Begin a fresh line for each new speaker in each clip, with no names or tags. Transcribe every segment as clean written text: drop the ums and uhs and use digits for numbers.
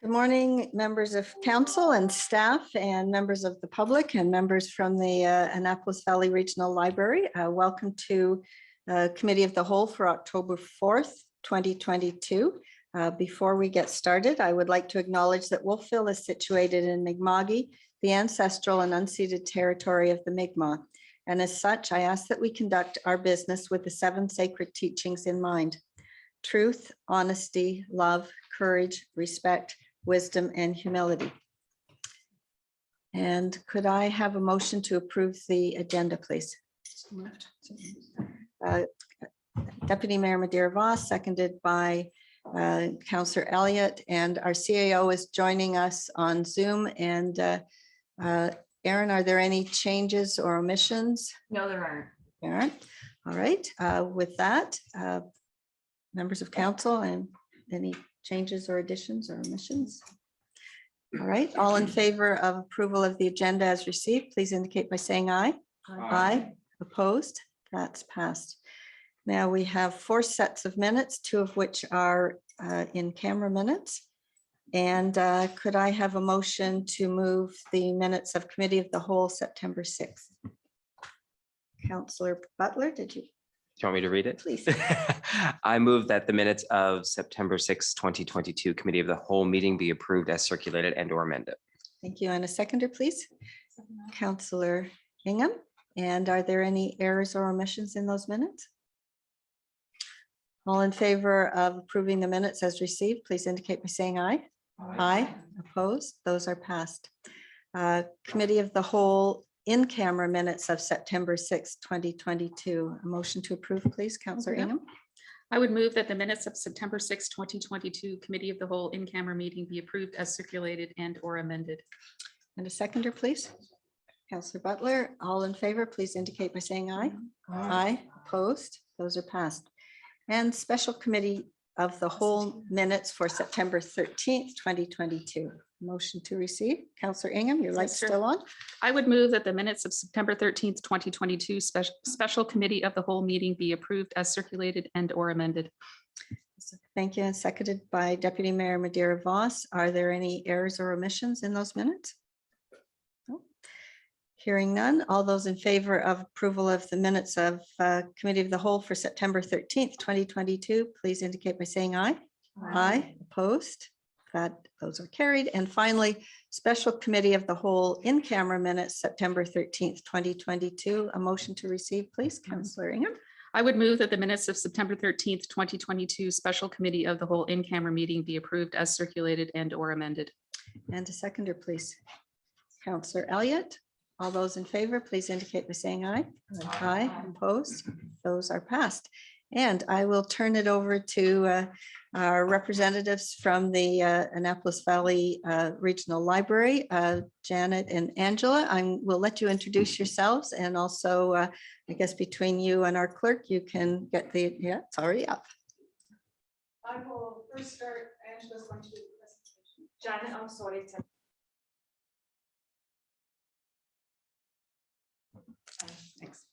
Good morning, members of council and staff and members of the public and members from the Annapolis Valley Regional Library. Welcome to Committee of the Whole for October 4th, 2022. Before we get started, I would like to acknowledge that Wolfville is situated in Mi'kma'ki, the ancestral and unceded territory of the Mi'kmaq. And as such, I ask that we conduct our business with the 7 sacred teachings in mind: truth, honesty, love, courage, respect, wisdom, and humility. And could I have a motion to approve the agenda, please? Deputy Mayor Madeira Voss, seconded by Councillor Elliott, and our CAO is joining us on Zoom. And Erin, are there any changes or omissions?
No, there aren't.
There aren't. All right. With that, members of council, and any changes or additions or omissions? All right, all in favor of approval of the agenda as received, please indicate by saying aye. Aye. Opposed? That's passed. Now we have 4 sets of minutes, 2 of which are in camera minutes. And could I have a motion to move the minutes of Committee of the Whole September 6th? Councillor Butler, did you?
Do you want me to read it?
Please.
I move that the minutes of September 6, 2022 Committee of the Whole meeting be approved as circulated and or amended.
Thank you. And a seconder, please. Councillor Ingham. And are there any errors or omissions in those minutes? All in favor of approving the minutes as received, please indicate by saying aye. Aye. Opposed? Those are passed. Committee of the Whole in-camera minutes of September 6, 2022. A motion to approve, please, Councillor Ingham.
I would move that the minutes of September 6, 2022 Committee of the Whole in-camera meeting be approved as circulated and or amended.
And a seconder, please. Councillor Butler, all in favor, please indicate by saying aye. Aye. Opposed? Those are passed. And Special Committee of the Whole minutes for September 13th, 2022. Motion to receive. Councillor Ingham, your light's still on.
I would move that the minutes of September 13th, 2022 Special Committee of the Whole meeting be approved as circulated and or amended.
Thank you. And seconded by Deputy Mayor Madeira Voss. Are there any errors or omissions in those minutes? No. Hearing none. All those in favor of approval of the minutes of Committee of the Whole for September 13th, 2022, please indicate by saying aye. Aye. Opposed? Those are carried. And finally, Special Committee of the Whole in-camera minutes, September 13th, 2022. A motion to receive, please, Councillor Ingham.
I would move that the minutes of September 13th, 2022 Special Committee of the Whole in-camera meeting be approved as circulated and or amended.
And a seconder, please. Councillor Elliott. All those in favor, please indicate by saying aye. Aye. Opposed? Those are passed. And I will turn it over to our representatives from the Annapolis Valley Regional Library, Janet and Angela. I will let you introduce yourselves, and also, I guess between you and our clerk, you can get the, yeah, it's already up.
I will first start. Angela's going to do the presentation. Janet, I'm sorry. Thanks.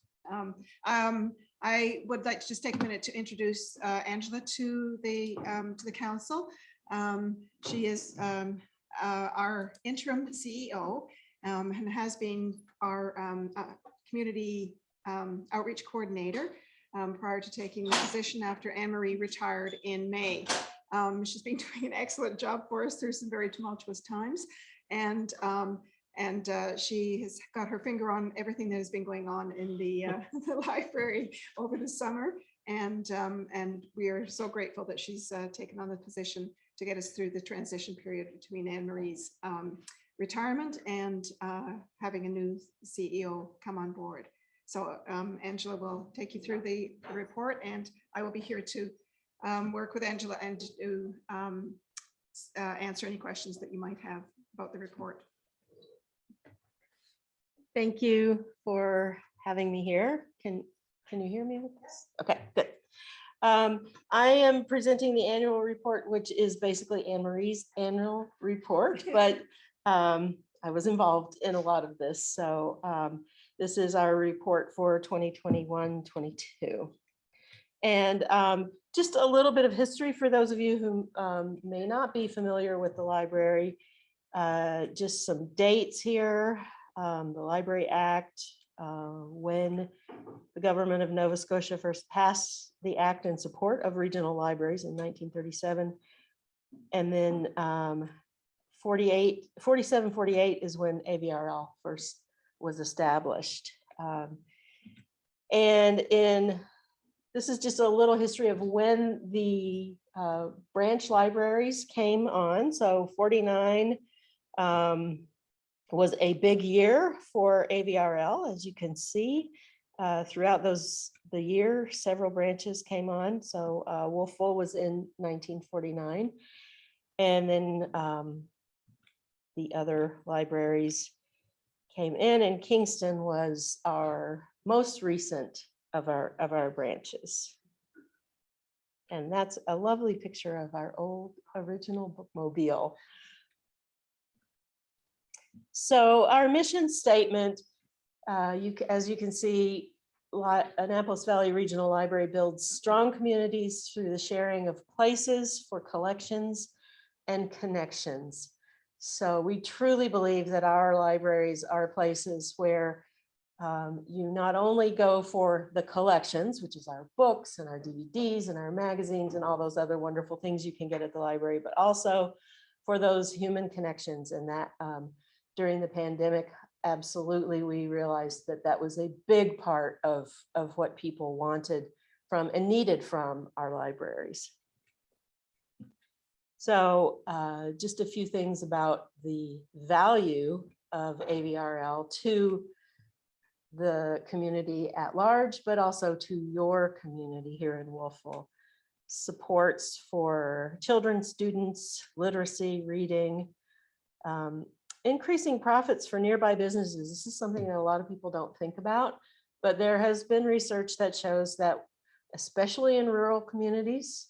I would like to just take a minute to introduce Angela to the council. She is our interim CEO and has been our community outreach coordinator prior to taking the position after Anne-Marie retired in May. She's been doing an excellent job for us through some very tumultuous times, and she has got her finger on everything that has been going on in the library over the summer. And we are so grateful that she's taken on the position to get us through the transition period between Anne-Marie's retirement and having a new CEO come on board. So Angela will take you through the report, and I will be here to work with Angela and to answer any questions that you might have about the report.
Thank you for having me here. Can you hear me with this? Okay, good. I am presenting the annual report, which is basically Anne-Marie's annual report, but I was involved in a lot of this. So this is our report for 2021-22. And just a little bit of history for those of you who may not be familiar with the library. Just some dates here. The Library Act, when the government of Nova Scotia first passed the act in support of regional libraries in 1937. And then 47-48 is when AVRL first was established. This is just a little history of when the branch libraries came on. So 49 was a big year for AVRL, as you can see. Throughout the year, several branches came on. So Wolfville was in 1949. And then the other libraries came in, and Kingston was our most recent of our branches. And that's a lovely picture of our old original bookmobile. So our mission statement, as you can see, Annapolis Valley Regional Library builds strong communities through the sharing of places for collections and connections. So we truly believe that our libraries are places where you not only go for the collections, which is our books and our DVDs and our magazines and all those other wonderful things you can get at the library, but also for those human connections. And that during the pandemic, absolutely, we realized that that was a big part of what people wanted from and needed from our libraries. So just a few things about the value of AVRL to the community at large, but also to your community here in Wolfville. Supports for children, students, literacy, reading, increasing profits for nearby businesses. This is something that a lot of people don't think about, but there has been research that shows that, especially in rural communities,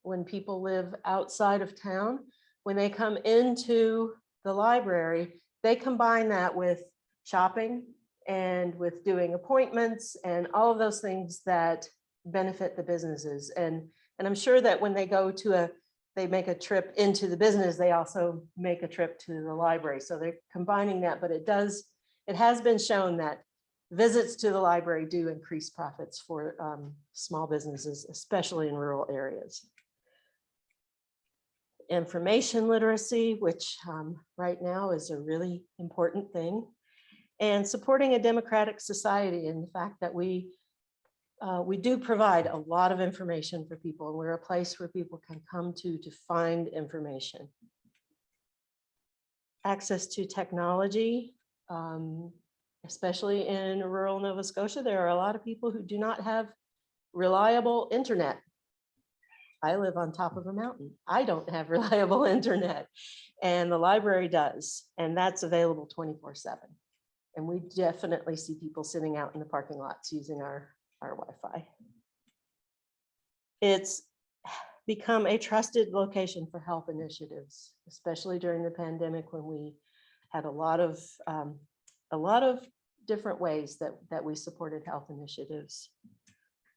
when people live outside of town, when they come into the library, they combine that with shopping and with doing appointments and all of those things that benefit the businesses. And I'm sure that when they go to they make a trip into the business, they also make a trip to the library. So they're combining that, but it has been shown that visits to the library do increase profits for small businesses, especially in rural areas. Information literacy, which right now is a really important thing, and supporting a democratic society, and the fact that we do provide a lot of information for people, and we're a place where people can come to find information. Access to technology, especially in rural Nova Scotia, there are a lot of people who do not have reliable internet. I live on top of a mountain. I don't have reliable internet, and the library does, and that's available 24/7. And we definitely see people sitting out in the parking lots using our Wi-Fi. It's become a trusted location for health initiatives, especially during the pandemic, when we had a lot of different ways that we supported health initiatives,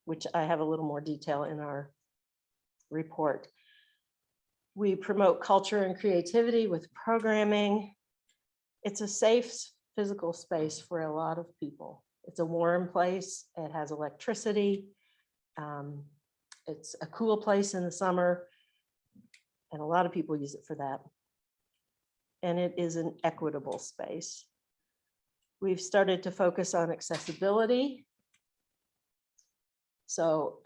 which I have a little more detail in our report. We promote culture and creativity with programming. It's a safe physical space for a lot of people. It's a warm place. It has electricity. It's a cool place in the summer, and a lot of people use it for that. And it is an equitable space. We've started to focus on accessibility. So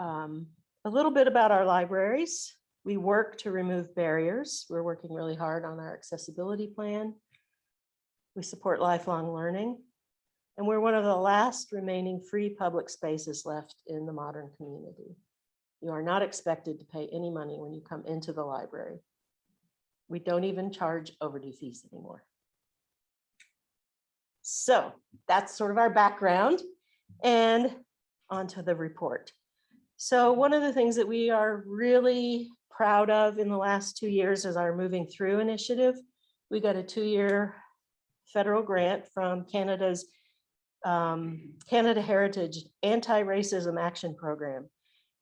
a little bit about our libraries. We work to remove barriers. We're working really hard on our accessibility plan. We support lifelong learning, and we're one of the last remaining free public spaces left in the modern community. You are not expected to pay any money when you come into the library. We don't even charge overdue fees anymore. So that's sort of our background, and onto the report. So one of the things that we are really proud of in the last 2 years is our Moving Through initiative. We got a 2-year federal grant from Canada's Canada Heritage Anti-Racism Action Program.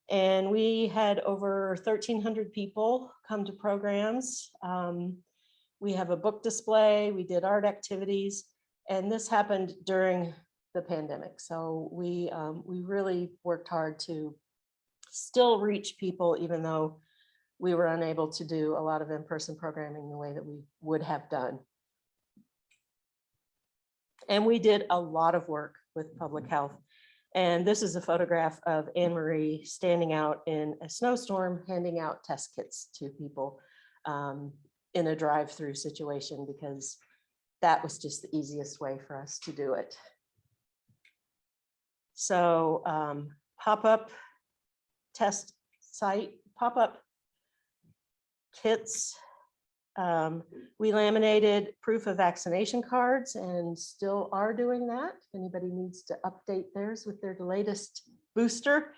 And we had over 1,300 people come to programs. We have a book display, we did art activities, and this happened during the pandemic. So we really worked hard to still reach people, even though we were unable to do a lot of in-person programming the way that we would have done. And we did a lot of work with public health. And this is a photograph of Anne Marie standing out in a snowstorm, handing out test kits to people in a drive-through situation, because that was just the easiest way for us to do it. So pop-up test site, pop-up kits. We laminated proof of vaccination cards and still are doing that. If anybody needs to update theirs with their latest booster.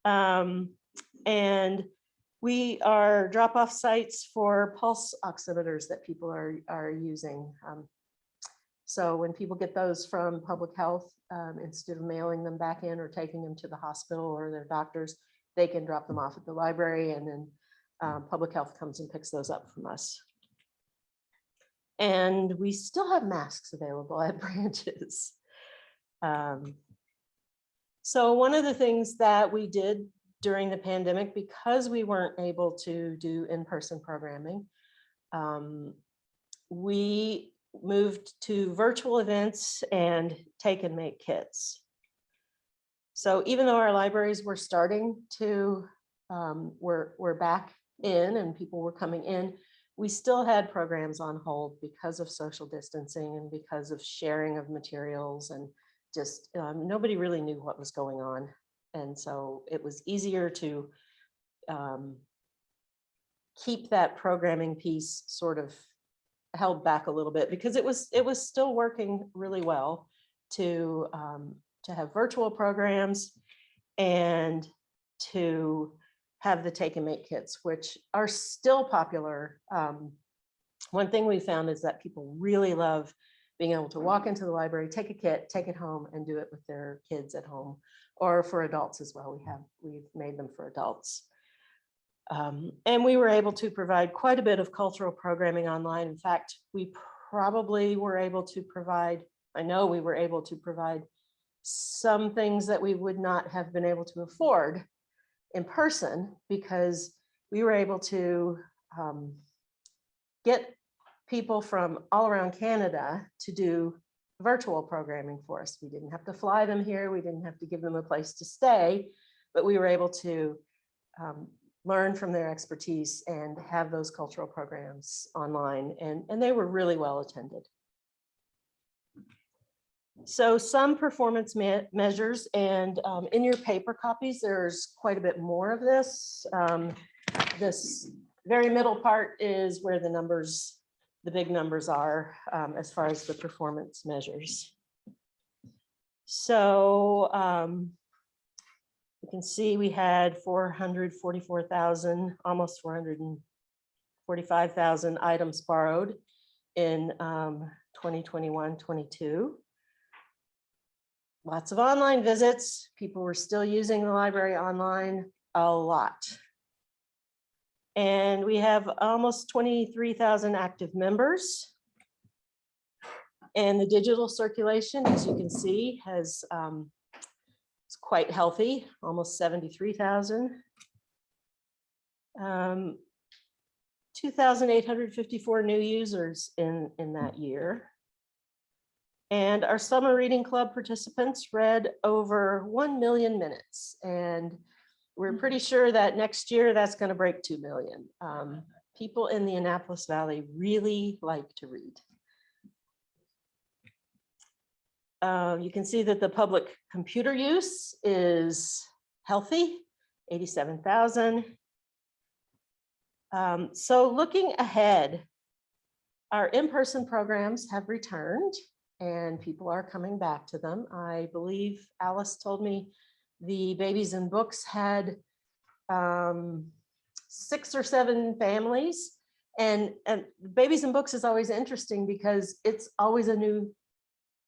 And we are drop-off sites for pulse oximeters that people are using. So when people get those from public health, instead of mailing them back in or taking them to the hospital or their doctors, they can drop them off at the library, and then public health comes and picks those up from us. And we still have masks available at branches. So one of the things that we did during the pandemic, because we weren't able to do in-person programming, we moved to virtual events and take and make kits. So even though our libraries were starting to, we're back in and people were coming in, we still had programs on hold because of social distancing and because of sharing of materials, and just nobody really knew what was going on. And so it was easier to keep that programming piece sort of held back a little bit, because it was still working really well to have virtual programs and to have the take and make kits, which are still popular. One thing we found is that people really love being able to walk into the library, take a kit, take it home, and do it with their kids at home, or for adults as well. We've made them for adults. And we were able to provide quite a bit of cultural programming online. In fact, we probably were able to provide, I know we were able to provide some things that we would not have been able to afford in person, because we were able to get people from all around Canada to do virtual programming for us. We didn't have to fly them here. We didn't have to give them a place to stay, but we were able to learn from their expertise and have those cultural programs online, and they were really well attended. So some performance measures, and in your paper copies, there's quite a bit more of this. This very middle part is where the numbers, the big numbers are as far as the performance measures. So you can see we had 444,000, almost 445,000 items borrowed in 2021-22. Lots of online visits. People were still using the library online a lot. And we have almost 23,000 active members. And the digital circulation, as you can see, has it's quite healthy, almost 73,000. 2,854 new users in that year. And our summer reading club participants read over 1 million minutes. And we're pretty sure that next year that's going to break 2 million. People in the Annapolis Valley really like to read. You can see that the public computer use is healthy, 87,000. So looking ahead, our in-person programs have returned and people are coming back to them. I believe Alice told me the Babies and Books had 6 or 7 families, and Babies and Books is always interesting because it's always a new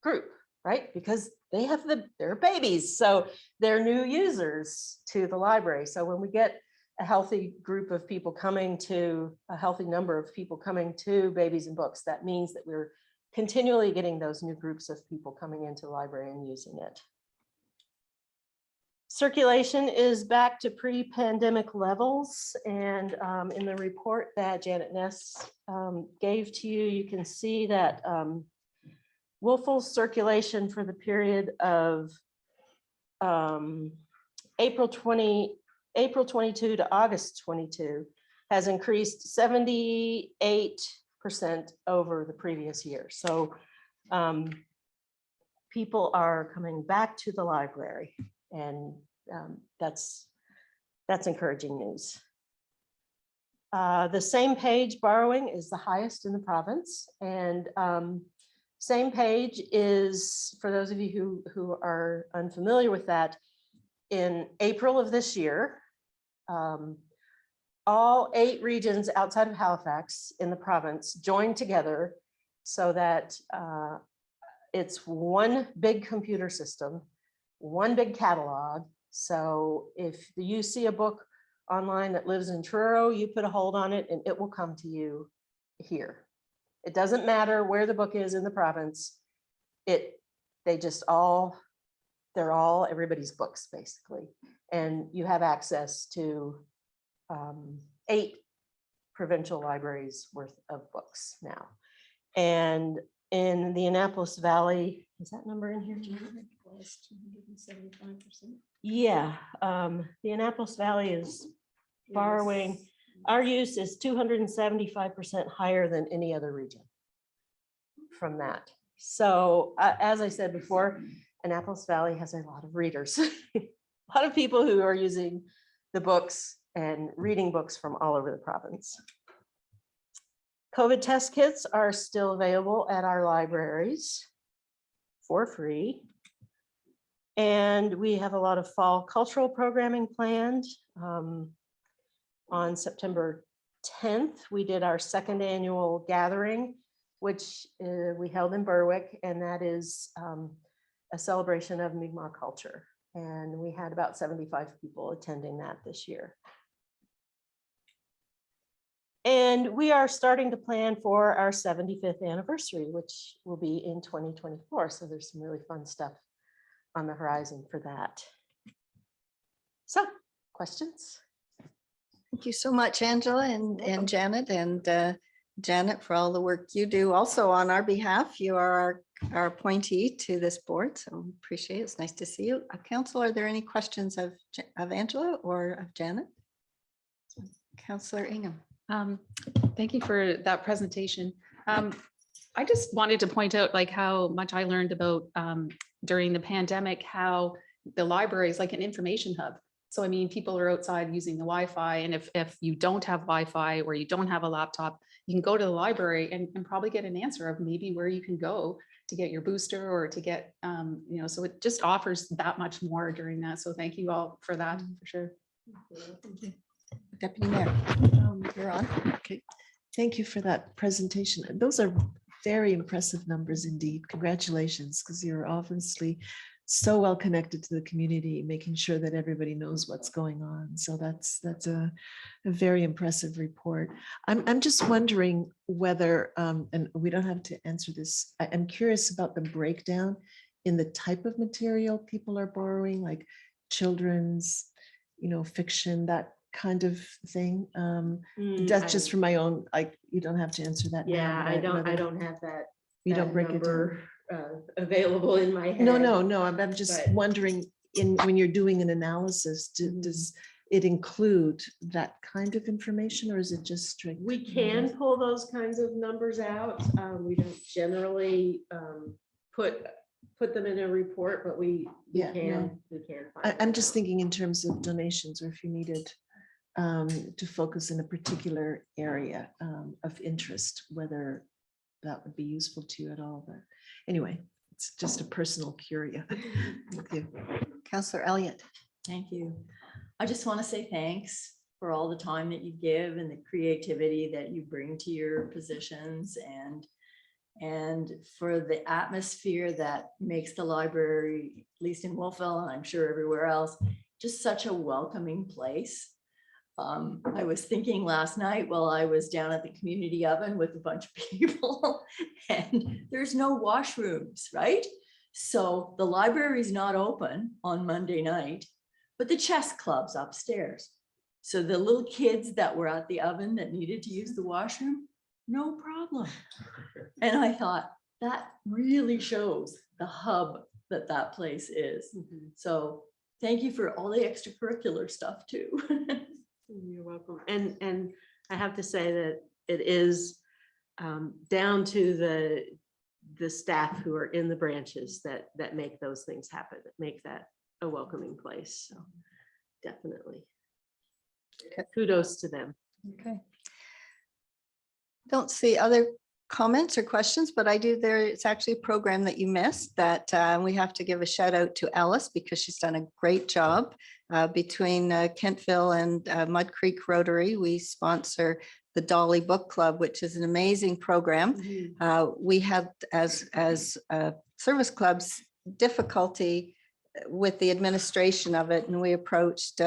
group. right? Because they have they're babies, so they're new users to the library. So when we get a healthy number of people coming to Babies and Books, that means that we're continually getting those new groups of people coming into the library and using it. Circulation is back to pre-pandemic levels, and in the report that Janet Ness gave to you, you can see that Wolfville's circulation for the period of April 22 to August 22 has increased 78% over the previous year. So people are coming back to the library, and that's encouraging news. The same page borrowing is the highest in the province, and same page is, for those of you who are unfamiliar with that, in April of this year, all 8 regions outside of Halifax in the province joined together so that it's one big computer system, one big catalog. So if you see a book online that lives in Truro, you put a hold on it and it will come to you here. It doesn't matter where the book is in the province. They're all everybody's books, basically. And you have access to 8 provincial libraries worth of books now. And in the Annapolis Valley, is that number in here?
275%.
Yeah, the Annapolis Valley is borrowing. Our use is 275% higher than any other region from that. So as I said before, Annapolis Valley has a lot of readers, a lot of people who are using the books and reading books from all over the province. COVID test kits are still available at our libraries for free. And we have a lot of fall cultural programming planned. On September 10th, we did our 2nd annual gathering, which we held in Berwick, and that is a celebration of Mi'kmaq culture. And we had about 75 people attending that this year. And we are starting to plan for our 75th anniversary, which will be in 2024. So there's some really fun stuff on the horizon for that. So, questions?
Thank you so much, Angela and Janet, and Janet, for all the work you do also on our behalf. You are our appointee to this board, so appreciate it. It's nice to see you. Council, are there any questions of Angela or of Janet? Councillor Ingham.
Thank you for that presentation. I just wanted to point out like how much I learned about during the pandemic, how the library is like an information hub. So, I mean, people are outside using the Wi-Fi, and if you don't have Wi-Fi or you don't have a laptop, you can go to the library and probably get an answer of maybe where you can go to get your booster or to get, so it just offers that much more during that. So thank you all for that, for sure.
Thank you. Deputy Mayor, you're on.
Okay, thank you for that presentation. Those are very impressive numbers indeed. Congratulations, because you're obviously so well connected to the community, making sure that everybody knows what's going on. So that's a very impressive report. I'm just wondering whether, and we don't have to answer this, I'm curious about the breakdown in the type of material people are borrowing, like children's, fiction, that kind of thing. That's just for my own, like, you don't have to answer that.
Yeah,
now,
I don't have that.
You don't break it down.
Available in my head.
No, I'm just
but-
wondering, when you're doing an analysis, does it include that kind of information, or is it just strict?
We can pull those kinds of numbers out. We don't generally put them in a report, but we can find
I'm
it
just
out.
thinking in terms of donations, or if you needed to focus in a particular area of interest, whether that would be useful to you at all. But anyway, it's just a personal curio. Thank you.
Councillor Elliott.
Thank you. I just want to say thanks for all the time that you give and the creativity that you bring to your positions. and for the atmosphere that makes the library, at least in Wolfville, and I'm sure everywhere else, just such a welcoming place. I was thinking last night while I was down at the community oven with a bunch of people, and there's no washrooms, right? So the library's not open on Monday night, but the chess club's upstairs. So the little kids that were at the oven that needed to use the washroom, no problem. And I thought that really shows the hub that that place is. So thank you for all the extracurricular stuff too.
You're welcome. And I have to say that it is down to the staff who are in the branches that make those things happen, that make that a welcoming place. So definitely. Kudos to them.
Okay. Don't see other comments or questions, but I do. It's actually a program that you missed that we have to give a shout out to Alice because she's done a great job between Kentville and Mud Creek Rotary. We sponsor the Dolly Book Club, which is an amazing program. We had as service clubs difficulty with the administration of it, and we approached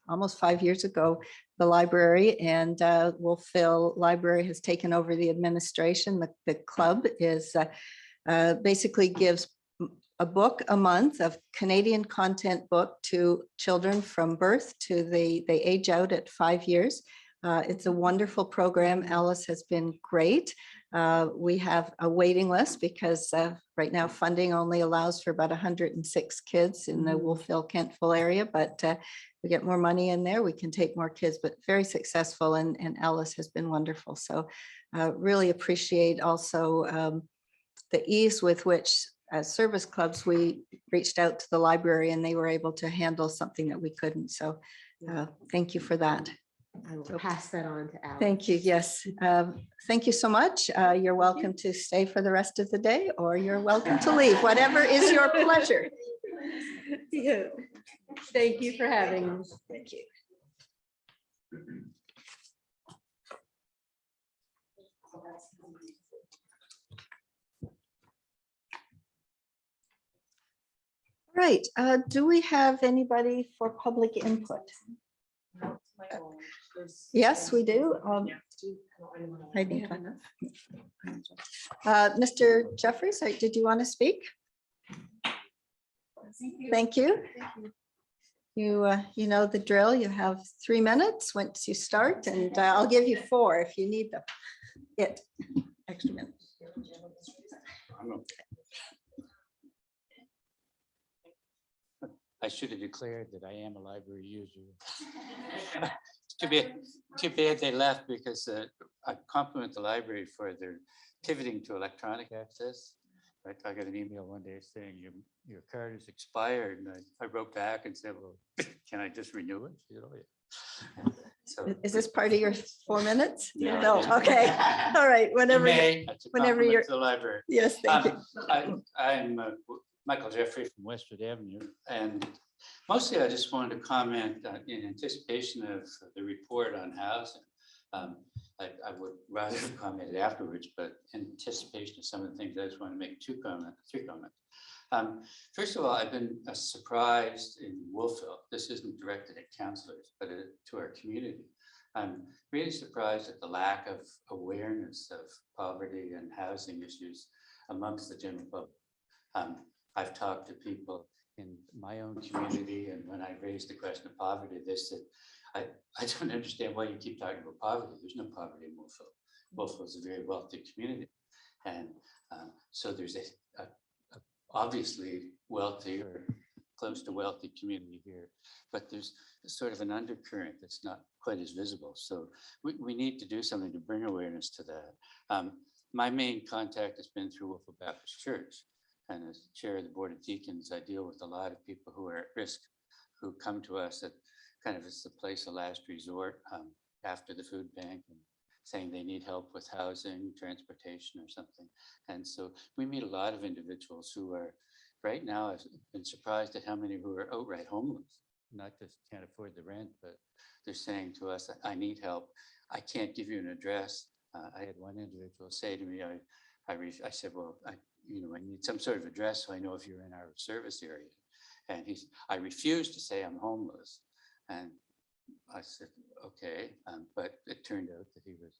almost 5 years ago the library, and Wolfville Library has taken over the administration. The club is basically gives a book a month of Canadian content book to children from birth to they age out at 5 years. It's a wonderful program. Alice has been great. We have a waiting list because right now funding only allows for about 106 kids in the Wolfville, Kentville area, but we get more money in there, we can take more kids, but very successful, and Alice has been wonderful. So really appreciate also the ease with which as service clubs, we reached out to the library and they were able to handle something that we couldn't. So thank you for that.
I will pass that on to Alex.
Thank you. Yes. Thank you so much. You're welcome to stay for the rest of the day, or you're welcome to leave, whatever is your pleasure.
Yeah. Thank you for having us.
Thank you. Right. Do we have anybody for public input? Yes, we do. I need one. Mr. Jeffries, did you want to speak? Thank you. You know the drill. You have 3 minutes once you start, and I'll give you 4 if you need them. Extra minutes.
I should have declared that I am a library user. Too bad they left, because I compliment the library for their pivoting to electronic access. Right, I got an email one day saying your card is expired, and I wrote back and said, well, can I just renew it? You know, yeah. So,
Is this part of your 4 minutes?
No.
Okay. All right. Whenever
that's a
whenever
compliment
you're-
to the library.
Yes, thank you.
I'm Michael Jeffrey from Westwood Avenue, and mostly I just wanted to comment in anticipation of the report on housing. I would rather have commented afterwards, but in anticipation of some of the things, I just want to make 3 comments. First of all, I've been surprised in Wolfville. This isn't directed at councillors, but to our community. I'm really surprised at the lack of awareness of poverty and housing issues amongst the general public. I've talked to people in my own community, and when I raised the question of poverty, they said, I don't understand why you keep talking about poverty. There's no poverty in Wolfville. Wolfville is a very wealthy community. And so there's a obviously wealthy or close to wealthy community here, but there's sort of an undercurrent that's not quite as visible. So we need to do something to bring awareness to that. My main contact has been through Wolfville Baptist Church. And as chair of the Board of Deacons, I deal with a lot of people who are at risk, who come to us at kind of as the place of last resort after the food bank, and saying they need help with housing, transportation, or something. And so we meet a lot of individuals who are, right now, I've been surprised at how many who are outright homeless, not just can't afford the rent, but they're saying to us, I need help. I can't give you an address. I had one individual say to me, I said, well, I need some sort of address so I know if you're in our service area. And I refused to say I'm homeless. And I said, okay, but it turned out that he was,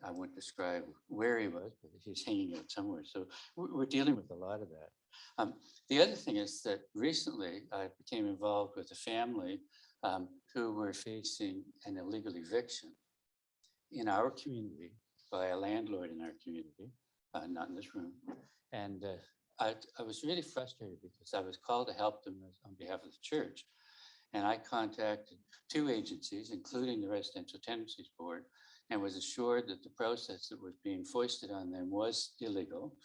I won't describe where he was, but he's hanging out somewhere. So we're dealing with a lot of that. The other thing is that recently I became involved with a family who were facing an illegal eviction in our community by a landlord in our community, not in this room. And I was really frustrated because I was called to help them on behalf of the church. And I contacted 2 agencies, including the Residential Tenancies Board, and was assured that the process that was being foisted on them was illegal.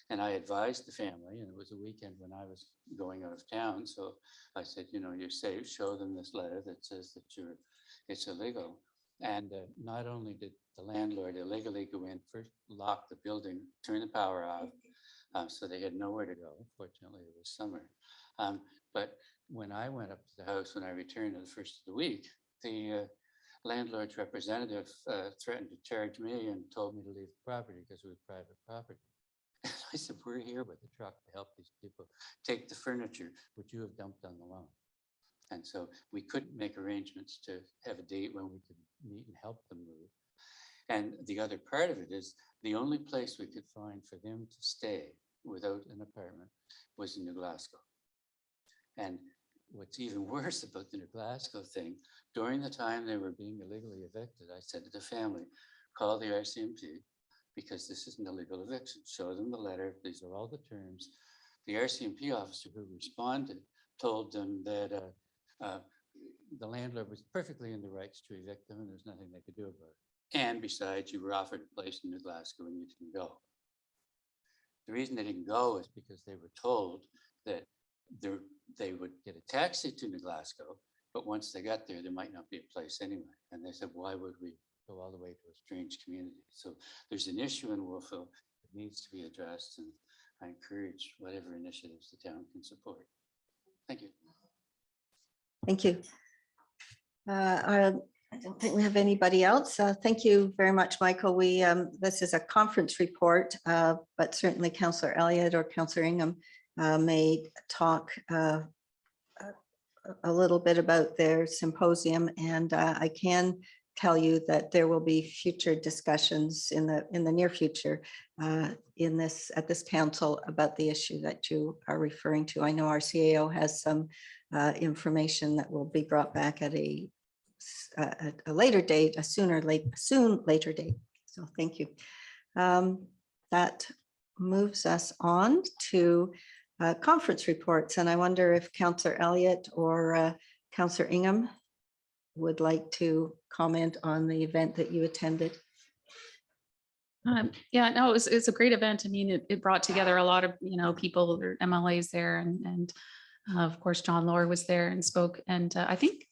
And I advised the family, and it was a weekend when I was going out of town. So I said, you're safe, show them this letter that says that it's illegal. And not only did the landlord illegally go in, first lock the building, turn the power off, so they had nowhere to go. Fortunately, it was summer. But when I went up to the house, when I returned on the first of the week, the landlord's representative threatened to charge me and told me to leave the property because it was private property. I said, we're here with the truck to help these people take the furniture, which you have dumped on the lawn. And so we couldn't make arrangements to have a date when we could meet and help them move. And the other part of it is the only place we could find for them to stay without an apartment was in New Glasgow. And what's even worse about the New Glasgow thing, during the time they were being illegally evicted, I said to the family, call the RCMP because this is an illegal eviction. Show them the letter. These are all the terms. The RCMP officer who responded told them that the landlord was perfectly in the rights to evict them and there's nothing they could do about it. And besides, you were offered a place in New Glasgow and you didn't go. The reason they didn't go is because they were told that they would get a taxi to New Glasgow, but once they got there, there might not be a place anyway. And they said, why would we go all the way to a strange community? So there's an issue in Wolfville that needs to be addressed, and I encourage whatever initiatives the town can support. Thank you.
Thank you. I don't think we have anybody else. Thank you very much, Michael. This is a conference report, but certainly Councillor Elliott or Councillor Ingham may talk a little bit about their symposium, and I can tell you that there will be future discussions in the near future at this council about the issue that you are referring to. I know our CAO has some information that will be brought back at a later date, soon later date. So thank you. That moves us on to conference reports, and I wonder if Councillor Elliott or Councillor Ingham would like to comment on the event that you attended.
Yeah, no, it's a great event. I mean, it brought together a lot of, people, or MLAs there, and of course, John Lohr was there and spoke. And I think,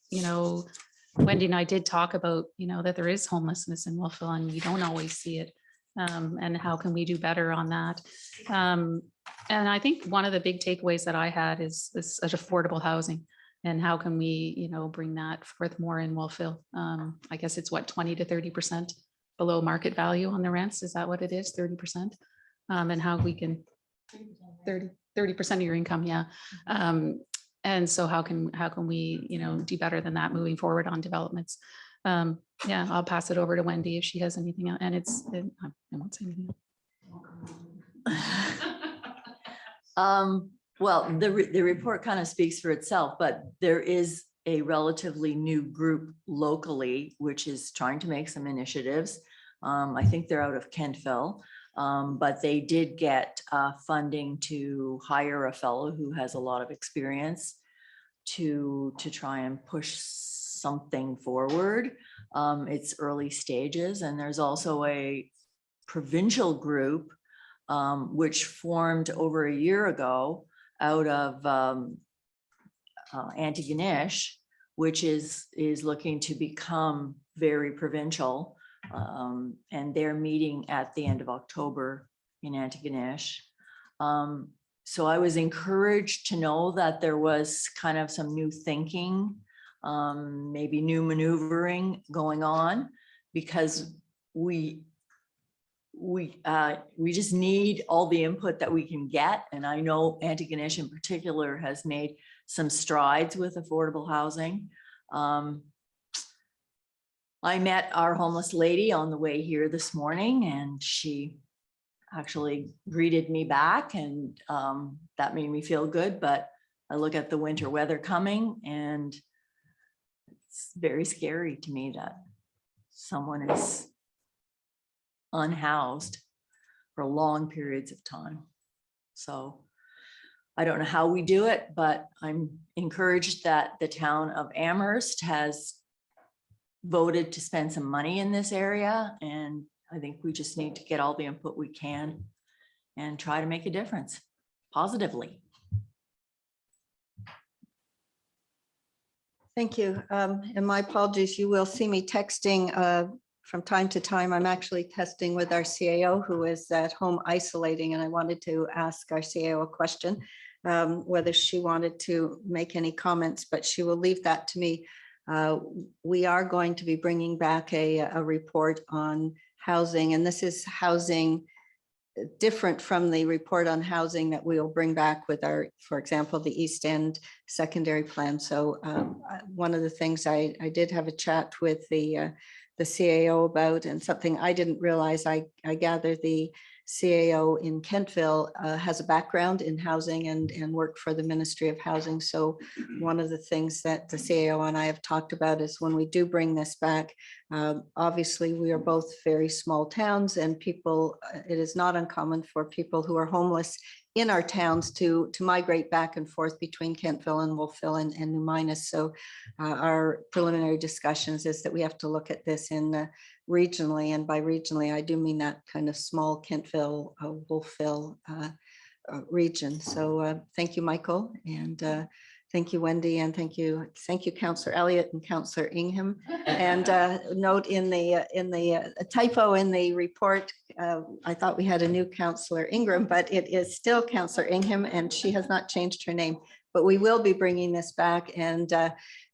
Wendy and I did talk about, that there is homelessness in Wolfville and you don't always see it. And how can we do better on that? And I think one of the big takeaways that I had is affordable housing. And how can we, bring that forth more in Wolfville? I guess it's what, 20 to 30% below market value on the rents. Is that what it is? 30%? And how we can 30% of your income. Yeah. And so how can we, do better than that moving forward on developments? Yeah, I'll pass it over to Wendy if she has anything else. And I won't say anything else.
Well, the report kind of speaks for itself, but there is a relatively new group locally, which is trying to make some initiatives. I think they're out of Kentville, but they did get funding to hire a fellow who has a lot of experience to try and push something forward. It's early stages, and there's also a provincial group which formed over a year ago out of Antigonish, which is looking to become very provincial, and they're meeting at the end of October in Antigonish. So I was encouraged to know that there was kind of some new thinking, maybe new maneuvering going on, because we we just need all the input that we can get. And I know Antigonish in particular has made some strides with affordable housing. I met our homeless lady on the way here this morning, and she actually greeted me back, and that made me feel good. But I look at the winter weather coming, and it's very scary to me that someone is unhoused for long periods of time. So I don't know how we do it, but I'm encouraged that the town of Amherst has voted to spend some money in this area. And I think we just need to get all the input we can and try to make a difference positively.
Thank you. And my apologies, you will see me texting from time to time. I'm actually testing with our CAO, who is at home isolating, and I wanted to ask our CAO a question, whether she wanted to make any comments, but she will leave that to me. We are going to be bringing back a report on housing, and this is housing different from the report on housing that we will bring back with our, for example, the East End secondary plan. So one of the things I did have a chat with the CAO about, and something I didn't realize, I gather the CAO in Kentville has a background in housing and worked for the Ministry of Housing. So one of the things that the CAO and I have talked about is when we do bring this back, obviously we are both very small towns, and people, it is not uncommon for people who are homeless in our towns to migrate back and forth between Kentville and Wolfville and New Minas. So our preliminary discussions is that we have to look at this in regionally, and by regionally, I do mean that kind of small Kentville, Wolfville region. So thank you, Michael, and thank you, Wendy, and thank you, Councillor Elliott and Councillor Ingham. And note in the typo in the report, I thought we had a new Councillor Ingram, but it is still Councillor Ingham, and she has not changed her name. But we will be bringing this back, and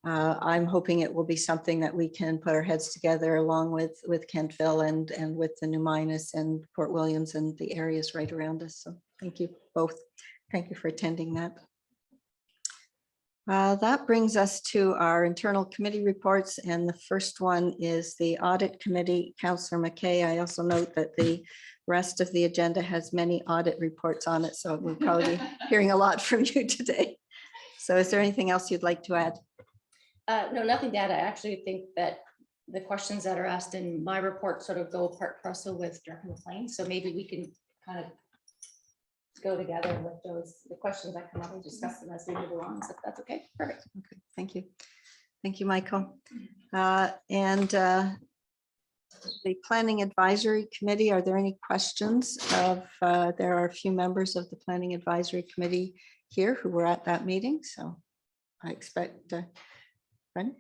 I'm hoping it will be something that we can put our heads together along with Kentville and with the New Minas and Port Williams and the areas right around us. So thank you both. Thank you for attending that. That brings us to our internal committee reports, and the first one is the Audit Committee. Councillor McKay, I also note that the rest of the agenda has many audit reports on it, so we'll probably be hearing a lot from you today. So is there anything else you'd like to add?
No, nothing to add. I actually think that the questions that are asked in my report sort of go part parcel with Director McLean, so maybe we can kind of go together with the questions that come up and discuss them as we move along. So if that's okay. Perfect.
Okay, thank you. Thank you, Michael. And the Planning Advisory Committee, are there any questions of, there are a few members of the Planning Advisory Committee here who were at that meeting, so I expect, Brendan?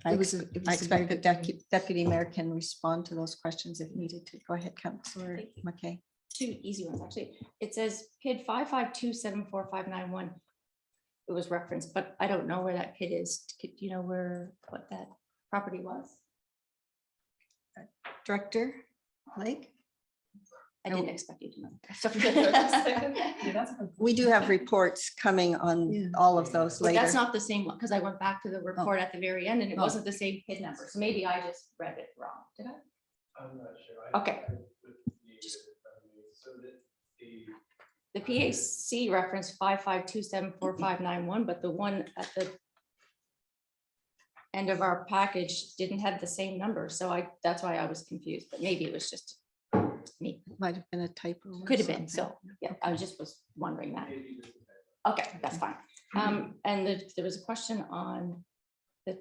I expect the Deputy Mayor can respond to those questions if needed to. Go ahead, Councillor McKay.
Two easy ones, actually. It says PID 552745591. It was referenced, but I don't know where that PID is. Do you know what that property was?
Director Lake?
I didn't expect you to know.
We do have reports coming on all of those
But
later.
that's not the same one, because I went back to the report at the very end and it
Oh.
wasn't the same PID number. So maybe I just read it wrong. Did I?
I'm not sure.
Okay. The PAC reference 552745591, but the one at the end of our package didn't have the same number. So that's why I was confused, but maybe it was just me.
Might have been a typo. or
Could have been.
something.
So yeah, I was wondering that. Okay, that's fine. And there was a question on the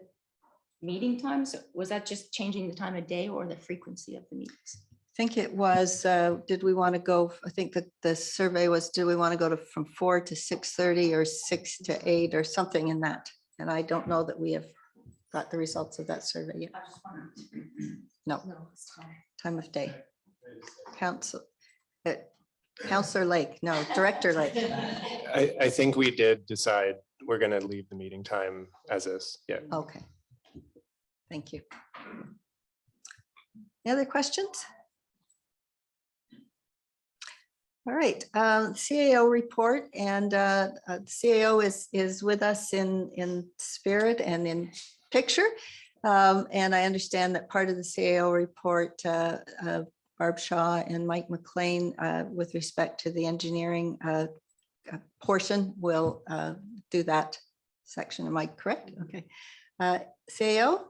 meeting times. Was that just changing the time of day or the frequency of the meetings?
I think it was, did we want to go, I think that the survey was, do we want to go from 4 to 6:30 or 6 to 8 or something in that? And I don't know that we have got the results of that survey yet.
I just wondered.
No,
No, it's fine.
time of day. Councillor Lake, no, Director Lake.
I think we did decide we're going to leave the meeting time as is. Yeah.
Okay. Thank you. Any other questions? All right, CAO report, and CAO is with us in spirit and in picture. And I understand that part of the CAO report, Barb Shaw and Mike McLean, with respect to the engineering portion, will do that section. Am I correct? Okay. CAO?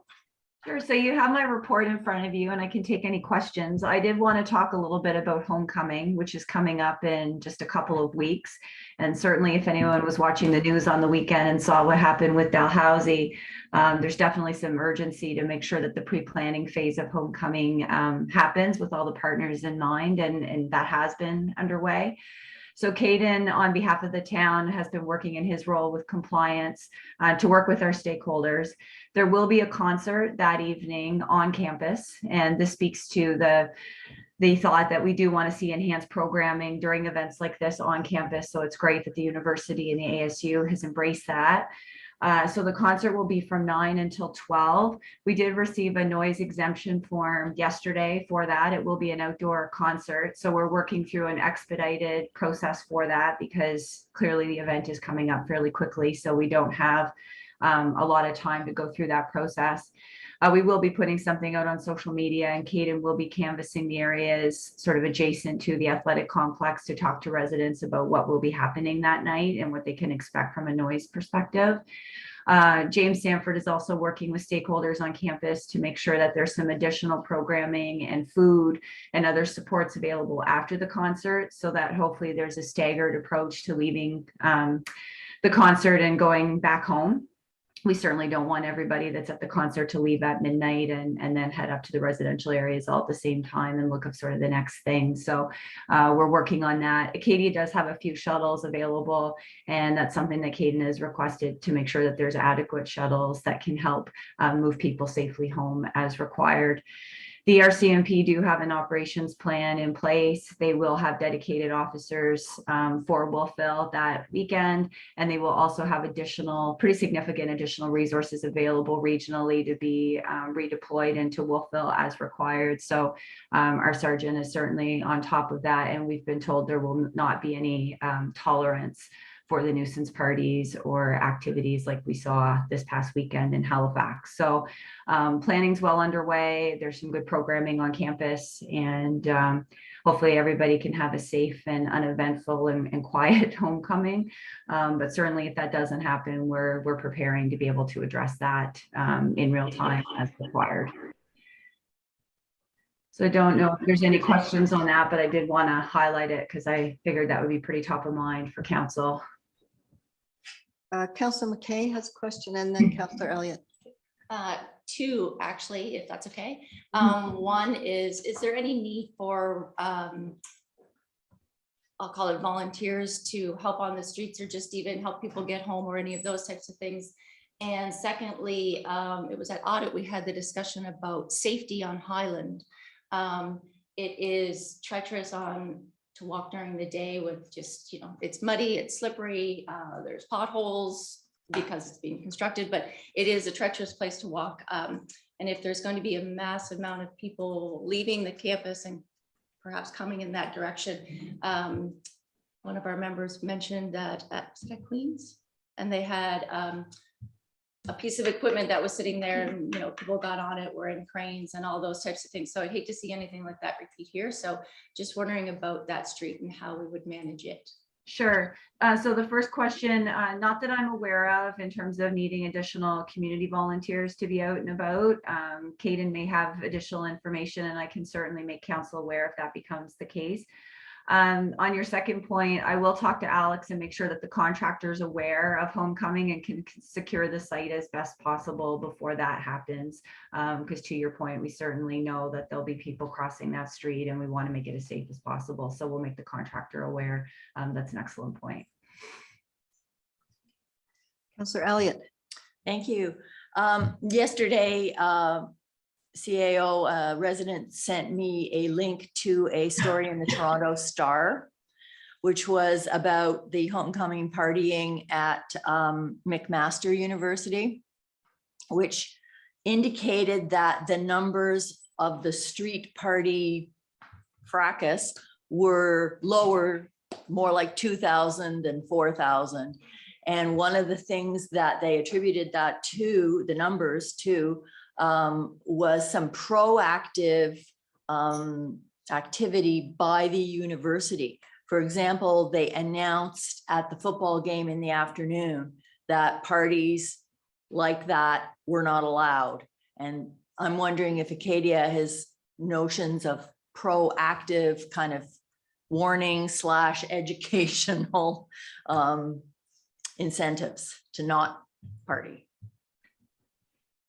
Sure. So you have my report in front of you and I can take any questions. I did want to talk a little bit about homecoming, which is coming up in just a couple of weeks. And certainly if anyone was watching the news on the weekend and saw what happened with Dalhousie, there's definitely some urgency to make sure that the pre-planning phase of homecoming happens with all the partners in mind, and that has been underway. So Caden, on behalf of the town, has been working in his role with compliance to work with our stakeholders. There will be a concert that evening on campus, and this speaks to the thought that we do want to see enhanced programming during events like this on campus. So it's great that the university and the ASU has embraced that. So the concert will be from 9 until 12. We did receive a noise exemption form yesterday for that. It will be an outdoor concert. So we're working through an expedited process for that because clearly the event is coming up fairly quickly. So we don't have a lot of time to go through that process. We will be putting something out on social media, and Caden will be canvassing the areas sort of adjacent to the athletic complex to talk to residents about what will be happening that night and what they can expect from a noise perspective. James Sanford is also working with stakeholders on campus to make sure that there's some additional programming and food and other supports available after the concert, so that hopefully there's a staggered approach to leaving the concert and going back home. We certainly don't want everybody that's at the concert to leave at midnight and then head up to the residential areas all at the same time and look up sort of the next thing. So we're working on that. Acadia does have a few shuttles available, and that's something that Caden has requested to make sure that there's adequate shuttles that can help move people safely home as required. The RCMP do have an operations plan in place. They will have dedicated officers for Wolfville that weekend, and they will also have pretty significant additional resources available regionally to be redeployed into Wolfville as required. So our sergeant is certainly on top of that, and we've been told there will not be any tolerance for the nuisance parties or activities like we saw this past weekend in Halifax. So planning's well underway. There's some good programming on campus, and hopefully everybody can have a safe and uneventful and quiet homecoming. But certainly if that doesn't happen, we're preparing to be able to address that in real time as required. So I don't know if there's any questions on that, but I did want to highlight it because I figured that would be pretty top of mind for council.
Councillor McKay has a question, and then Councillor Elliott.
Two, actually, if that's okay. One is there any need for, I'll call it volunteers to help on the streets or just even help people get home or any of those types of things? And secondly, it was at audit, we had the discussion about safety on Highland. It is treacherous to walk during the day with just, it's muddy, it's slippery, there's potholes because it's being constructed, but it is a treacherous place to walk. And if there's going to be a massive amount of people leaving the campus and perhaps coming in that direction, one of our members mentioned that at Queens, and they had a piece of equipment that was sitting there, and people got on it, were in cranes and all those types of things. So I'd hate to see anything like that repeat here. So just wondering about that street and how we would manage it.
Sure. So the first question, not that I'm aware of in terms of needing additional community volunteers to be out and about. Caden may have additional information, and I can certainly make council aware if that becomes the case. On your second point, I will talk to Alex and make sure that the contractor is aware of homecoming and can secure the site as best possible before that happens. Because to your point, we certainly know that there'll be people crossing that street and we want to make it as safe as possible. So we'll make the contractor aware. That's an excellent point.
Councillor Elliott.
Thank you. Yesterday, CAO resident sent me a link to a story in the Toronto Star, which was about the homecoming partying at McMaster University, which indicated that the numbers of the street party fracas were lower, more like 2,000 and 4,000. And one of the things that they attributed that to, the numbers to, was some proactive activity by the university. For example, they announced at the football game in the afternoon that parties like that were not allowed. And I'm wondering if Acadia has notions of proactive kind of warning / educational incentives to not party.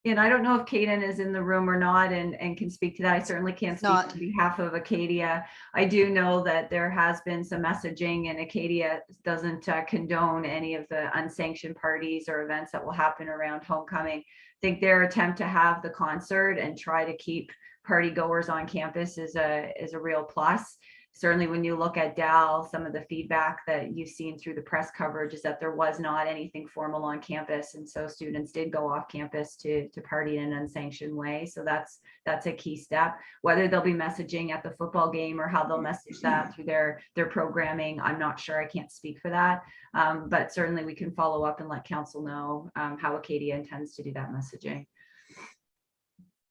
And I don't know if Kaden is in the room or not and can speak to that. I certainly can't speak
Not.
on behalf of Acadia. I do know that there has been some messaging, and Acadia doesn't condone any of the unsanctioned parties or events that will happen around homecoming. I think their attempt to have the concert and try to keep party goers on campus is a real plus. Certainly when you look at Dal, some of the feedback that you've seen through the press coverage is that there was not anything formal on campus. And so students did go off campus to party in an unsanctioned way. So that's a key step. Whether they'll be messaging at the football game or how they'll message that through their programming, I'm not sure. I can't speak for that. But certainly we can follow up and let council know how Acadia intends to do that messaging.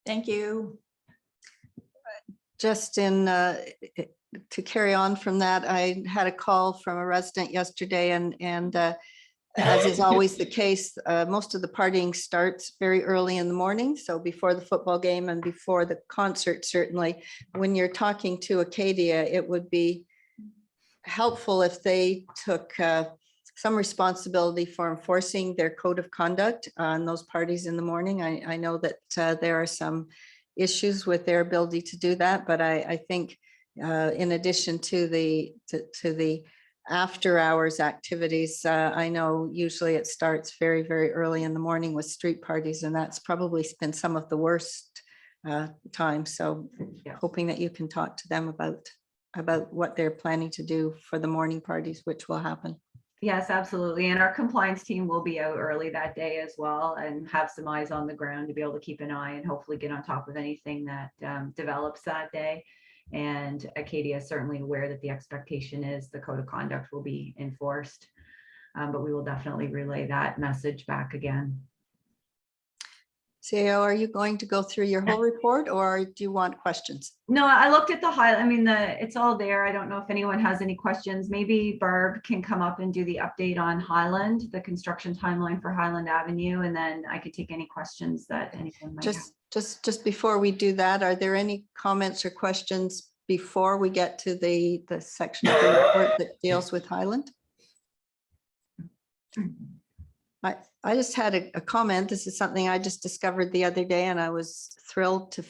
Thank you.
Just in to carry on from that, I had a call from a resident yesterday, and as is always the case, most of the partying starts very early in the morning, so before the football game and before the concert. Certainly, when you're talking to Acadia, it would be helpful if they took some responsibility for enforcing their code of conduct on those parties in the morning. I know that there are some issues with their ability to do that, but I think in addition to the after hours activities, I know usually it starts very, very early in the morning with street parties, and that's probably been some of the worst times. So
Yeah.
hoping that you can talk to them about what they're planning to do for the morning parties, which will happen.
Yes, absolutely. And our compliance team will be out early that day as well and have some eyes on the ground to be able to keep an eye and hopefully get on top of anything that develops that day. And Acadia is certainly aware that the expectation is the code of conduct will be enforced, but we will definitely relay that message back again.
CAO, are you going to go through your whole report, or do you want questions?
No, I looked at the highlight. I mean, it's all there. I don't know if anyone has any questions. Maybe Barb can come up and do the update on Highland, the construction timeline for Highland Avenue, and then I could take any questions that anyone might have.
Just before we do that, are there any comments or questions before we get to the section of the report that deals with Highland? I just had a comment. This is something I just discovered the other day, and I was thrilled to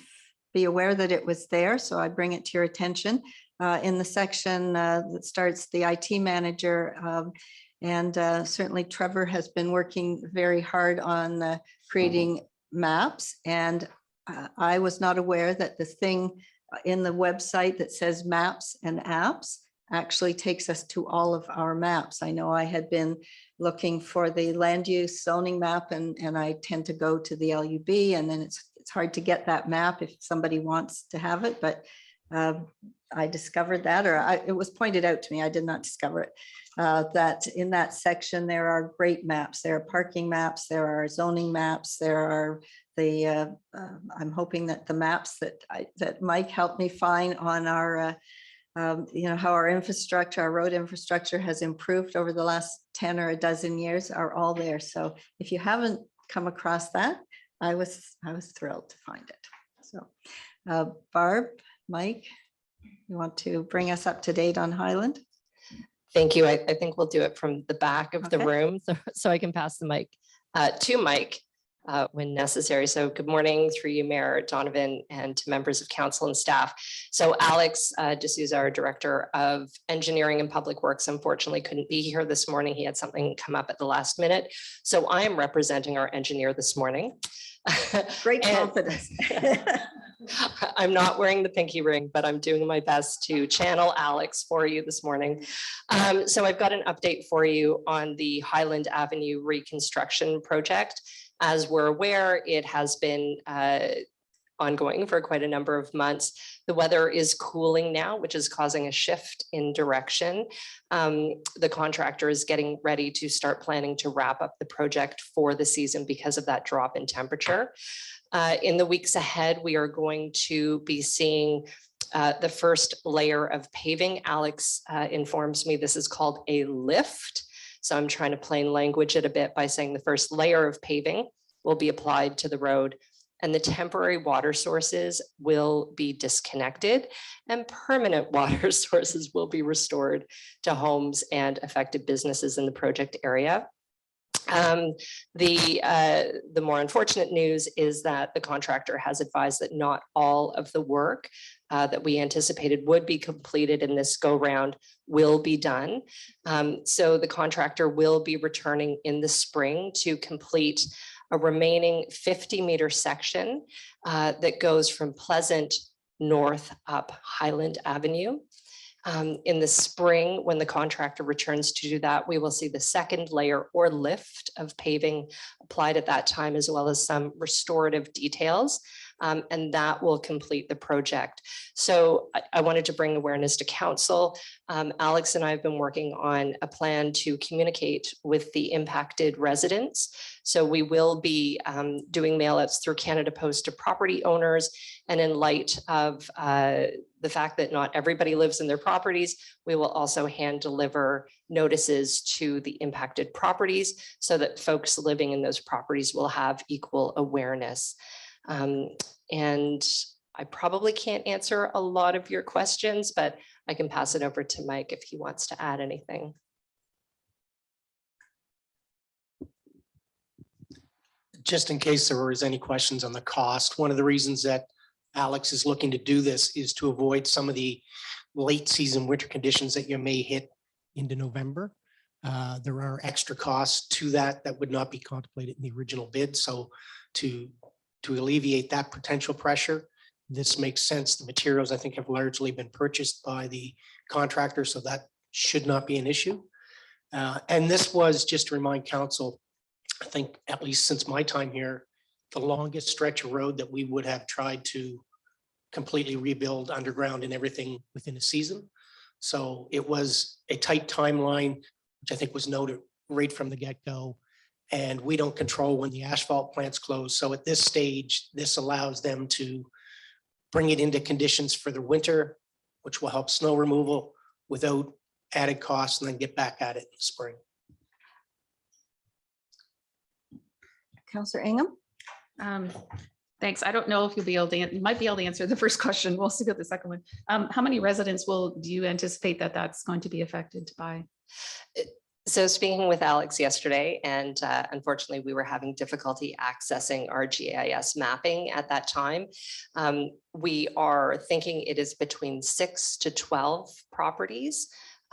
be aware that it was there. So I bring it to your attention in the section that starts the IT manager. And certainly Trevor has been working very hard on creating maps. And I was not aware that the thing in the website that says maps and apps actually takes us to all of our maps. I know I had been looking for the land use zoning map, and I tend to go to the LUB, and then it's hard to get that map if somebody wants to have it. But I discovered that, or it was pointed out to me, I did not discover it, that in that section there are great maps. There are parking maps, there are zoning maps, there are the I'm hoping that the maps that Mike helped me find on our how our infrastructure, our road infrastructure has improved over the last 10 or a dozen years are all there. So if you haven't come across that, I was thrilled to find it. So Barb, Mike, you want to bring us up to date on Highland?
Thank you. I think we'll do it from the back of the
Okay.
room so I can pass the mic to Mike when necessary. So good morning through you, Mayor Donovan, and to members of council and staff. So Alex D'Souza, our Director of Engineering and Public Works, unfortunately couldn't be here this morning. He had something come up at the last minute. So I am representing our engineer this morning.
Great confidence.
I'm not wearing the pinky ring, but I'm doing my best to channel Alex for you this morning. So I've got an update for you on the Highland Avenue reconstruction project. As we're aware, it has been ongoing for quite a number of months. The weather is cooling now, which is causing a shift in direction. The contractor is getting ready to start planning to wrap up the project for the season because of that drop in temperature. In the weeks ahead, we are going to be seeing the first layer of paving. Alex informs me this is called a lift. So I'm trying to plain language it a bit by saying the first layer of paving will be applied to the road, and the temporary water sources will be disconnected and permanent water sources will be restored to homes and affected businesses in the project area. The more unfortunate news is that the contractor has advised that not all of the work that we anticipated would be completed in this go round will be done. So the contractor will be returning in the spring to complete a remaining 50-meter section that goes from Pleasant north up Highland Avenue. In the spring, when the contractor returns to do that, we will see the second layer or lift of paving applied at that time, as well as some restorative details. And that will complete the project. So I wanted to bring awareness to council. Alex and I have been working on a plan to communicate with the impacted residents. So we will be doing mailouts through Canada Post to property owners. And in light of the fact that not everybody lives in their properties, we will also hand deliver notices to the impacted properties so that folks living in those properties will have equal awareness. And I probably can't answer a lot of your questions, but I can pass it over to Mike if he wants to add anything.
Just in case there was any questions on the cost, one of the reasons that Alex is looking to do this is to avoid some of the late season winter conditions that you may hit into November. There are extra costs to that would not be contemplated in the original bid. So to alleviate that potential pressure, this makes sense. The materials, I think, have largely been purchased by the contractor, so that should not be an issue. And this was, just to remind council, I think at least since my time here, the longest stretch of road that we would have tried to completely rebuild underground and everything within a season. So it was a tight timeline, which I think was noted right from the get-go. And we don't control when the asphalt plants close. So at this stage, this allows them to bring it into conditions for the winter, which will help snow removal without added costs, and then get back at it in the spring.
Councillor Ingham.
Thanks. I don't know if you'll be able to, you might be able to answer the first question. We'll see about the second one. How many residents do you anticipate that that's going to be affected by?
So speaking with Alex yesterday, and unfortunately we were having difficulty accessing our GIS mapping at that time. We are thinking it is between 6 to 12 properties.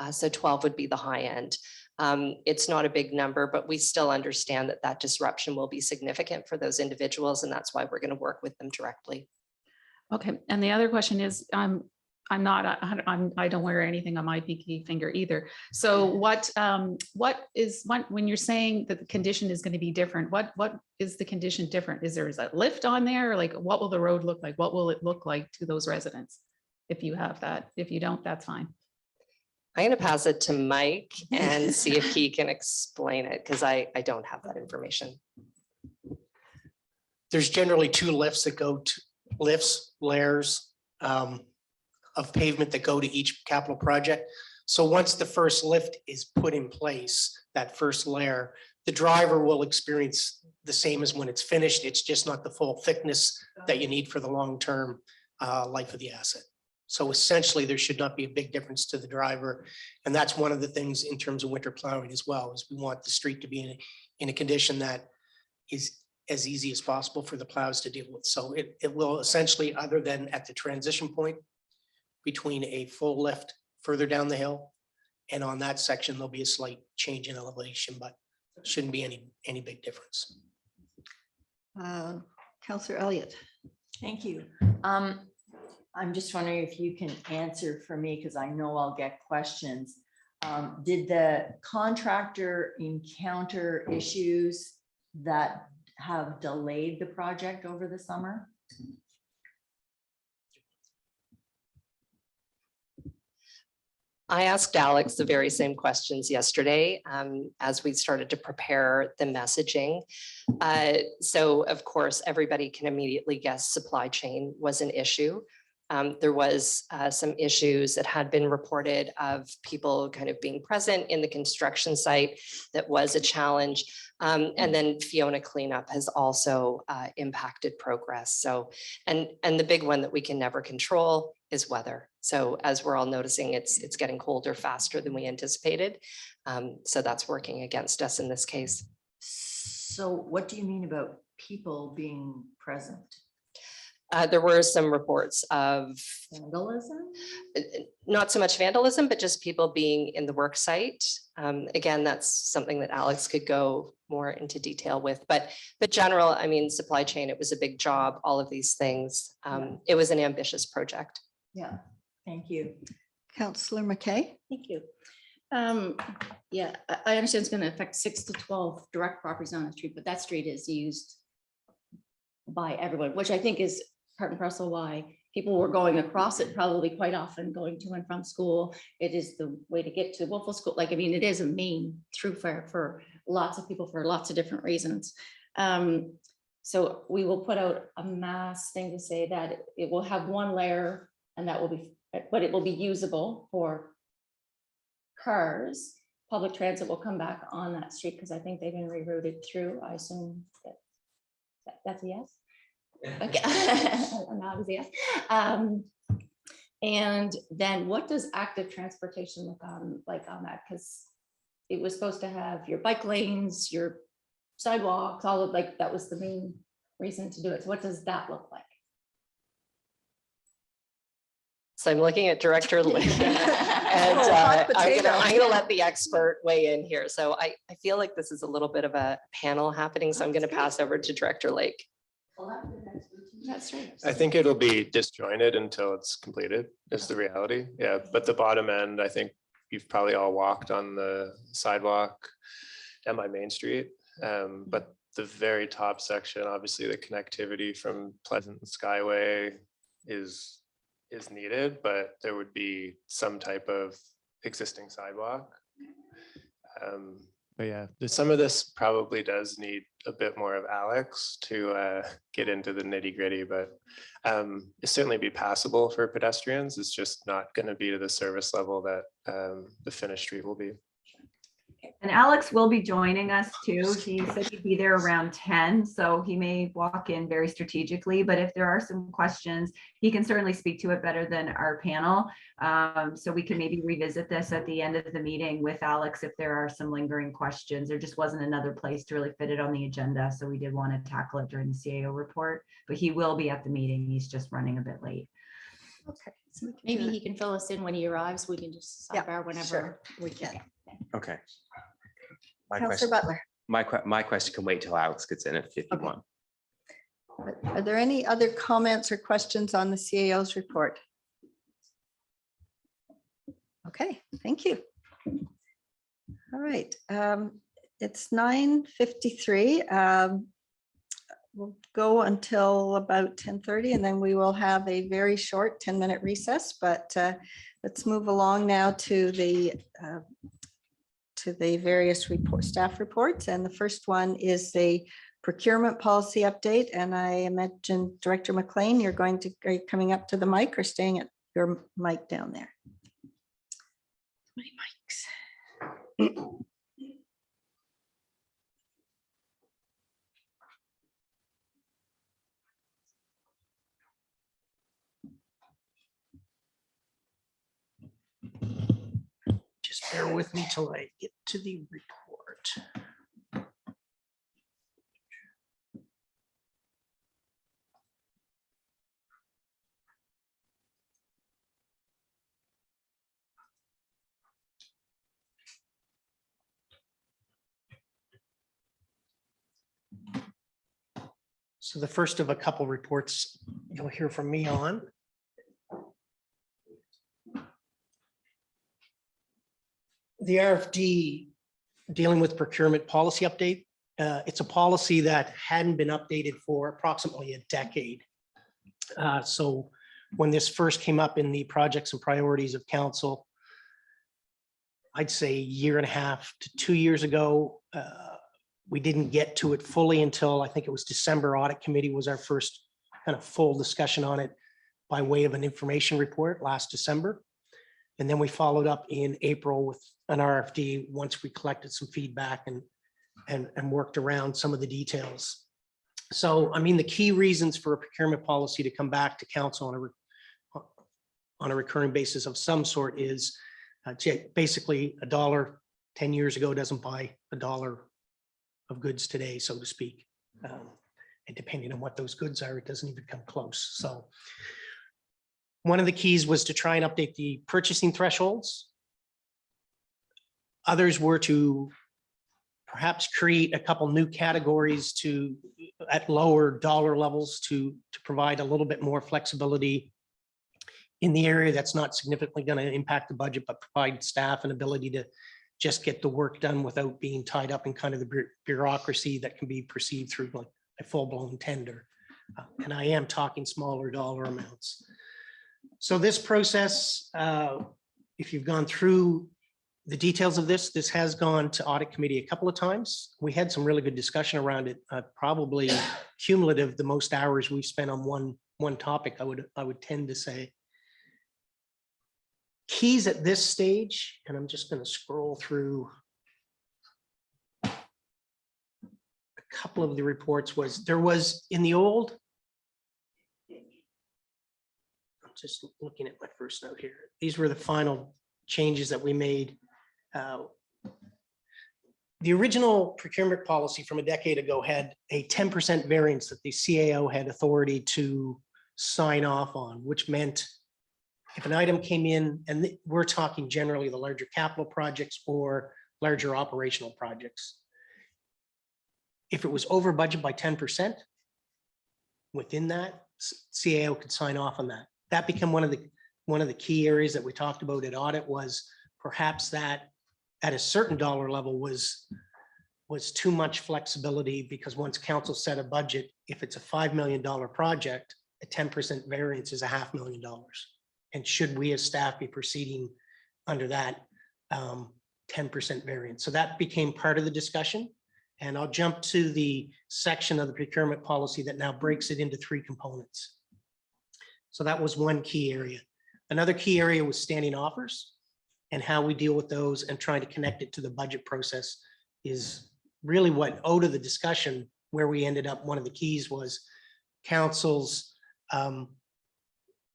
So 12 would be the high end. It's not a big number, but we still understand that that disruption will be significant for those individuals, and that's why we're going to work with them directly.
Okay, and the other question is, I don't wear anything on my pinky finger either. So when you're saying that the condition is going to be different, what is the condition different? Is a lift on there? Like, what will the road look like? What will it look like to those residents? If you have that, if you don't, that's fine.
I'm going to pass it to Mike and see if he can explain it, because I don't have that information.
There's generally two lifts that go to layers of pavement that go to each capital project. So once the first lift is put in place, that first layer, the driver will experience the same as when it's finished. It's just not the full thickness that you need for the long-term life of the asset. So essentially, there should not be a big difference to the driver. And that's one of the things in terms of winter plowing as well, is we want the street to be in a condition that is as easy as possible for the plows to deal with. So it will essentially, other than at the transition point between a full lift further down the hill, and on that section, there'll be a slight change in elevation, but shouldn't be any big difference.
Councillor Elliott.
Thank you. I'm just wondering if you can answer for me, because I know I'll get questions. Did the contractor encounter issues that have delayed the project over the summer?
I asked Alex the very same questions yesterday as we started to prepare the messaging. So of course, everybody can immediately guess supply chain was an issue. There was some issues that had been reported of people kind of being present in the construction site. That was a challenge. And then Fiona cleanup has also impacted progress. So, and the big one that we can never control is weather. So as we're all noticing, it's getting colder faster than we anticipated. So that's working against us in this case.
So what do you mean about people being present?
There were some reports of
Vandalism?
not so much vandalism, but just people being in the work site. Again, that's something that Alex could go more into detail with, but general, I mean, supply chain, it was a big job, all of these things. It was an ambitious project.
Yeah, thank you.
Councillor McKay.
Thank you. Yeah, I understand it's going to affect 6 to 12 direct properties on the street, but that street is used by everyone, which I think is part and parcel why people were going across it probably quite often, going to and from school. It is the way to get to Wolfville School. Like, I mean, it is a main thoroughfare for lots of people for lots of different reasons. So we will put out a mass thing to say that it will have one layer and that will be, but it will be usable for cars. Public transit will come back on that street because I think they've been rerouted through. I assume that's a yes. Okay. Now it's a yes. And then what does active transportation look like on that? Because it was supposed to have your bike lanes, your sidewalks, all of like, that was the main reason to do it. So what does that look like?
So I'm looking at Director Lynn, and
hot
I'm
potato.
gonna let the expert weigh in here. So I feel like this is a little bit of a panel happening, so I'm gonna pass over to Director Lake.
That's right.
I think it'll be disjointed until it's completed is the reality. Yeah, but the bottom end, I think you've probably all walked on the sidewalk down by Main Street. But the very top section, obviously the connectivity from Pleasant and Skyway is needed, but there would be some type of existing sidewalk. But yeah, some of this probably does need a bit more of Alex to get into the nitty gritty, but it's certainly be passable for pedestrians. It's just not going to be to the service level that the finished street will be.
And Alex will be joining us too. He said he'd be there around 10, so he may walk in very strategically, but if there are some questions, he can certainly speak to it better than our panel. So we can maybe revisit this at the end of the meeting with Alex if there are some lingering questions. There just wasn't another place to really fit it on the agenda, so we did want to tackle it during the CAO report, but he will be at the meeting. He's just running a bit late.
Okay. So we can
Maybe
do
he can fill us in when he arrives. We can just
Yeah,
sidebar whenever.
sure, we can.
Okay. My
Councillor
question,
Butler.
my question can wait till Alex gets in at 51.
Are there any other comments or questions on the CAO's report? Okay, thank you. All right, it's 9:53. We'll go until about 10:30 and then we will have a very short 10-minute recess, but let's move along now to the various staff reports. And the first one is the procurement policy update. And I imagine Director McLean, are you coming up to the mic or staying at your mic down there? Many mics.
Just bear with me till I get to the report. So the first of a couple reports you'll hear from me on. The RFD dealing with procurement policy update. It's a policy that hadn't been updated for approximately a decade. So when this first came up in the projects and priorities of council, I'd say a year and a half to 2 years ago. We didn't get to it fully until I think it was December. Audit Committee was our first kind of full discussion on it by way of an information report last December. And then we followed up in April with an RFD once we collected some feedback and worked around some of the details. So, I mean, the key reasons for a procurement policy to come back to council on a recurring basis of some sort is basically $1 10 years ago doesn't buy $1 of goods today, so to speak. And depending on what those goods are, it doesn't even come close. So one of the keys was to try and update the purchasing thresholds. Others were to perhaps create a couple new categories at lower dollar levels to provide a little bit more flexibility in the area that's not significantly going to impact the budget, but provide staff an ability to just get the work done without being tied up in kind of the bureaucracy that can be perceived through like a full-blown tender. And I am talking smaller dollar amounts. So this process, if you've gone through the details of this has gone to Audit Committee a couple of times. We had some really good discussion around it, probably cumulative, the most hours we've spent on one topic, I would tend to say. Keys at this stage, and I'm just going to scroll through a couple of the reports, there was in the old, I'm just looking at my first note here. These were the final changes that we made. The original procurement policy from a decade ago had a 10% variance that the CAO had authority to sign off on, which meant if an item came in, and we're talking generally the larger capital projects or larger operational projects. If it was over budget by 10%, within that, CAO could sign off on that. That became one of the key areas that we talked about at audit, was perhaps that at a certain dollar level was too much flexibility, because once council set a budget, if it's a $5 million project, a 10% variance is $500,000. And should we as staff be proceeding under that 10% variance? So that became part of the discussion. And I'll jump to the section of the procurement policy that now breaks it into 3 components. So that was one key area. Another key area was standing offers, and how we deal with those and trying to connect it to the budget process is really what owed to the discussion. Where we ended up, one of the keys was council's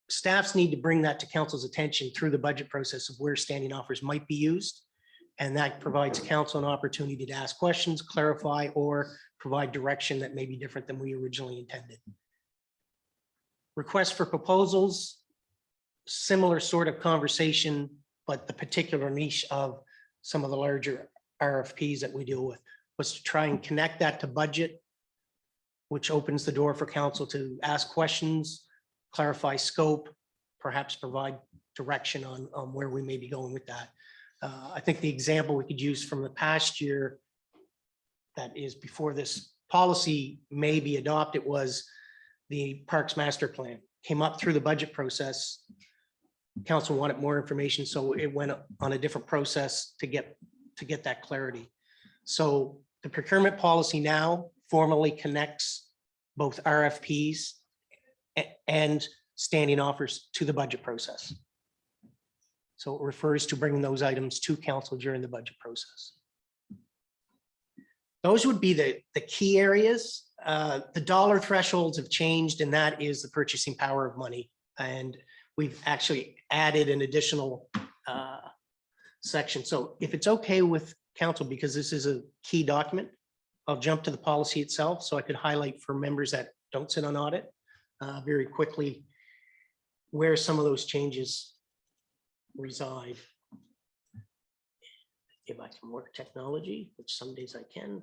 staffs need to bring that to council's attention through the budget process of where standing offers might be used. And that provides council an opportunity to ask questions, clarify, or provide direction that may be different than we originally intended. Requests for proposals, similar sort of conversation, but the particular niche of some of the larger RFPs that we deal with was to try and connect that to budget, which opens the door for council to ask questions, clarify scope, perhaps provide direction on where we may be going with that. I think the example we could use from the past year that is before this policy may be adopted was the Parks Master Plan. Came up through the budget process. Council wanted more information, so it went on a different process to get that clarity. So the procurement policy now formally connects both RFPs and standing offers to the budget process. So it refers to bringing those items to council during the budget process. Those would be the key areas. The dollar thresholds have changed, and that is the purchasing power of money. And we've actually added an additional section. So if it's okay with council, because this is a key document, I'll jump to the policy itself so I could highlight for members that don't sit on audit very quickly where some of those changes reside. If I can work technology, which some days I can.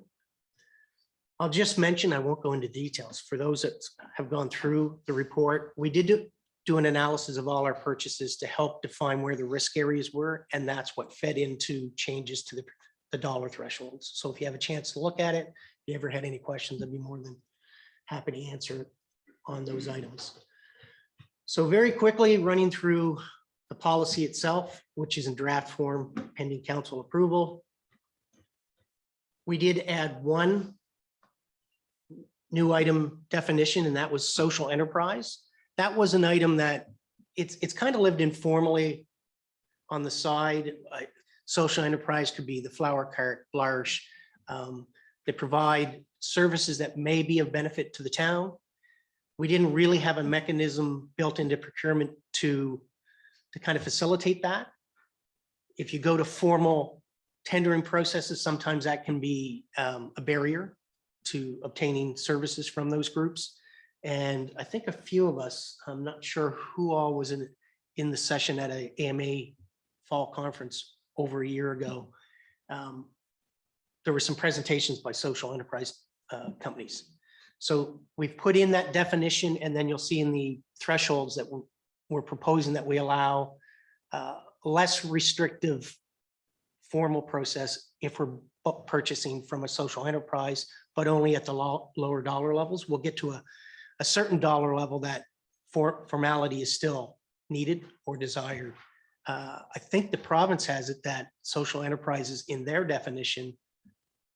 I'll just mention, I won't go into details. For those that have gone through the report, we did do an analysis of all our purchases to help define where the risk areas were, and that's what fed into changes to the dollar thresholds. So if you have a chance to look at it, if you ever had any questions, I'd be more than happy to answer on those items. So very quickly running through the policy itself, which is in draft form pending council approval. We did add one new item definition, and that was social enterprise. That was an item that it's kind of lived informally on the side. Social enterprise could be the flower cart, Blarsh. They provide services that may be of benefit to the town. We didn't really have a mechanism built into procurement to kind of facilitate that. If you go to formal tendering processes, sometimes that can be a barrier to obtaining services from those groups. And I think a few of us, I'm not sure who all was in the session at a AMA fall conference over a year ago. There were some presentations by social enterprise companies. So we've put in that definition, and then you'll see in the thresholds that we're proposing that we allow less restrictive formal process if we're purchasing from a social enterprise, but only at the lower dollar levels. We'll get to a certain dollar level that formality is still needed or desired. I think the province has it that social enterprises in their definition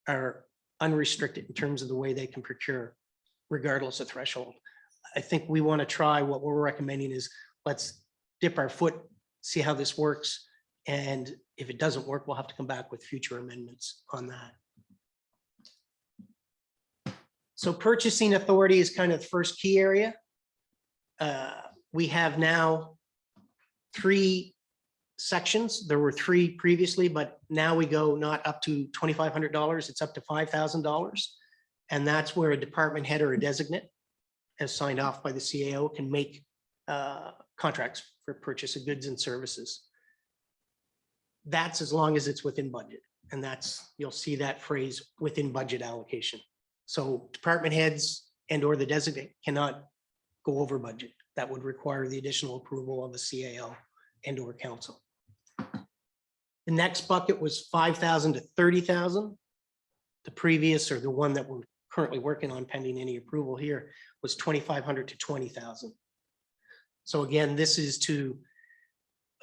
are unrestricted in terms of the way they can procure, regardless of threshold. I think we want to try, what we're recommending is let's dip our foot, see how this works. And if it doesn't work, we'll have to come back with future amendments on that. So purchasing authority is kind of the first key area. We have now 3 sections. There were 3 previously, but now we go not up to $2,500, it's up to $5,000. And that's where a department head or a designate, as signed off by the CAO, can make contracts for purchase of goods and services. That's as long as it's within budget. And that's, you'll see that phrase, within budget allocation. So department heads and or the designate cannot go over budget. That would require the additional approval of the CAO and or council. The next bucket was 5,000 to 30,000. The previous, or the one that we're currently working on pending any approval here, was 2,500 to 20,000. So again, this is to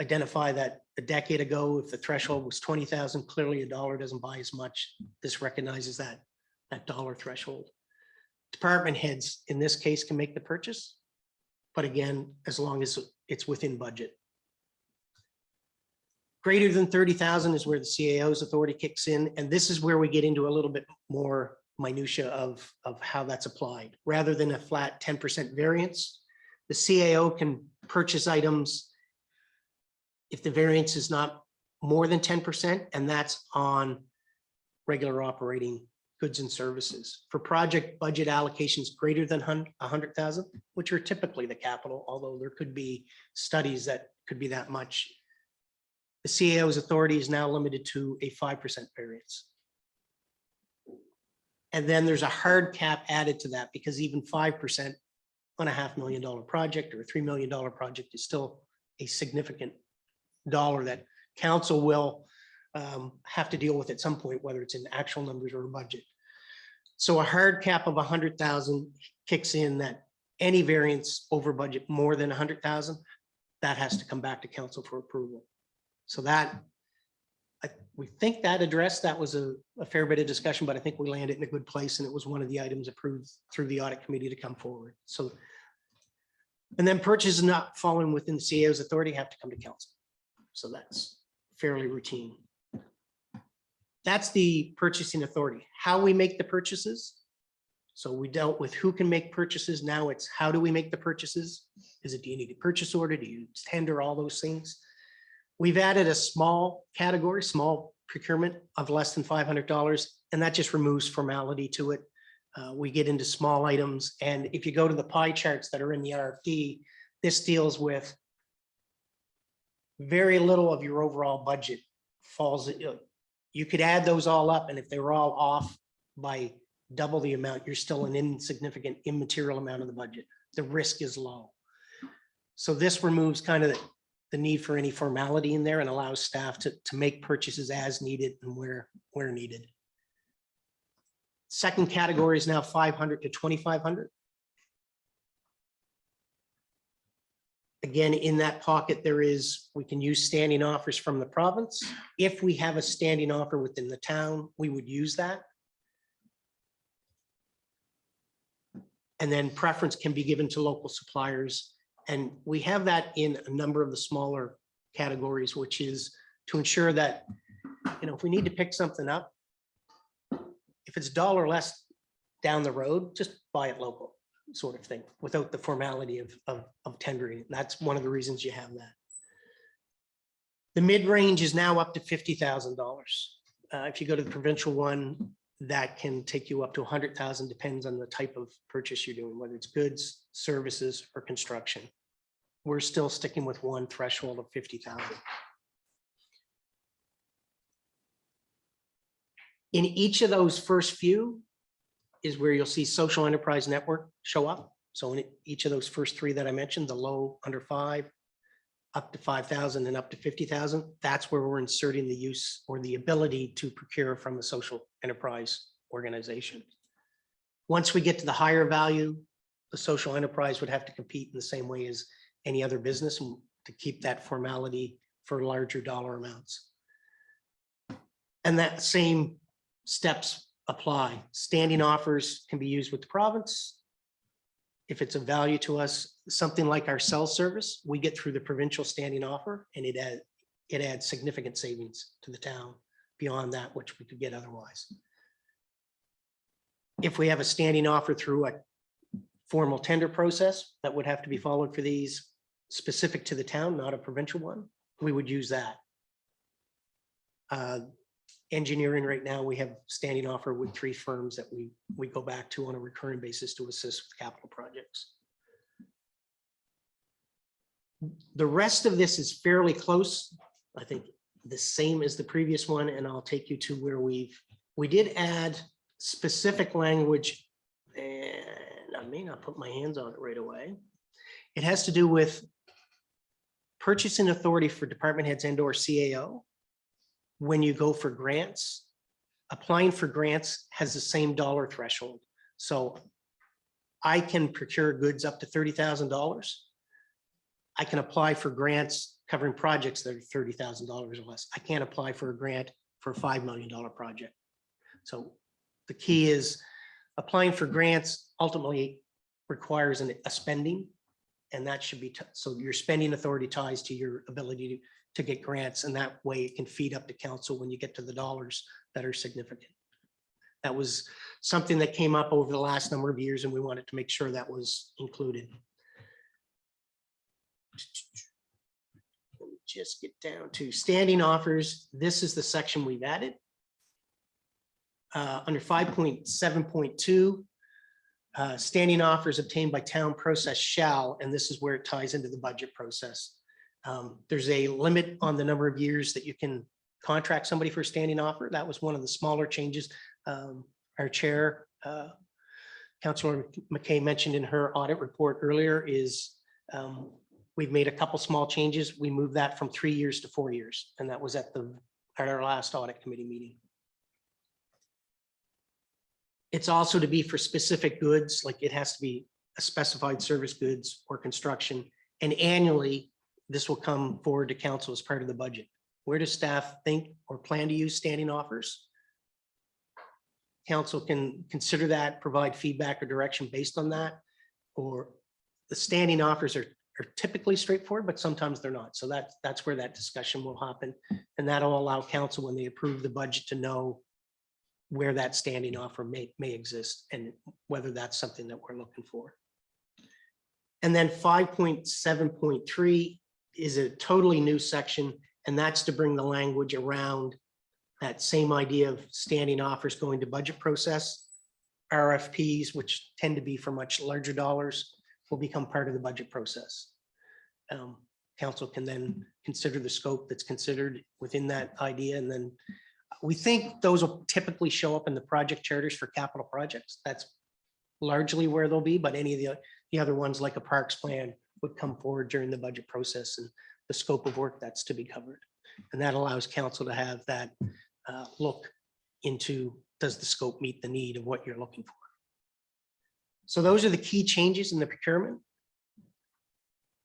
identify that a decade ago, if the threshold was 20,000, clearly a dollar doesn't buy as much. This recognizes that dollar threshold. Department heads in this case can make the purchase, but again, as long as it's within budget. Greater than 30,000 is where the CAO's authority kicks in. And this is where we get into a little bit more minutia of how that's applied. Rather than a flat 10% variance, the CAO can purchase items if the variance is not more than 10%, and that's on regular operating goods and services. For project budget allocations greater than 100,000, which are typically the capital, although there could be studies that could be that much, the CAO's authority is now limited to a 5% variance. And then there's a hard cap added to that, because even 5% on a $500,000 project or a $3 million project is still a significant dollar that council will have to deal with at some point, whether it's in actual numbers or a budget. So a hard cap of 100,000 kicks in, that any variance over budget more than 100,000, that has to come back to council for approval. So that, we think that addressed, that was a fair bit of discussion, but I think we landed in a good place, and it was one of the items approved through the audit committee to come forward. So, and then purchases not falling within the CAO's authority have to come to council. So that's fairly routine. That's the purchasing authority. How we make the purchases. So we dealt with who can make purchases. Now it's how do we make the purchases? Is it, do you need a purchase order? Do you tender, all those things? We've added a small category, small procurement of less than $500, and that just removes formality to it. We get into small items, and if you go to the pie charts that are in the RFP, this deals with very little of your overall budget falls. You could add those all up, and if they were all off by double the amount, you're still an insignificant, immaterial amount of the budget. The risk is low. So this removes kind of the need for any formality in there and allows staff to make purchases as needed and where needed. Second category is now 500 to 2,500. Again, in that pocket, we can use standing offers from the province. If we have a standing offer within the town, we would use that. And then preference can be given to local suppliers. And we have that in a number of the smaller categories, which is to ensure that, if we need to pick something up, if it's $1 less down the road, just buy it local, sort of thing, without the formality of tendering. That's one of the reasons you have that. The mid-range is now up to $50,000. If you go to the provincial one, that can take you up to 100,000, depends on the type of purchase you're doing, whether it's goods, services, or construction. We're still sticking with one threshold of 50,000. In each of those first few is where you'll see social enterprise network show up. So in each of those first three that I mentioned, the low under 5, up to 5,000 and up to 50,000, that's where we're inserting the use or the ability to procure from a social enterprise organization. Once we get to the higher value, the social enterprise would have to compete in the same way as any other business to keep that formality for larger dollar amounts. And that same steps apply. Standing offers can be used with the province. If it's of value to us, something like our cell service, we get through the provincial standing offer, and it adds significant savings to the town beyond that which we could get otherwise. If we have a standing offer through a formal tender process that would have to be followed for these specific to the town, not a provincial one, we would use that. Engineering right now, we have standing offer with 3 firms that we go back to on a recurring basis to assist with capital projects. The rest of this is fairly close. I think the same as the previous one, and I'll take you to where we did add specific language, and I may not put my hands on it right away. It has to do with purchasing authority for department heads and/or CAO. When you go for grants, applying for grants has the same dollar threshold. So I can procure goods up to $30,000. I can apply for grants covering projects that are $30,000 or less. I can't apply for a grant for a $5 million project. So the key is applying for grants ultimately requires a spending, and that should be, so your spending authority ties to your ability to get grants, and that way it can feed up to council when you get to the dollars that are significant. That was something that came up over the last number of years, and we wanted to make sure that was included. Let me just get down to standing offers. This is the section we've added. Under 5.7.2, standing offers obtained by town process shall, and this is where it ties into the budget process. There's a limit on the number of years that you can contract somebody for a standing offer. That was one of the smaller changes. Our chair, Councilor McKay, mentioned in her audit report earlier is we've made a couple small changes. We moved that from 3 years to 4 years, and that was at our last audit committee meeting. It's also to be for specific goods, like it has to be a specified service goods or construction, and annually this will come forward to council as part of the budget. Where does staff think or plan to use standing offers? Council can consider that, provide feedback or direction based on that, or the standing offers are typically straightforward, but sometimes they're not. So that's where that discussion will happen. And that'll allow council, when they approve the budget, to know where that standing offer may exist and whether that's something that we're looking for. And then 5.7.3 is a totally new section, and that's to bring the language around that same idea of standing offers going to budget process. RFPs, which tend to be for much larger dollars, will become part of the budget process. Council can then consider the scope that's considered within that idea, and then we think those will typically show up in the project charters for capital projects. That's largely where they'll be, but any of the other ones, like a parks plan, would come forward during the budget process and the scope of work that's to be covered. And that allows council to have that look into, does the scope meet the need of what you're looking for? So those are the key changes in the procurement.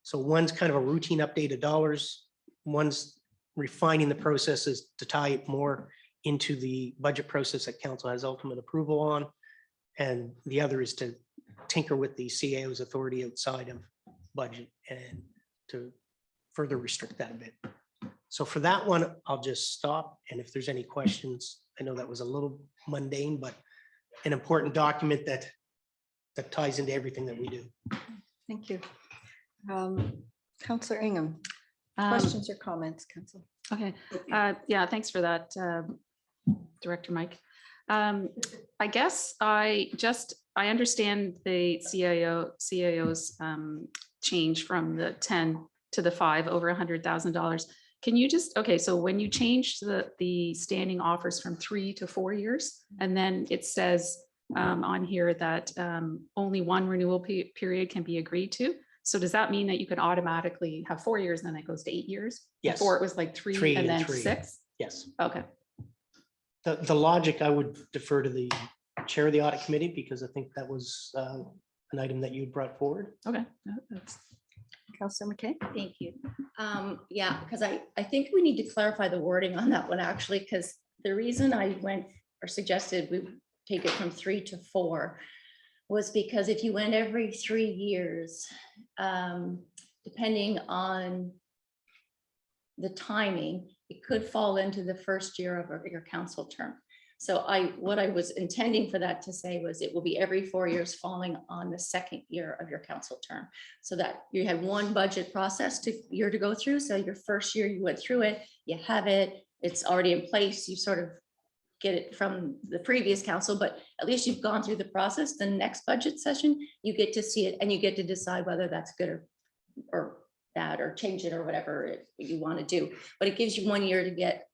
So one's kind of a routine update of dollars. One's refining the processes to tie it more into the budget process that council has ultimate approval on. And the other is to tinker with the CAO's authority outside of budget and to further restrict that a bit. So for that one, I'll just stop. And if there's any questions, I know that was a little mundane, but an important document that ties into everything that we do.
Thank you. Councillor Ingham,
Um,
questions or comments, Council?
Okay, yeah, thanks for that, Director Mike. I guess I understand the CAO's change from the 10 to the 5 over $100,000. Can you just, okay, so when you change the standing offers from 3 to 4 years, and then it says on here that only one renewal period can be agreed to. So does that mean that you can automatically have 4 years, and then it goes to 8 years?
Yes.
Before it was like three and then 6?
Yes.
Okay.
The logic, I would defer to the chair of the audit committee because I think that was an item that you brought forward.
Okay. That's
Councillor McKay?
Thank you. Yeah, because I think we need to clarify the wording on that one actually, because the reason I went or suggested we take it from 3 to 4 was because if you went every 3 years, depending on the timing, it could fall into the first year of your council term. So what I was intending for that to say was it will be every 4 years falling on the second year of your council term. So that you had one budget process year to go through. So your first year you went through it, you have it, it's already in place. You sort of get it from the previous council, but at least you've gone through the process. The next budget session, you get to see it and you get to decide whether that's good or bad or change it or whatever you want to do. But it gives you 1 year to get,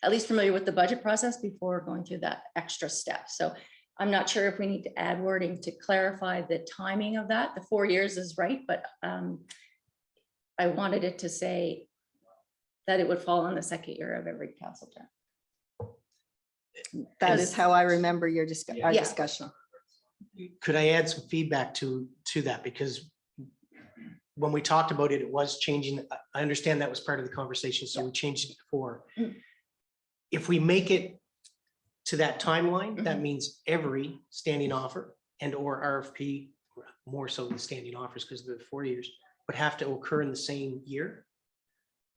at least familiar with the budget process before going through that extra step. So I'm not sure if we need to add wording to clarify the timing of that. The 4 years is right, but I wanted it to say that it would fall on the second year of every council term.
That is how I remember our
Yeah.
discussion.
Could I add some feedback to that? Because when we talked about it, it was changing. I understand that was part of the conversation, so we changed it before. If we make it to that timeline, that means every standing offer and or RFP, more so the standing offers because of the 4 years, would have to occur in the same year.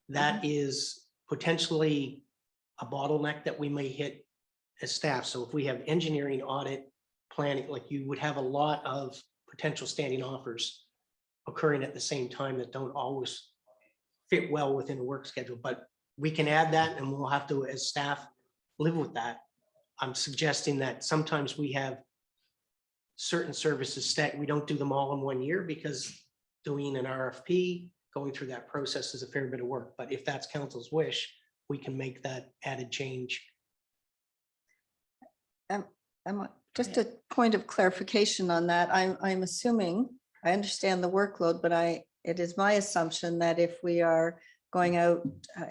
That is potentially a bottleneck that we may hit as staff. So if we have engineering, audit, planning, like you would have a lot of potential standing offers occurring at the same time that don't always fit well within a work schedule, but we can add that and we'll have to, as staff, live with that. I'm suggesting that sometimes we have certain services that we don't do them all in 1 year because doing an RFP, going through that process is a fair bit of work. But if that's council's wish, we can make that added change.
Just a point of clarification on that. I'm assuming, I understand the workload, but it is my assumption that if we are going out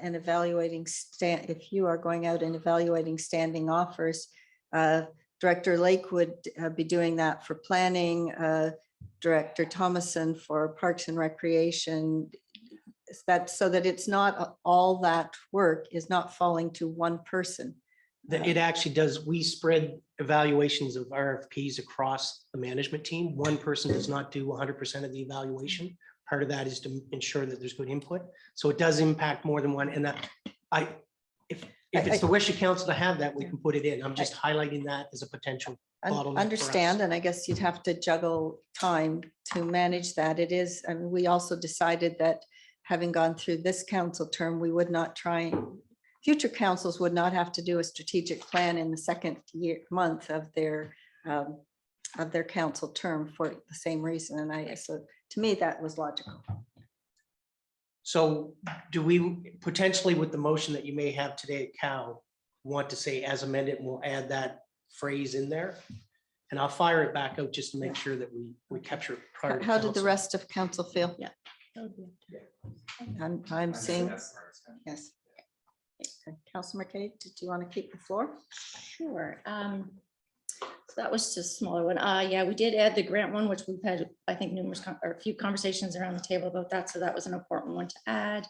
and evaluating, if you are going out and evaluating standing offers, Director Lake would be doing that for planning, Director Thomason for Parks and Recreation, so that it's not all that work is not falling to one person.
That it actually does, we spread evaluations of RFPs across the management team. One person does not do 100% of the evaluation. Part of that is to ensure that there's good input. So it does impact more than one. And that if it's the wish of council to have that, we can put it in. I'm just highlighting that as a potential bottleneck for us.
Understand, and I guess you'd have to juggle time to manage that. It is, and we also decided that having gone through this council term, we would not try, future councils would not have to do a strategic plan in the second month of their council term for the same reason. And so to me, that was logical.
So do we potentially, with the motion that you may have today at Cal, want to say as amended, and we'll add that phrase in there? And I'll fire it back out just to make sure that we capture it prior to
How did the
council.
rest of council feel?
Yeah.
I'm seeing, yes. Okay. Councilor McKay, did you want to keep the floor?
Sure. So that was just a smaller one. Yeah, we did add the grant one, which we've had, I think, numerous or a few conversations around the table about that. So that was an important one to add.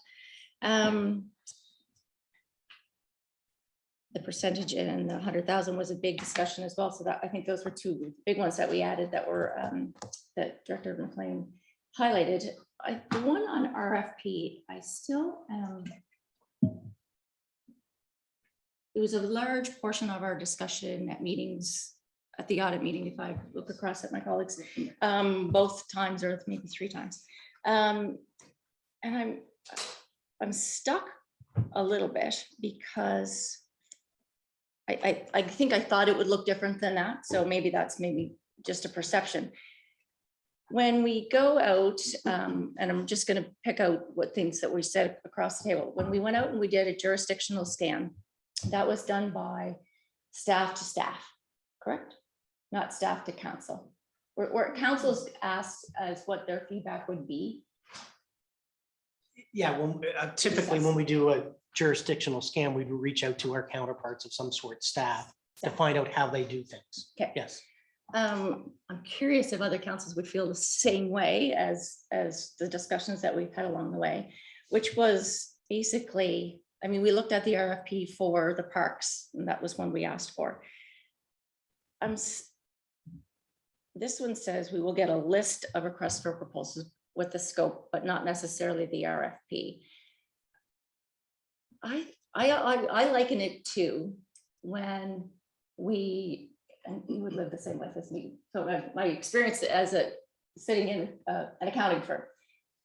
The percentage and the 100,000 was a big discussion as well. So that I think those were two big ones that we added that were that Director McLean highlighted. The one on RFP, I still it was a large portion of our discussion at meetings, at the audit meeting, if I look across at my colleagues, both times or maybe 3 times. And I'm stuck a little bit because I think I thought it would look different than that. So maybe that's just a perception. When we go out, and I'm just going to pick out what things that we said across the table. When we went out and we did a jurisdictional scan, that was done by staff to staff, correct? Not staff to council. Where councils asked as what their feedback would be.
Yeah, when typically when we do a jurisdictional scan, we would reach out to our counterparts of some sort, staff, to find out how they do things.
Okay.
Yes.
I'm curious if other councils would feel the same way as the discussions that we've had along the way, which was basically, I mean, we looked at the RFP for the parks, and that was one we asked for. This one says we will get a list of requests for proposals with the scope, but not necessarily the RFP. I liken it to when we, and you would live the same life as me. So my experience as sitting in an accounting firm,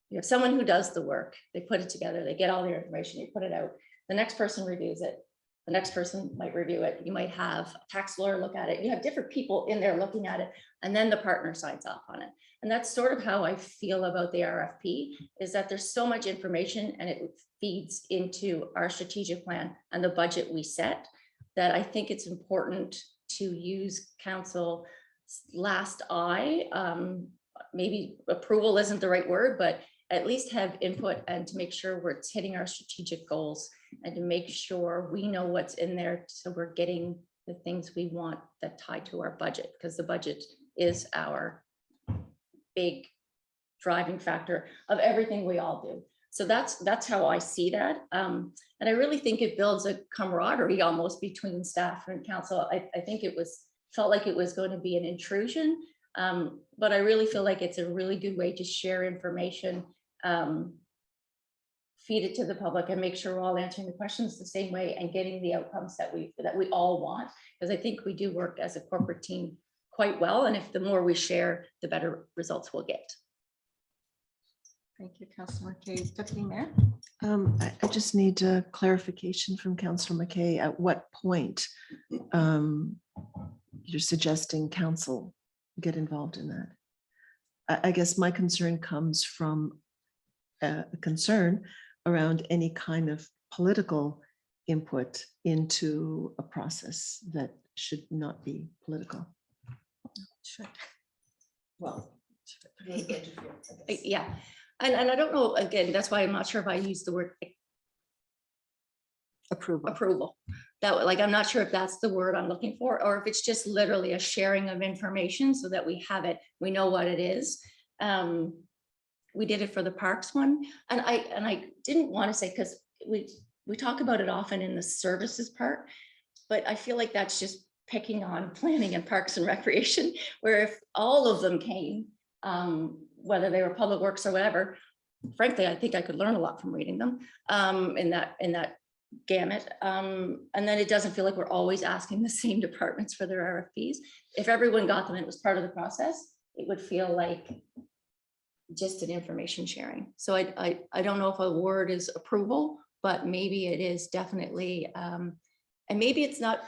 you have someone who does the work, they put it together, they get all the information, you put it out, the next person reviews it, the next person might review it, you might have a tax lawyer look at it, you have different people in there looking at it, and then the partner signs off on it. And that's sort of how I feel about the RFP, is that there's so much information and it feeds into our strategic plan and the budget we set, that I think it's important to use council last eye. Maybe approval isn't the right word, but at least have input and to make sure we're hitting our strategic goals and to make sure we know what's in there. So we're getting the things we want that tie to our budget, because the budget is our big driving factor of everything we all do. So that's how I see that. And I really think it builds a camaraderie almost between staff and council. I think felt like it was going to be an intrusion, but I really feel like it's a really good way to share information, feed it to the public, and make sure we're all answering the questions the same way and getting the outcomes that we all want. Because I think we do work as a corporate team quite well, and if the more we share, the better results we'll get.
Thank you, Councillor McKay. Deputy Mayor?
I just need a clarification from Councillor McKay. At what point you're suggesting council get involved in that? I guess my concern comes from a concern around any kind of political input into a process that should not be political.
Sure.
Well, yeah. And I don't know, again, that's why I'm not sure if I use the word approval. That, like, I'm not sure if that's the word I'm looking for, or if it's just literally a sharing of information so that we have it, we know what it is. We did it for the parks one. And I didn't want to say, because we talk about it often in the services part, but I feel like that's just picking on planning and parks and recreation, where if all of them came, whether they were public works or whatever, frankly, I think I could learn a lot from reading them in that gamut. And then it doesn't feel like we're always asking the same departments for their RFPs. If everyone got them and it was part of the process, it would feel like just an information sharing. So I don't know if a word is approval, but maybe it is definitely, and maybe it's not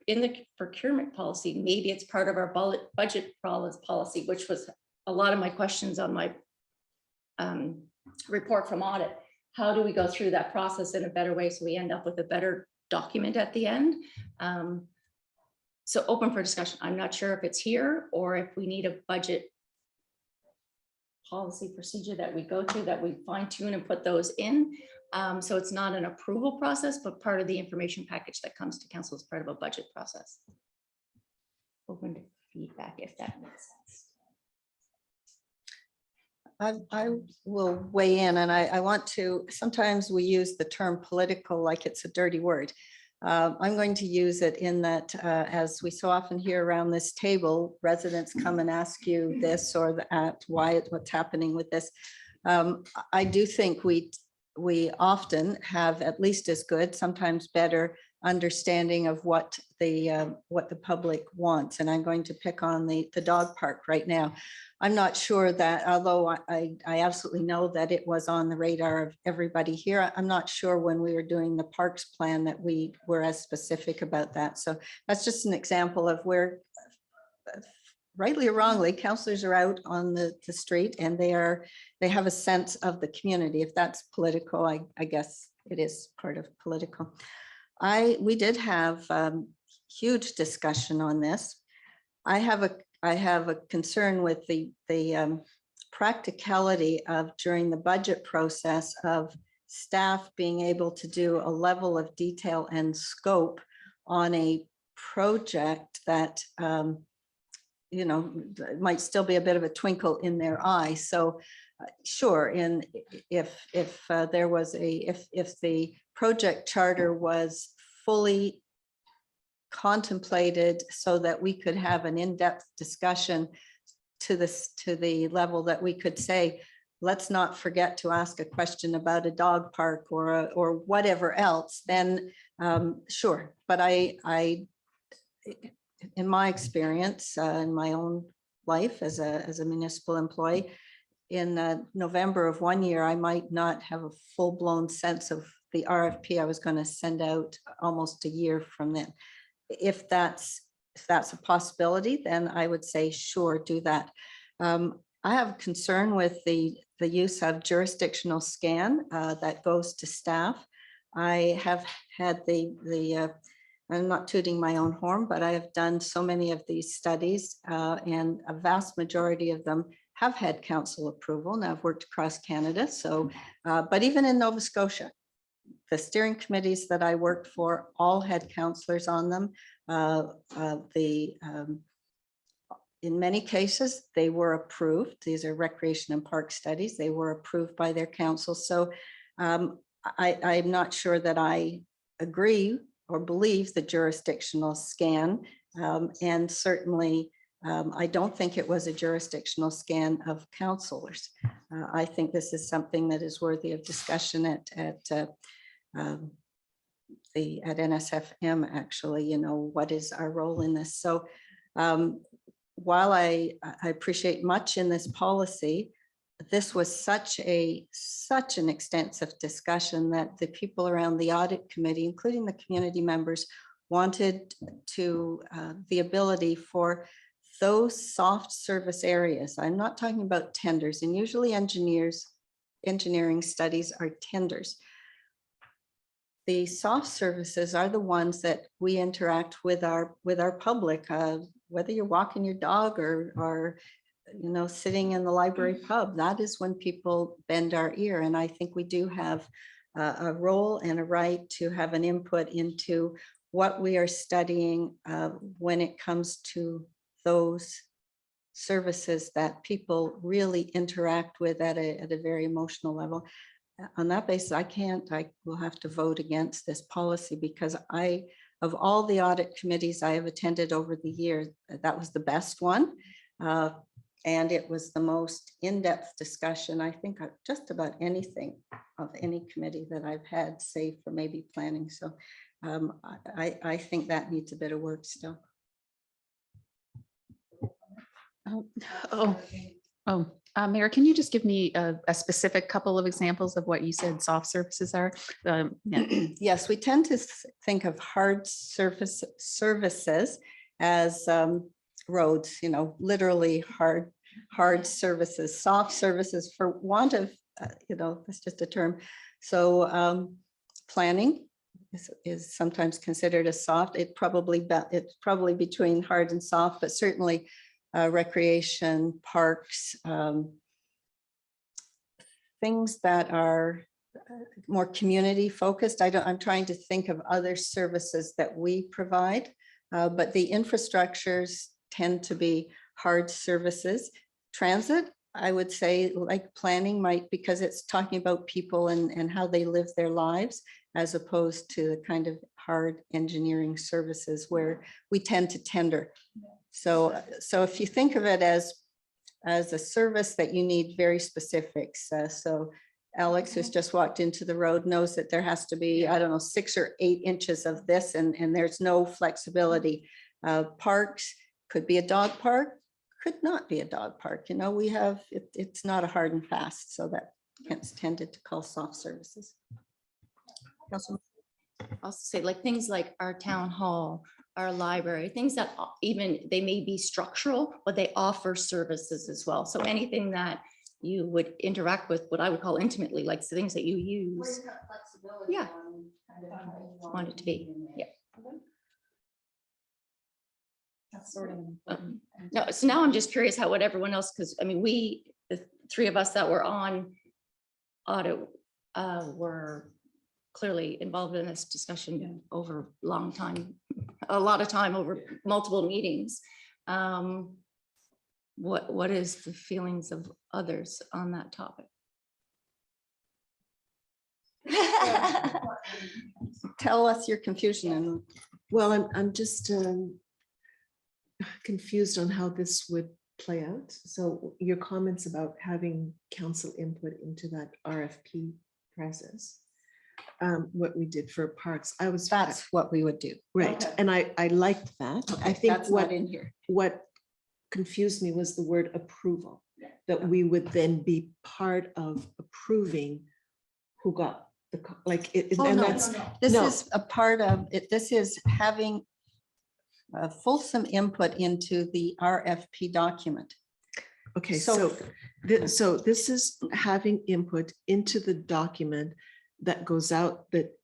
in the procurement policy, maybe it's part of our budget policy, which was a lot of my questions on my report from audit. How do we go through that process in a better way so we end up with a better document at the end? So open for discussion. I'm not sure if it's here or if we need a budget policy procedure that we go through, that we fine tune and put those in. So it's not an approval process, but part of the information package that comes to council as part of a budget process. Open feedback, if that makes sense.
I will weigh in, and I want to, sometimes we use the term political like it's a dirty word. I'm going to use it in that, as we so often hear around this table, residents come and ask you this or that, what's happening with this. I do think we often have at least as good, sometimes better understanding of what the public wants. And I'm going to pick on the dog park right now. I'm not sure that, although I absolutely know that it was on the radar of everybody here, I'm not sure when we were doing the parks plan that we were as specific about that. So that's just an example of where, rightly or wrongly, councillors are out on the street and they have a sense of the community. If that's political, I guess it is part of political. We did have huge discussion on this. I have a concern with the practicality of during the budget process of staff being able to do a level of detail and scope on a project that you know, might still be a bit of a twinkle in their eye. So sure, and if the project charter was fully contemplated so that we could have an in-depth discussion to the level that we could say, let's not forget to ask a question about a dog park or whatever else, then sure. But in my experience, in my own life as a municipal employee, in November of one year, I might not have a full-blown sense of the RFP I was going to send out almost a year from then. If that's a possibility, then I would say, sure, do that. I have concern with the use of jurisdictional scan that goes to staff. I have had I'm not tooting my own horn, but I have done so many of these studies and a vast majority of them have had council approval. Now I've worked across Canada, so, but even in Nova Scotia, the steering committees that I worked for all had councillors on them. In many cases, they were approved. These are recreation and park studies. They were approved by their council. So I'm not sure that I agree or believe the jurisdictional scan. And certainly, I don't think it was a jurisdictional scan of councillors. I think this is something that is worthy of discussion at NSFM, actually, you know, what is our role in this? So while I appreciate much in this policy, this was such an extensive discussion that the people around the audit committee, including the community members, wanted to the ability for those soft service areas. I'm not talking about tenders, and usually engineering studies are tenders. The soft services are the ones that we interact with our public, whether you're walking your dog or you know, sitting in the library pub. That is when people bend our ear. And I think we do have a role and a right to have an input into what we are studying when it comes to those services that people really interact with at a very emotional level. On that basis, I will have to vote against this policy because of all the audit committees I have attended over the years, that was the best one. And it was the most in-depth discussion, I think, of just about anything of any committee that I've had, save for maybe planning. So I think that needs a bit of work still.
Mayor, can you just give me a specific couple of examples of what you said soft surfaces are? Yeah.
Yes, we tend to think of hard surface services as roads, you know, literally hard services, soft services, for want of, you know, that's just a term. So planning is sometimes considered a soft. It's probably between hard and soft, but certainly recreation, parks, things that are more community focused. I'm trying to think of other services that we provide, but the infrastructures tend to be hard services. Transit, I would say, like planning might, because it's talking about people and how they live their lives, as opposed to the kind of hard engineering services where we tend to tender. So if you think of it as a service that you need very specifics, so Alex, who's just walked into the road, knows that there has to be, I don't know, 6 or 8 inches of this, and there's no flexibility. Parks could be a dog park, could not be a dog park. You know, we have, it's not a hard and fast, so that gets tended to call soft services. Councilman.
I'll say like things like our town hall, our library, things that even they may be structural, but they offer services as well. So anything that you would interact with, what I would call intimately, like the things that you use. Yeah. Want it to be, yeah. No, so now I'm just curious how would everyone else, because I mean, the 3 of us that were on audit were clearly involved in this discussion over a long time, a lot of time over multiple meetings. What is the feelings of others on that topic?
Tell us your confusion. And
Well, I'm just confused on how this would play out. So your comments about having council input into that RFP process, what we did for parks,
that's what we would do.
right.
Okay.
And I liked that. I think
That's not in here.
what confused me was the word approval, that we would then be part of approving who got the, like, and that's,
This
no.
is a part of it. This is having a fulsome input into the RFP document.
Okay,
So-
so this is having input into the document that goes out, that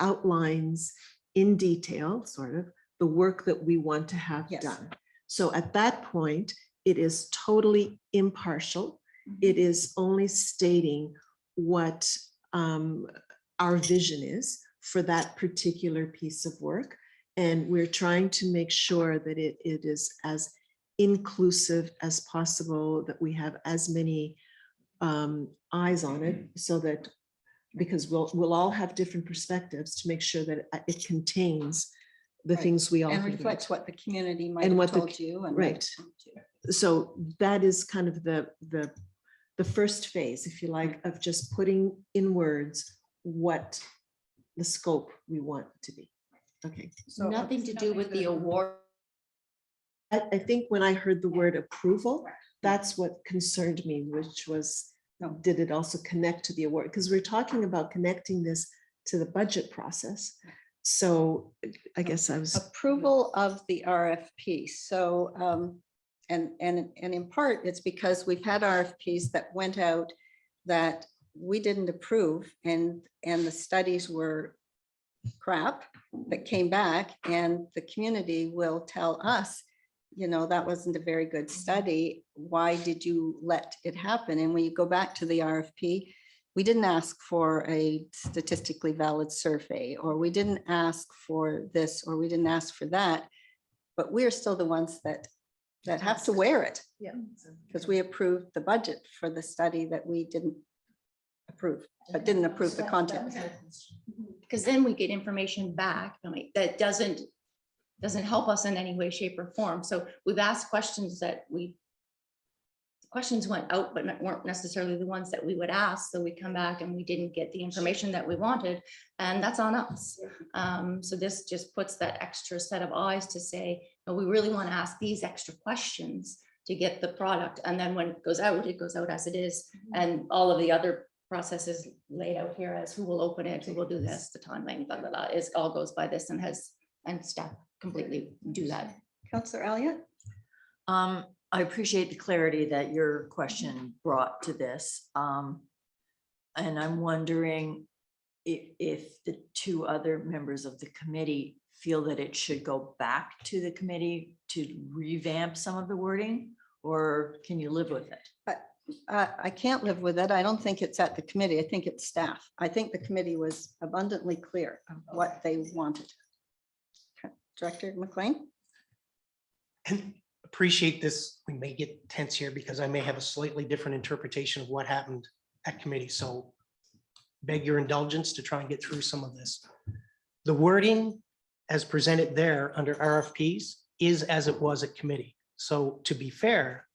outlines in detail, sort of, the work that we want to have
Yes.
done. So at that point, it is totally impartial. It is only stating what our vision is for that particular piece of work. And we're trying to make sure that it is as inclusive as possible, that we have as many eyes on it, so that, because we'll all have different perspectives, to make sure that it contains the
Right.
things we all
And
think about.
reflects what the community might
And
have
what the
told you. And
right. So that is kind of the first phase, if you like, of just putting in words what the scope we want to be. Okay.
So
Nothing to do with the award.
I think when I heard the word approval, that's what concerned me, which was, did it also connect to the award? Because we're talking about connecting this to the budget process. So I guess I was.
approval of the RFP. So, and in part, it's because we've had RFPs that went out that we didn't approve, and the studies were crap that came back, and the community will tell us, you know, that wasn't a very good study. Why did you let it happen? And when you go back to the RFP, we didn't ask for a statistically valid survey, or we didn't ask for this, or we didn't ask for that, but we're still the ones that have to wear it.
Yeah.
Because we approved the budget for the study that we didn't approve, but didn't approve the content.
Because then we get information back, I mean, that doesn't help us in any way, shape, or form. So we've asked questions that questions went out, but weren't necessarily the ones that we would ask. So we come back and we didn't get the information that we wanted, and that's on us. So this just puts that extra set of eyes to say, no, we really want to ask these extra questions to get the product. And then when it goes out as it is. And all of the other processes laid out here as who will open it, who will do this, the timeline, blah, blah, blah, it all goes by this, and staff completely do that.
Councillor Elliott?
I appreciate the clarity that your question brought to this. And I'm wondering if the 2 other members of the committee feel that it should go back to the committee to revamp some of the wording, or can you live with it?
But I can't live with it. I don't think it's at the committee. I think it's staff. I think the committee was abundantly clear of what they wanted. Okay. Director McLean?
appreciate this. We may get tense here because I may have a slightly different interpretation of what happened at committee. So beg your indulgence to try and get through some of this. The wording as presented there under RFPs is as it was at committee. So to be fair,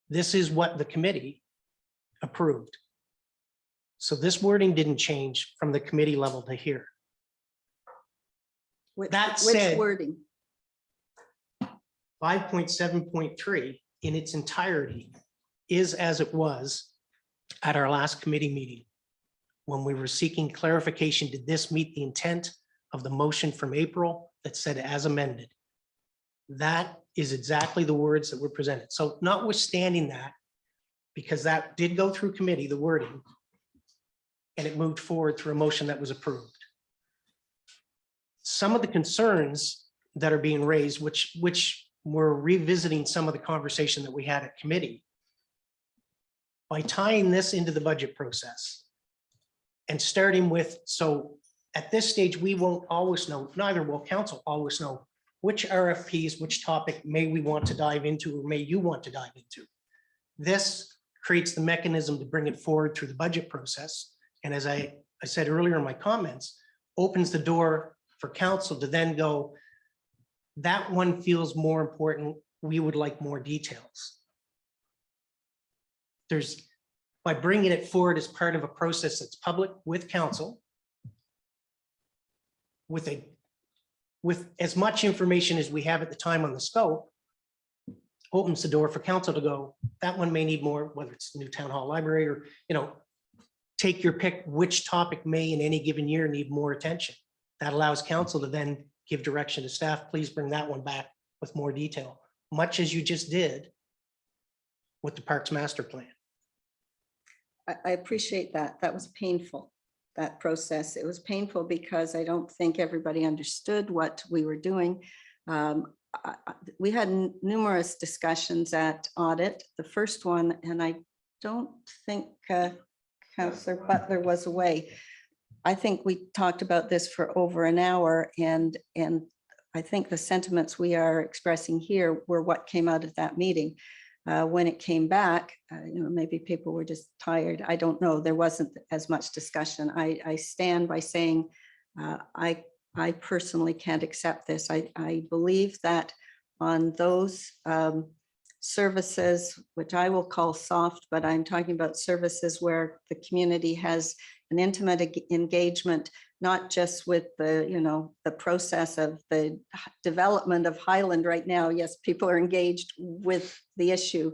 this is what the committee approved. So this wording didn't change from the committee level to here.
Which
That said-
wording?
5.7.3 in its entirety is as it was at our last committee meeting, when we were seeking clarification, did this meet the intent of the motion from April that said as amended? That is exactly the words that were presented. So notwithstanding that, because that did go through committee, the wording, and it moved forward through a motion that was approved. Some of the concerns that are being raised, which we're revisiting some of the conversation that we had at committee, by tying this into the budget process and starting with, so at this stage, we won't always know, neither will council always know which RFPs, which topic may we want to dive into or may you want to dive into. This creates the mechanism to bring it forward through the budget process. And as I said earlier in my comments, opens the door for council to then go, that one feels more important. We would like more details. By bringing it forward as part of a process that's public with council, with as much information as we have at the time on the scope, opens the door for council to go, that one may need more, whether it's new town hall library or, take your pick, which topic may in any given year need more attention. That allows council to then give direction to staff, please bring that one back with more detail, much as you just did with the Parks Master Plan.
I appreciate that. That was painful, that process. It was painful because I don't think everybody understood what we were doing. We had numerous discussions at audit, the first one, and I don't think Councillor Butler was away. I think we talked about this for over an hour, and I think the sentiments we are expressing here were what came out of that meeting. When it came back, maybe people were just tired. I don't know. There wasn't as much discussion. I stand by saying I personally can't accept this. I believe that on those services, which I will call soft, but I'm talking about services where the community has an intimate engagement, not just with the process of the development of Highland right now. Yes, people are engaged with the issue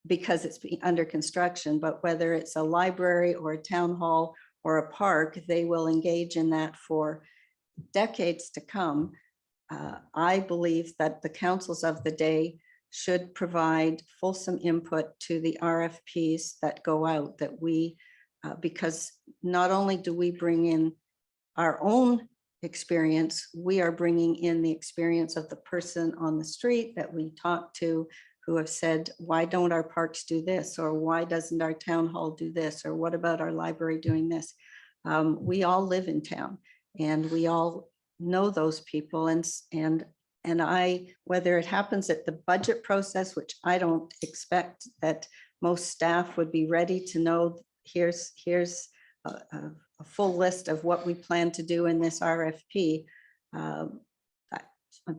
because it's under construction, but whether it's a library or a town hall or a park, they will engage in that for decades to come. I believe that the councils of the day should provide fulsome input to the RFPs that go out, that we, because not only do we bring in our own experience, we are bringing in the experience of the person on the street that we talk to, who have said, why don't our parks do this? Or why doesn't our town hall do this? Or what about our library doing this? We all live in town and we all know those people, and I, whether it happens at the budget process, which I don't expect that most staff would be ready to know, here's a full list of what we plan to do in this RFP. I'm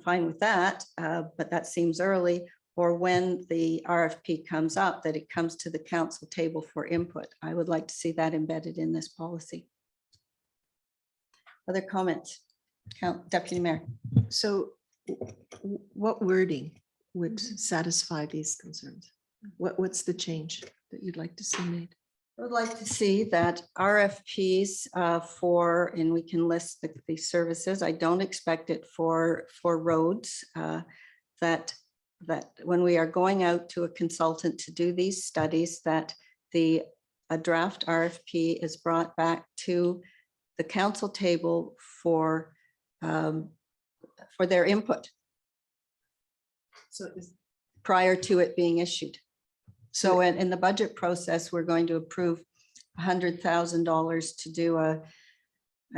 fine with that, but that seems early. Or when the RFP comes up, that it comes to the council table for input. I would like to see that embedded in this policy. Other comments? Deputy Mayor.
So what wording would satisfy these concerns? What's the change that you'd like to see made?
I would like to see that RFPs for, and we can list the services. I don't expect it for roads, that when we are going out to a consultant to do these studies, that a draft RFP is brought back to the council table for their input.
So
prior to it being issued. So in the budget process, we're going to approve $100,000 to do I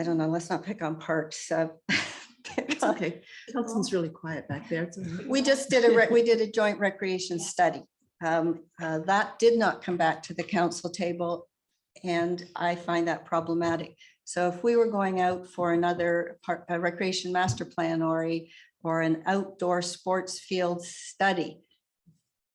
don't know, let's not pick on parks.
It's okay. Kelson's really quiet back there. It's all right.
We just did we did a joint recreation study. That did not come back to the council table, and I find that problematic. So if we were going out for another a recreation master plan or an outdoor sports field study,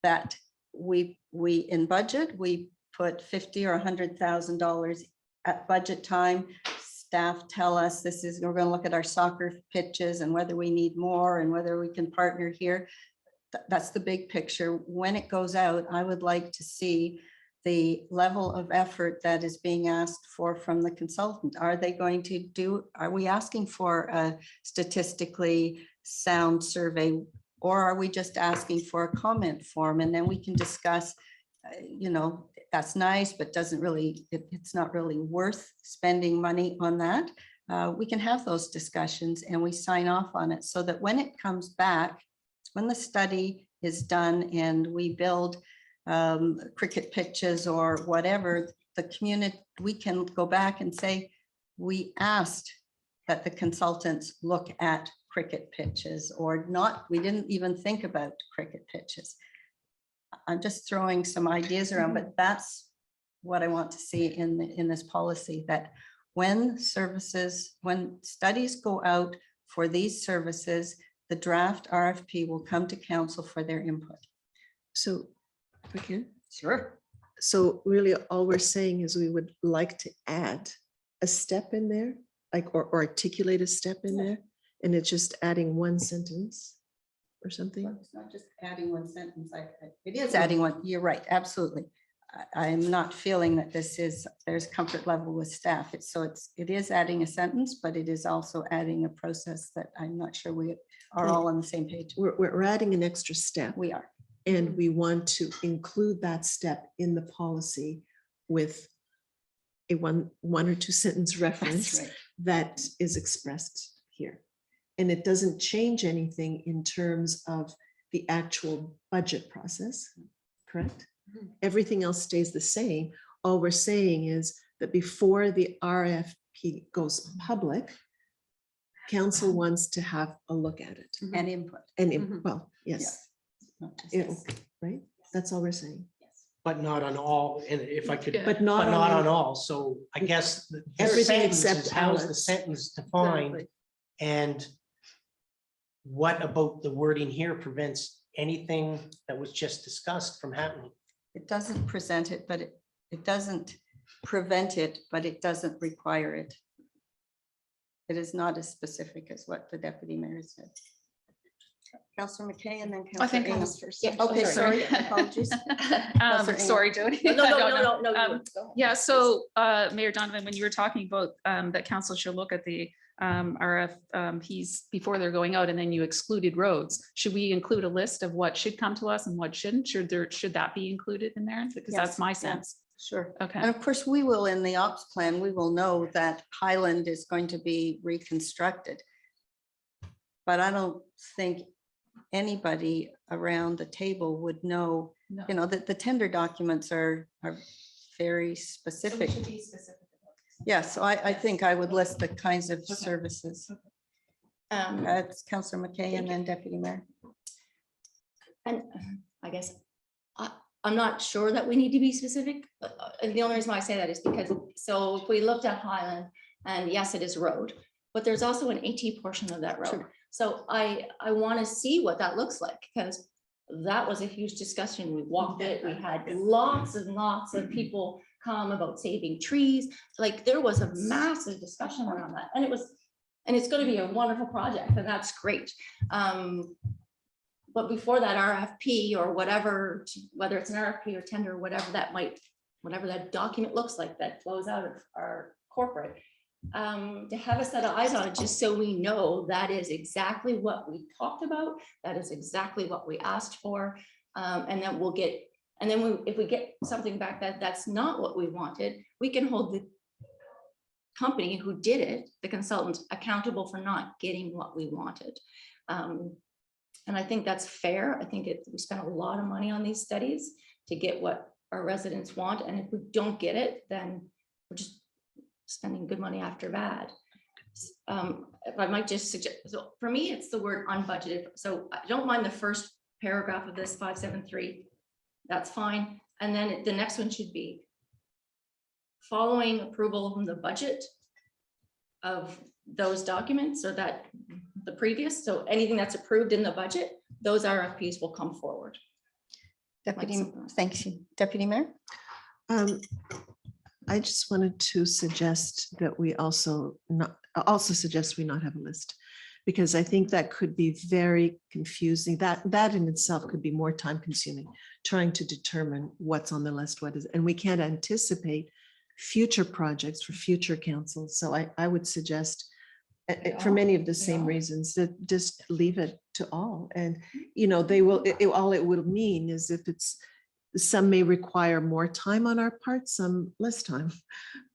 that we in budget, we put $50,000 or $100,000 at budget time. Staff tell us this is, we're going to look at our soccer pitches and whether we need more and whether we can partner here. That's the big picture. When it goes out, I would like to see the level of effort that is being asked for from the consultant. Are they going to do, are we asking for a statistically sound survey, or are we just asking for a comment form? And then we can discuss, you know, that's nice, but doesn't really, it's not really worth spending money on that. We can have those discussions and we sign off on it so that when it comes back, when the study is done and we build cricket pitches or whatever, the community, we can go back and say, we asked that the consultants look at cricket pitches or not, we didn't even think about cricket pitches. I'm just throwing some ideas around, but that's what I want to see in this policy, that when studies go out for these services, the draft RFP will come to council for their input.
So, if I can.
Sure.
So really all we're saying is we would like to add a step in there, like, or articulate a step in there, and it's just adding one sentence or something.
It's not just adding one sentence. It is adding one. You're right. Absolutely. I'm not feeling that there's comfort level with staff. It is adding a sentence, but it is also adding a process that I'm not sure we are all on the same page.
We're adding an extra step.
We are.
And we want to include that step in the policy with a one or two sentence reference
right.
that is expressed here. And it doesn't change anything in terms of the actual budget process, correct? Everything else stays the same. All we're saying is that before the RFP goes public, council wants to have a look at it.
And input.
And well, yes.
Not just
It'll-
this.
right? That's all we're saying.
But not on all, and if I could,
Yeah.
But
but
not
not
on
on all. So I guess the
Everything
sentence
except
is how's the
Alex.
sentence defined?
Exactly.
And what about the wording here prevents anything that was just discussed from happening?
It doesn't present it, but it doesn't prevent it, but it doesn't require it. It is not as specific as what the deputy mayor said. Councillor McKay and then
I think
Councillor
I
Amos
was
first.
Yeah,
Okay,
sorry.
sorry, apologies. Councillor Amos.
Sorry, Jody.
No,
I
no,
don't
no,
know.
no, no.
Um, Yeah, so Mayor Donovan, when you were talking about that council should look at the RFPs before they're going out and then you excluded roads, should we include a list of what should come to us and what shouldn't? Should that be included in there? Because
Yes,
that's my
yeah.
sense.
Sure.
Okay.
And of course, we will, in the ops plan, we will know that Highland is going to be reconstructed. But I don't think anybody around the table would know,
No.
you know, that the tender documents are very specific. Yeah, so I think I would list the kinds of services. It's Councillor McKay and then Deputy Mayor.
And I guess I'm not sure that we need to be specific, but and the only reason why I say that is because, so if we looked at Highland, and yes, it is road, but there's also an AT portion of that road.
Sure.
So I want to see what that looks like, because that was a huge discussion. We walked it, we had lots and lots of people come about saving trees. Like there was a massive discussion around that, and it's going to be a wonderful project, and that's great. But before that RFP or whatever, whether it's an RFP or tender, whatever that document looks like that flows out of our corporate, to have a set of eyes on it, just so we know that is exactly what we talked about, that is exactly what we asked for, and then we'll get, and then if we get something back that's not what we wanted, we can hold the company who did it, the consultant, accountable for not getting what we wanted. And I think that's fair. I think we spent a lot of money on these studies to get what our residents want. And if we don't get it, then we're just spending good money after bad. If I might just suggest, so for me, it's the word unbudgeted. So I don't mind the first paragraph of this 573. That's fine. And then the next one should be following approval from the budget of those documents, or that the previous, so anything that's approved in the budget, those RFPs will come forward.
Deputy, thanks you. Deputy Mayor?
I just wanted to suggest that we also suggest we not have a list, because I think that could be very confusing. That in itself could be more time consuming, trying to determine what's on the list, what is, and we can't anticipate future projects for future councils. So I would suggest, for many of the same reasons, that just leave it to all. And, you know, they will, all it will mean is if it's, some may require more time on our part, some less time.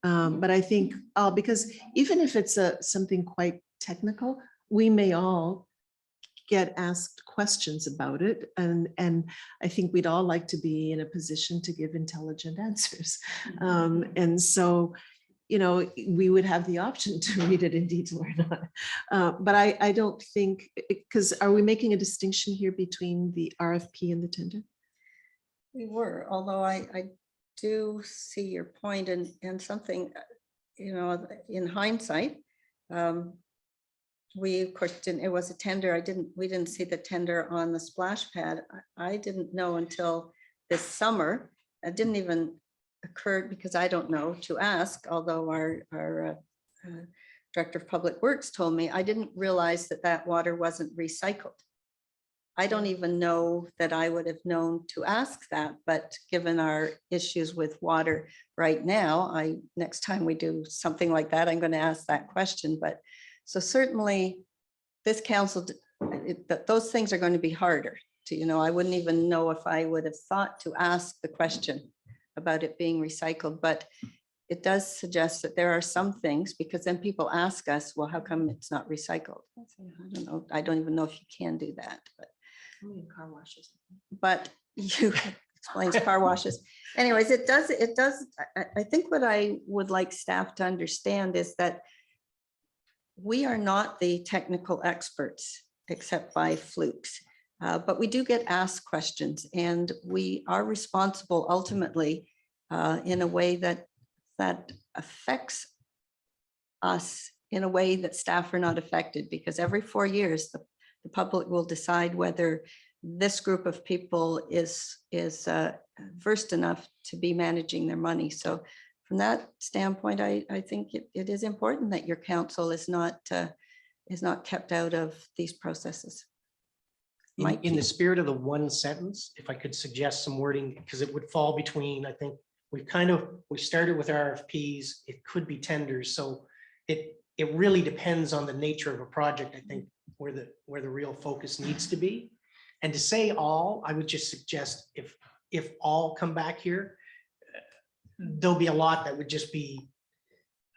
But I think, because even if it's something quite technical, we may all get asked questions about it. And I think we'd all like to be in a position to give intelligent answers. And so, you know, we would have the option to read it in detail or not. But I don't think, because are we making a distinction here between the RFP and the tender?
We were, although I do see your point, and something, you know, in hindsight, we of course didn't, it was a tender. We didn't see the tender on the splash pad. I didn't know until this summer. It didn't even occur, because I don't know, to ask, although our Director of Public Works told me. I didn't realize that water wasn't recycled. I don't even know that I would have known to ask that, but given our issues with water right now, next time we do something like that, I'm going to ask that question. But so certainly this council, those things are going to be harder to, you know, I wouldn't even know if I would have thought to ask the question about it being recycled, but it does suggest that there are some things, because then people ask us, well, how come it's not recycled? I don't know. I don't even know if you can do that, but
Car washes.
But you explains car washes. Anyways, it does. I think what I would like staff to understand is that we are not the technical experts, except by flukes, but we do get asked questions, and we are responsible ultimately in a way that affects us in a way that staff are not affected, because every 4 years, the public will decide whether this group of people is versed enough to be managing their money. So from that standpoint, I think it is important that your council is not kept out of these processes.
In the spirit of the one sentence, if I could suggest some wording, because it would fall between, I think we started with RFPs, it could be tenders. So it really depends on the nature of a project, I think, where the real focus needs to be. And to say all, I would just suggest if all come back here, there'll be a lot that would just be,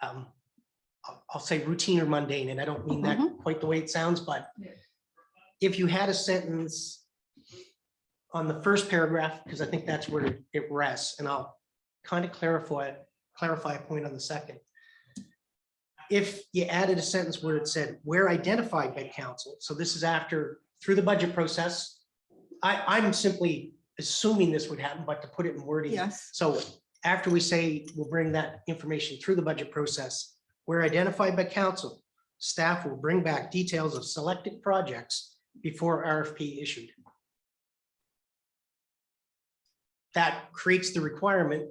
I'll say routine or mundane, and I don't mean that quite the way it sounds, but if you had a sentence on the first paragraph, because I think that's where it rests, and I'll kind of clarify a point on the second. If you added a sentence where it said, where identified by council, so this is after, through the budget process, I'm simply assuming this would happen, but to put it in wording.
Yes.
So after we say we'll bring that information through the budget process, where identified by council, staff will bring back details of selected projects before RFP issued. That creates the requirement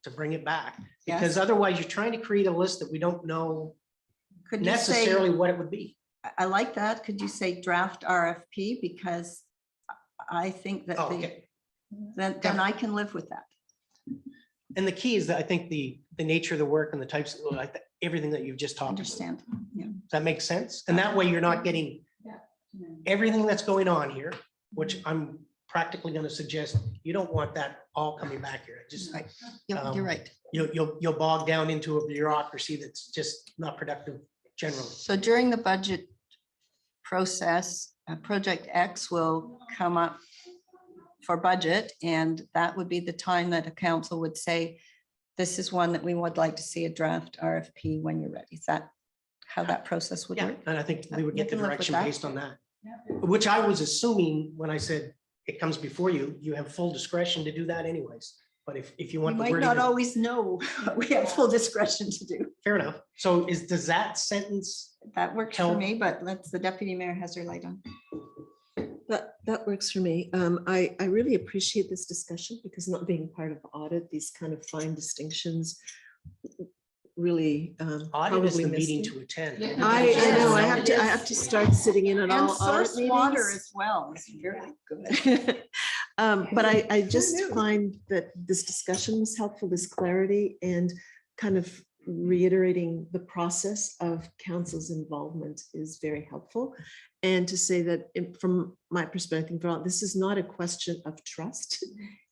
to bring it back, because otherwise you're trying to create a list that we don't know necessarily what it would be.
I like that. Could you say draft RFP? Because I think that then I can live with that.
And the key is that I think the nature of the work and the types of, like everything that you've just talked about.
Understand. Yeah.
Does that make sense? And that way you're not getting everything that's going on here, which I'm practically going to suggest you don't want that all coming back here. Just like,
You're right.
You'll bog down into a bureaucracy that's just not productive generally.
So during the budget process, Project X will come up for budget, and that would be the time that a council would say, this is one that we would like to see a draft RFP when you're ready. Is that how that process would
Yeah,
work.
and I think we would
You
get the
can live with
direction
that.
based on that. Which I was assuming when I said it comes before you, you have full discretion to do that anyways. But if you
We
want the
might
wording,
not
to-
always know what we have full discretion to do.
fair enough. So does that sentence,
That works for
Help.
me, but let's, the deputy mayor has her light on.
That works for me. I really appreciate this discussion because not being part of audit, these kind of fine distinctions really
audit is
probably
the
missed
meeting
it.
to attend.
I know, I have to start sitting in on
And
all audit
source water
meetings.
as well. It's very good.
But I just find that this discussion was helpful, this clarity and kind of reiterating the process of council's involvement is very helpful. And to say that from my perspective, this is not a question of trust,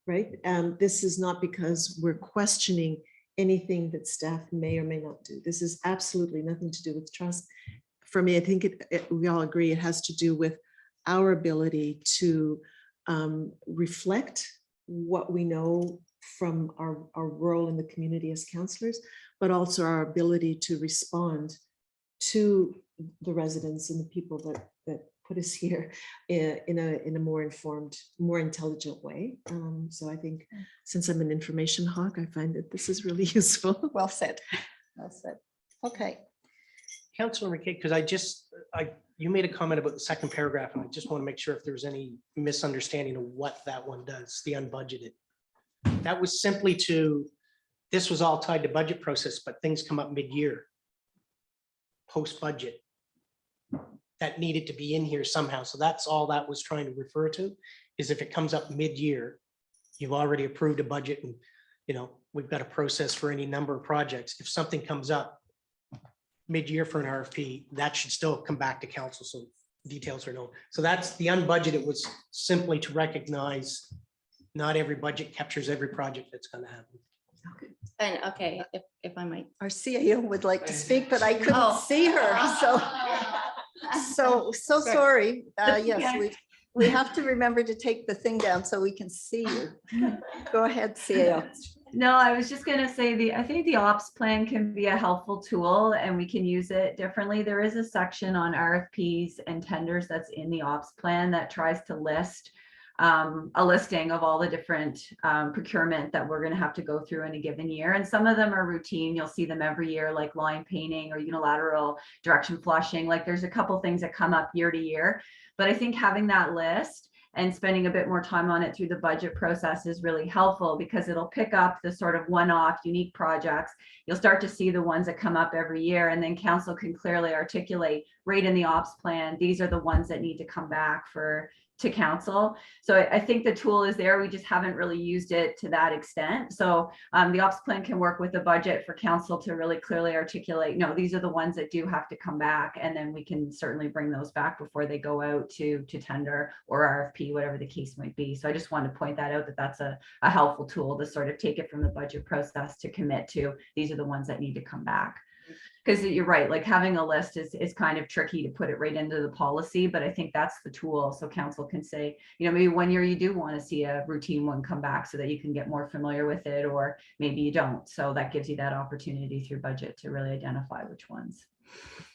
right? This is not because we're questioning anything that staff may or may not do. This is absolutely nothing to do with trust. For me, I think we all agree it has to do with our ability to reflect what we know from our role in the community as counselors, but also our ability to respond to the residents and the people that put us here in a more informed, more intelligent way. So I think since I'm an information hawk, I find that this is really useful.
Well said. Well said. Okay.
Councilor McKay, because you made a comment about the second paragraph, and I just want to make sure if there's any misunderstanding of what that one does, the unbudgeted. That was simply this was all tied to budget process, but things come up mid-year, post-budget, that needed to be in here somehow. So that's all that was trying to refer to, is if it comes up mid-year, you've already approved a budget and, we've got a process for any number of projects. If something comes up mid-year for an RFP, that should still come back to council. So details are known. So that's the unbudgeted was simply to recognize not every budget captures every project that's going to happen.
And okay, if I might.
Our CAO would like to speak, but I couldn't
Oh.
see her. So sorry. Yes, we have to remember to take the thing down so we can see you. Go ahead, CAO.
No, I was just gonna say I think the ops plan can be a helpful tool and we can use it differently. There is a section on RFPs and tenders that's in the ops plan that tries to list a listing of all the different procurement that we're going to have to go through in a given year. And some of them are routine. You'll see them every year, like line painting or unilateral direction flushing. Like there's a couple things that come up year to year. But I think having that list and spending a bit more time on it through the budget process is really helpful because it'll pick up the sort of one-off unique projects. You'll start to see the ones that come up every year, and then council can clearly articulate right in the ops plan, these are the ones that need to come back to council. So I think the tool is there. We just haven't really used it to that extent. So the ops plan can work with the budget for council to really clearly articulate, no, these are the ones that do have to come back. And then we can certainly bring those back before they go out to tender or RFP, whatever the case might be. So I just wanted to point that out, that that's a helpful tool to sort of take it from the budget process to commit to, these are the ones that need to come back. Because you're right, like having a list is kind of tricky to put it right into the policy, but I think that's the tool. So council can say, maybe one year you do want to see a routine one come back so that you can get more familiar with it, or maybe you don't. So that gives you that opportunity through budget to really identify which ones.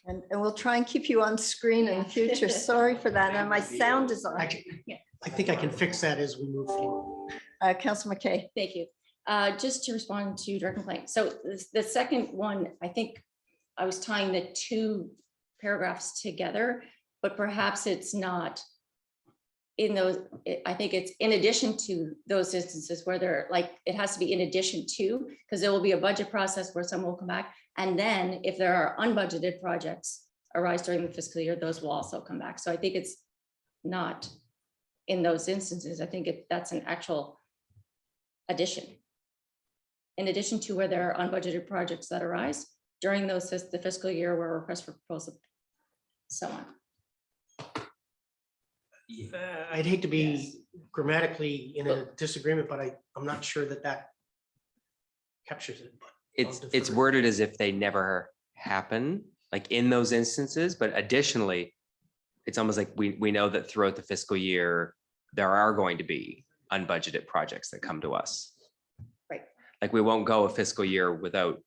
And we'll try and keep you on screen in the future. Sorry for that. And my sound is on.
I think I can fix that as we move forward.
Councilor McKay.
Thank you. Just to respond to direct complaint. So the second one, I think I was tying the two paragraphs together, but perhaps it's not in those. I think it's in addition to those instances where they're like, it has to be in addition to, because there will be a budget process where some will come back. And then if there are unbudgeted projects arise during the fiscal year, those will also come back. So I think it's not in those instances. I think that's an actual addition. In addition to where there are unbudgeted projects that arise during the fiscal year where requests for proposal, so on.
I'd hate to be grammatically in a disagreement, but I'm not sure that captures it.
It's worded as if they never happen, like in those instances, but additionally, it's almost like we know that throughout the fiscal year, there are going to be unbudgeted projects that come to us.
Right.
Like we won't go a fiscal year without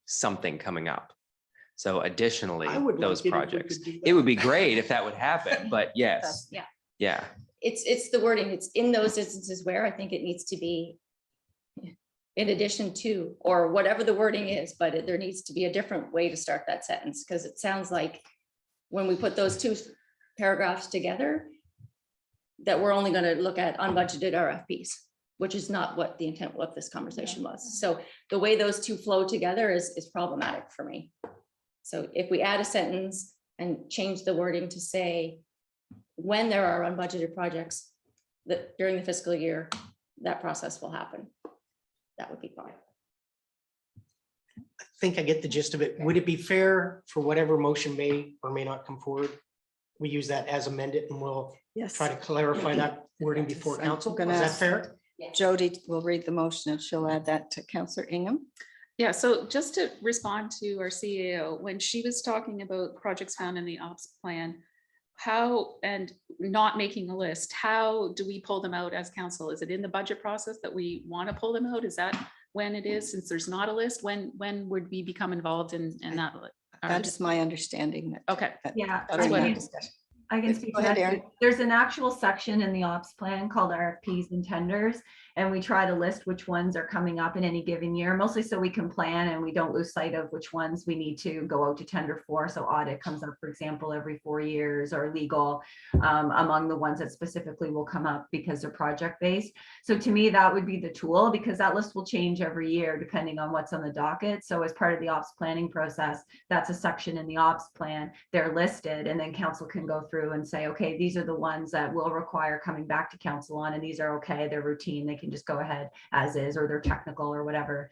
something coming up. So additionally,
I would
those
like it if we
projects,
could do
it
that.
would be great if that would happen, but yes,
Yeah.
yeah.
It's the wording. It's in those instances where I think it needs to be in addition to, or whatever the wording is, but there needs to be a different way to start that sentence, because it sounds like when we put those two paragraphs together, that we're only going to look at unbudgeted RFPs, which is not what the intent of this conversation was. So the way those two flow together is problematic for me. So if we add a sentence and change the wording to say, when there are unbudgeted projects that during the fiscal year, that process will happen, that would be fine.
I think I get the gist of it. Would it be fair for whatever motion may or may not come forward? We use that as amended and we'll
Yes.
try to clarify that wording before
I'm
council.
gonna
Is that
ask-
fair?
Jody will read the motion and she'll add that to Councillor Ingham.
Yeah, so just to respond to our CAO, when she was talking about projects found in the ops plan, how, and not making a list, how do we pull them out as council? Is it in the budget process that we want to pull them out? Is that when it is, since there's not a list? When would we become involved in that?
That is my understanding. That-
Okay,
Yeah.
That's
I
what
can-
it is.
I can
Yes,
speak
go
to
ahead,
that.
Erin.
There's an actual section in the ops plan called RFPs and tenders. And we try to list which ones are coming up in any given year, mostly so we can plan and we don't lose sight of which ones we need to go out to tender for. So audit comes up, for example, every 4 years, or legal among the ones that specifically will come up because they're project based. So to me, that would be the tool, because that list will change every year depending on what's on the docket. So as part of the ops planning process, that's a section in the ops plan. They're listed, and then council can go through and say, okay, these are the ones that will require coming back to council on, and these are okay, they're routine, they can just go ahead as is, or they're technical or whatever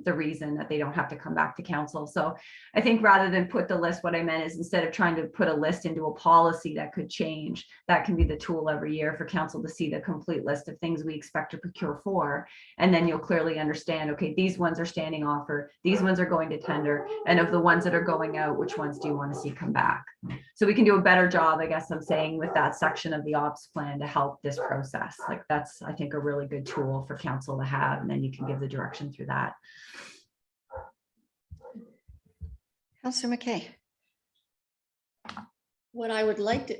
the reason that they don't have to come back to council. So I think rather than put the list, what I meant is instead of trying to put a list into a policy that could change, that can be the tool every year for council to see the complete list of things we expect to procure for. And then you'll clearly understand, okay, these ones are standing offer, these ones are going to tender, and of the ones that are going out, which ones do you want to see come back? So we can do a better job, I guess I'm saying, with that section of the ops plan to help this process. Like, that's, I think, a really good tool for council to have, and then you can give the direction through that.
Councillor McKay.
What I would like to,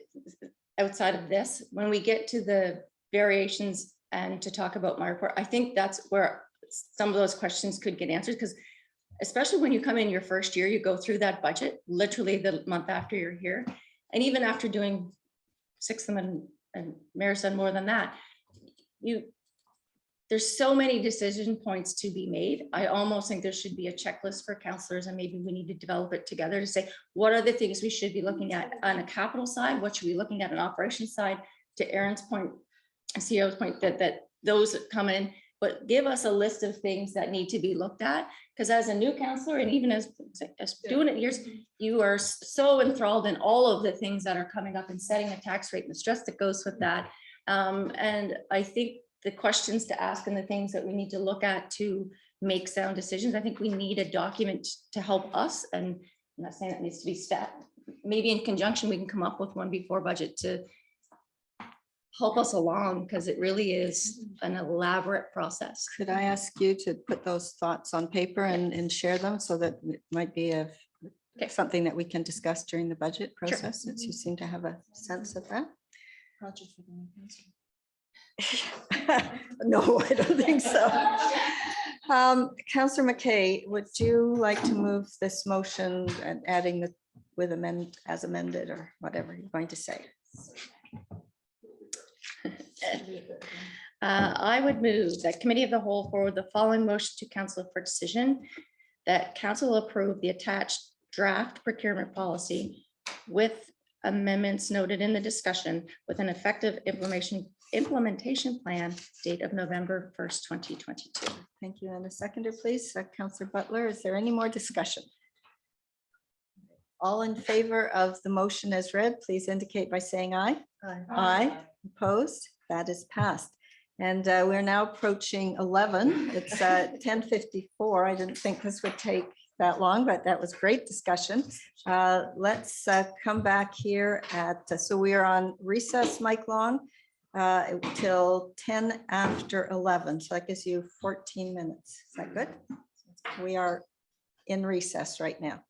outside of this, when we get to the variations and to talk about my report, I think that's where some of those questions could get answered, because especially when you come in your first year, you go through that budget, literally the month after you're here. And even after doing 6 of them, and Mayor said more than that, there's so many decision points to be made. I almost think there should be a checklist for councillors, and maybe we need to develop it together to say, what are the things we should be looking at on a capital side? What should we be looking at an operations side? To Aaron's point, CEO's point, that those come in, but give us a list of things that need to be looked at. Because as a new councillor, and even as doing it years, you are so enthralled in all of the things that are coming up and setting a tax rate and the stress that goes with that. And I think the questions to ask and the things that we need to look at to make sound decisions, I think we need a document to help us. And I'm not saying it needs to be stat, maybe in conjunction, we can come up with one before budget to help us along, because it really is an elaborate process.
Could I ask you to put those thoughts on paper and share them, so that it might be something that we can discuss during the budget process, since you seem to have a sense of that? No, I don't think so. Councillor McKay, would you like to move this motion and adding the with amend as amended, or whatever you're going to say?
I would move that Committee of the Whole forward the following motion to council for decision, that council approve the attached draft procurement policy with amendments noted in the discussion, with an effective implementation plan date of November 1st, 2022.
Thank you. And a seconder, please. Councillor Butler, is there any more discussion? All in favor of the motion as read, please indicate by saying aye. Aye. Opposed? That is passed. And we're now approaching 11. It's 10:54. I didn't think this would take that long, but that was great discussion. Let's come back here at, so we are on recess, Mike Long, till 10 after 11. So that gives you 14 minutes. Is that good? We are in recess right now.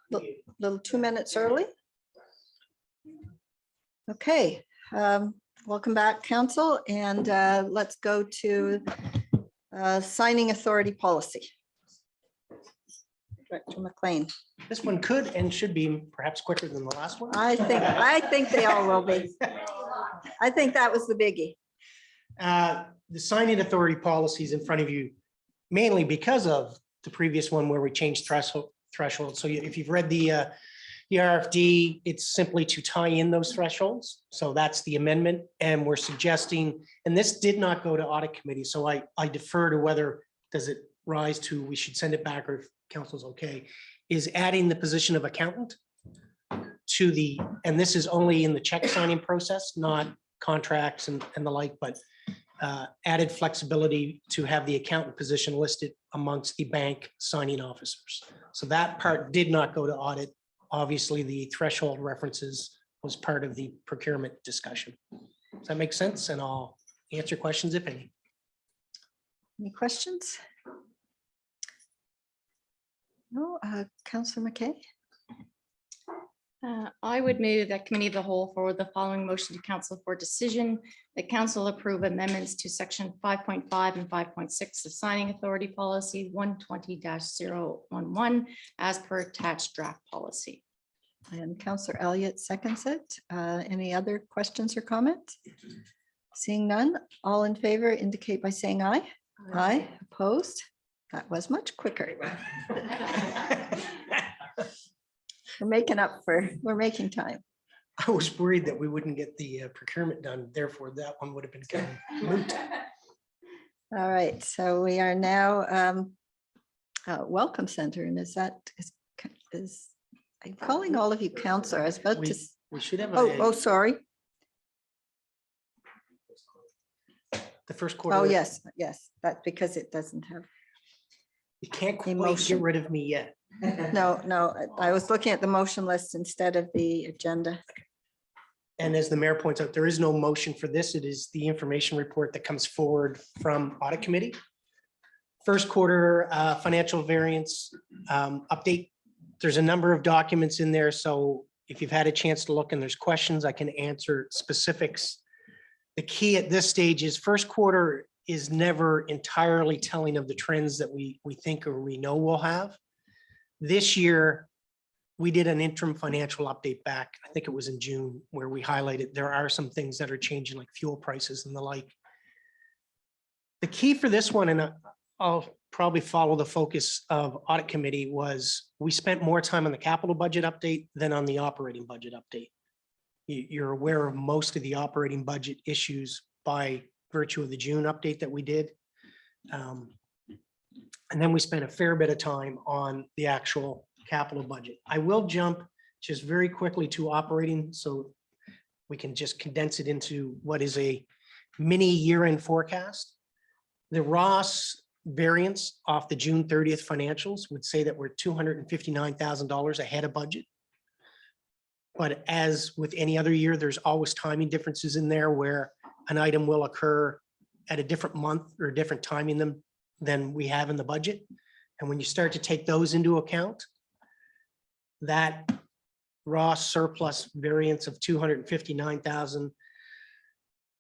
Little 2 minutes early. Okay, welcome back, council, and let's go to signing authority policy. Director McLean.
This one could and should be perhaps quicker than the last one.
I think they all will be. I think that was the biggie.
The signing authority policies in front of you, mainly because of the previous one where we changed threshold. So if you've read the RFD, it's simply to tie in those thresholds. So that's the amendment. And we're suggesting, and this did not go to audit committee. So I defer to whether does it rise to, we should send it back, or if council's okay, is adding the position of accountant to the, and this is only in the check signing process, not contracts and the like, but added flexibility to have the accountant position listed amongst the bank signing officers. So that part did not go to audit. Obviously, the threshold references was part of the procurement discussion. Does that make sense? And I'll answer questions if any.
Any questions? No, Councillor McKay.
I would move that committee of the whole forward the following motion to council for decision. The council approve amendments to section 5.5 and 5.6 of signing authority policy 120-011 as per attached draft policy.
And Councillor Elliott seconds it. Any other questions or comments? Seeing none, all in favor indicate by saying aye. Aye. Opposed? That was much quicker. We're making time.
I was worried that we wouldn't get the procurement done. Therefore, that one would have been kind of moot.
All right, so we are now Welcome Center, and is I'm calling all of you counselor. I was about to.
We should have.
Oh, sorry.
The first quarter.
Oh, yes, that's because it doesn't have.
You can't quite
Emotion.
get rid of me yet.
No, I was looking at the motion list instead of the agenda.
And as the mayor points out, there is no motion for this. It is the information report that comes forward from audit committee. First quarter financial variance update. There's a number of documents in there. So if you've had a chance to look and there's questions, I can answer specifics. The key at this stage is first quarter is never entirely telling of the trends that we think or we know we'll have. This year, we did an interim financial update back, I think it was in June, where we highlighted there are some things that are changing, like fuel prices and the like. The key for this one, and I'll probably follow the focus of audit committee, was we spent more time on the capital budget update than on the operating budget update. You're aware of most of the operating budget issues by virtue of the June update that we did. And then we spent a fair bit of time on the actual capital budget. I will jump just very quickly to operating so we can just condense it into what is a mini year-end forecast. The Ross variance off the June 30th financials would say that we're $259,000 ahead of budget. But as with any other year, there's always timing differences in there where an item will occur at a different month or a different timing than we have in the budget. And when you start to take those into account, that raw surplus variance of 259,000,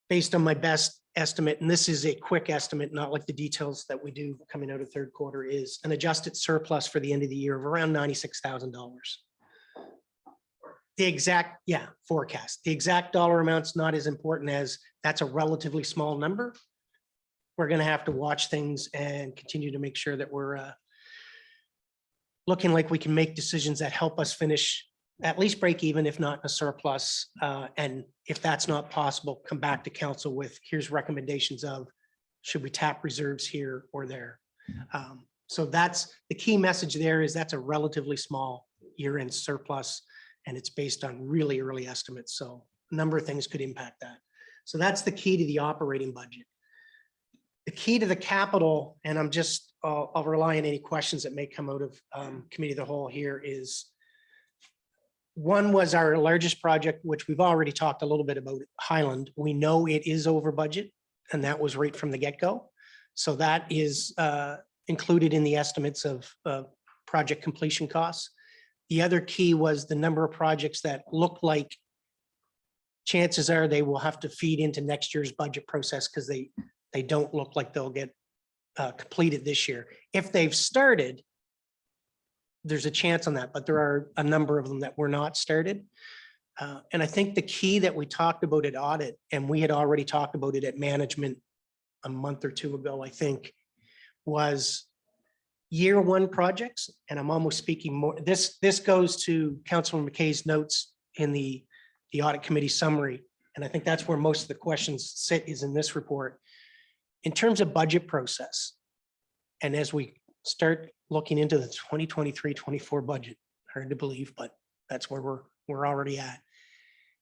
based on my best estimate, and this is a quick estimate, not like the details that we do coming out of third quarter, is an adjusted surplus for the end of the year of around $96,000. The exact, forecast. The exact dollar amount's not as important as that's a relatively small number. We're going to have to watch things and continue to make sure that we're looking like we can make decisions that help us finish at least break even, if not a surplus. And if that's not possible, come back to council with here's recommendations of should we tap reserves here or there. So that's the key message there, is that's a relatively small year-end surplus, and it's based on really early estimates. So a number of things could impact that. So that's the key to the operating budget. The key to the capital, and I'll rely on any questions that may come out of committee of the whole here, is one was our largest project, which we've already talked a little bit about, Highland. We know it is over budget, and that was right from the get-go. So that is included in the estimates of project completion costs. The other key was the number of projects that look like chances are they will have to feed into next year's budget process because they don't look like they'll get completed this year. If they've started, there's a chance on that, but there are a number of them that were not started. And I think the key that we talked about at audit, and we had already talked about it at management a month or two ago, I think, was year one projects. And I'm almost speaking more, this goes to Councilor McKay's notes in the audit committee summary. And I think that's where most of the questions sit, is in this report. In terms of budget process, and as we start looking into the 2023-24 budget, hard to believe, but that's where we're already at,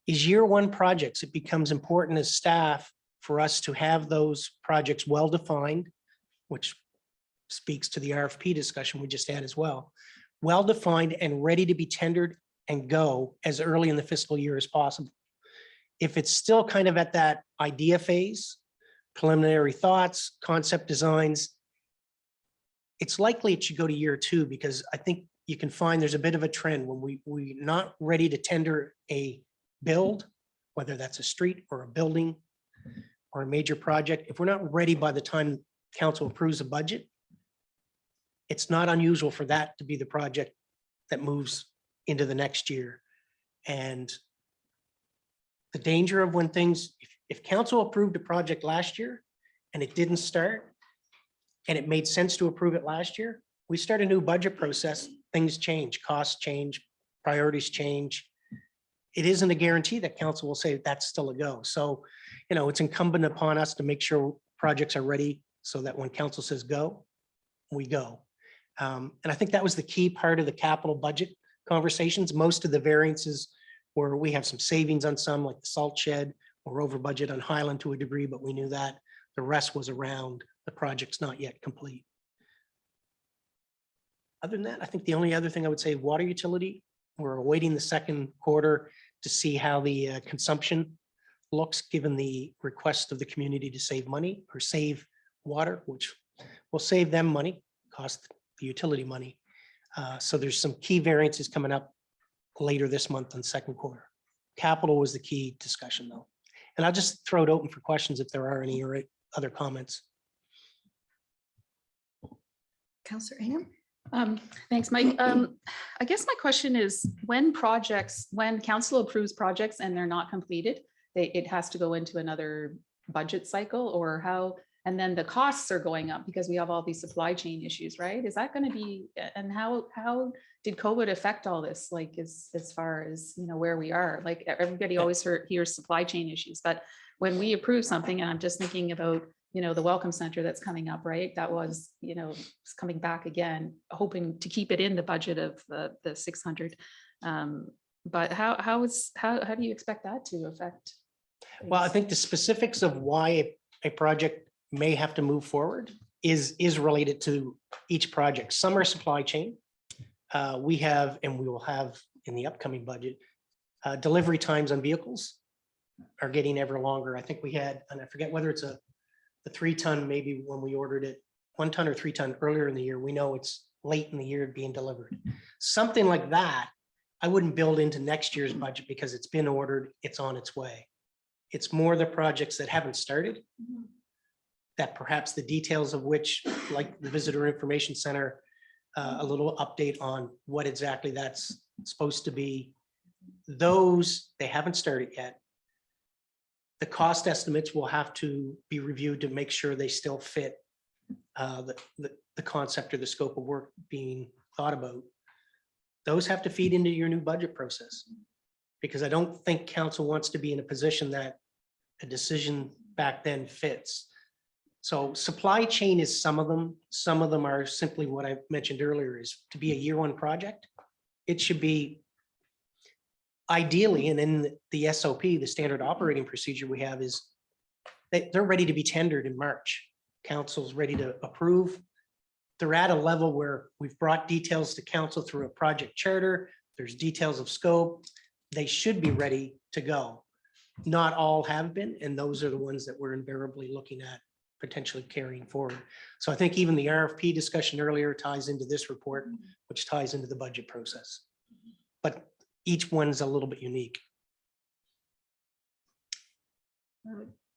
is year one projects. It becomes important as staff for us to have those projects well-defined, which speaks to the RFP discussion we just had as well, well-defined and ready to be tendered and go as early in the fiscal year as possible. If it's still kind of at that idea phase, preliminary thoughts, concept designs, it's likely it should go to year two, because I think you can find there's a bit of a trend when we're not ready to tender a build, whether that's a street or a building or a major project. If we're not ready by the time council approves a budget, it's not unusual for that to be the project that moves into the next year. And the danger of when things, if council approved a project last year and it didn't start, and it made sense to approve it last year, we start a new budget process, things change, costs change, priorities change. It isn't a guarantee that council will say that's still a go. So, it's incumbent upon us to make sure projects are ready so that when council says go, we go. And I think that was the key part of the capital budget conversations. Most of the variances where we have some savings on some, like the salt shed, we're over budget on Highland to a degree, but we knew that. The rest was around the project's not yet complete. Other than that, I think the only other thing I would say, water utility, we're awaiting the second quarter to see how the consumption looks, given the request of the community to save money or save water, which will save them money, cost the utility money. So there's some key variances coming up later this month on second quarter. Capital was the key discussion though. And I'll just throw it open for questions if there are any or other comments.
Councillor Ingham?
Thanks, Mike. I guess my question is, when council approves projects and they're not completed, it has to go into another budget cycle, or how? And then the costs are going up because we have all these supply chain issues, right? Is that going to be, and how did COVID affect all this? Like as far as, where we are, like everybody always hears supply chain issues, but when we approve something, and I'm just thinking about, the Welcome Center that's coming up, right? That was, it's coming back again, hoping to keep it in the budget of the 600. But how do you expect that to affect?
Well, I think the specifics of why a project may have to move forward is related to each project. Some are supply chain. We have, and we will have in the upcoming budget, delivery times on vehicles are getting ever longer. I think we had, and I forget whether it's the 3-ton, maybe when we ordered it, 1 ton or 3 ton earlier in the year, we know it's late in the year being delivered. Something like that, I wouldn't build into next year's budget because it's been ordered, it's on its way. It's more the projects that haven't started, that perhaps the details of which, like the visitor information center, a little update on what exactly that's supposed to be. Those, they haven't started yet. The cost estimates will have to be reviewed to make sure they still fit the concept or the scope of work being thought about. Those have to feed into your new budget process, because I don't think council wants to be in a position that a decision back then fits. So supply chain is some of them. Some of them are simply what I mentioned earlier, is to be a year one project. It should be ideally, and in the SOP, the standard operating procedure we have, is that they're ready to be tendered in March. Council's ready to approve. They're at a level where we've brought details to council through a project charter. There's details of scope. They should be ready to go. Not all have been, and those are the ones that we're invariably looking at potentially carrying forward. So I think even the RFP discussion earlier ties into this report, which ties into the budget process. each one's a little bit unique.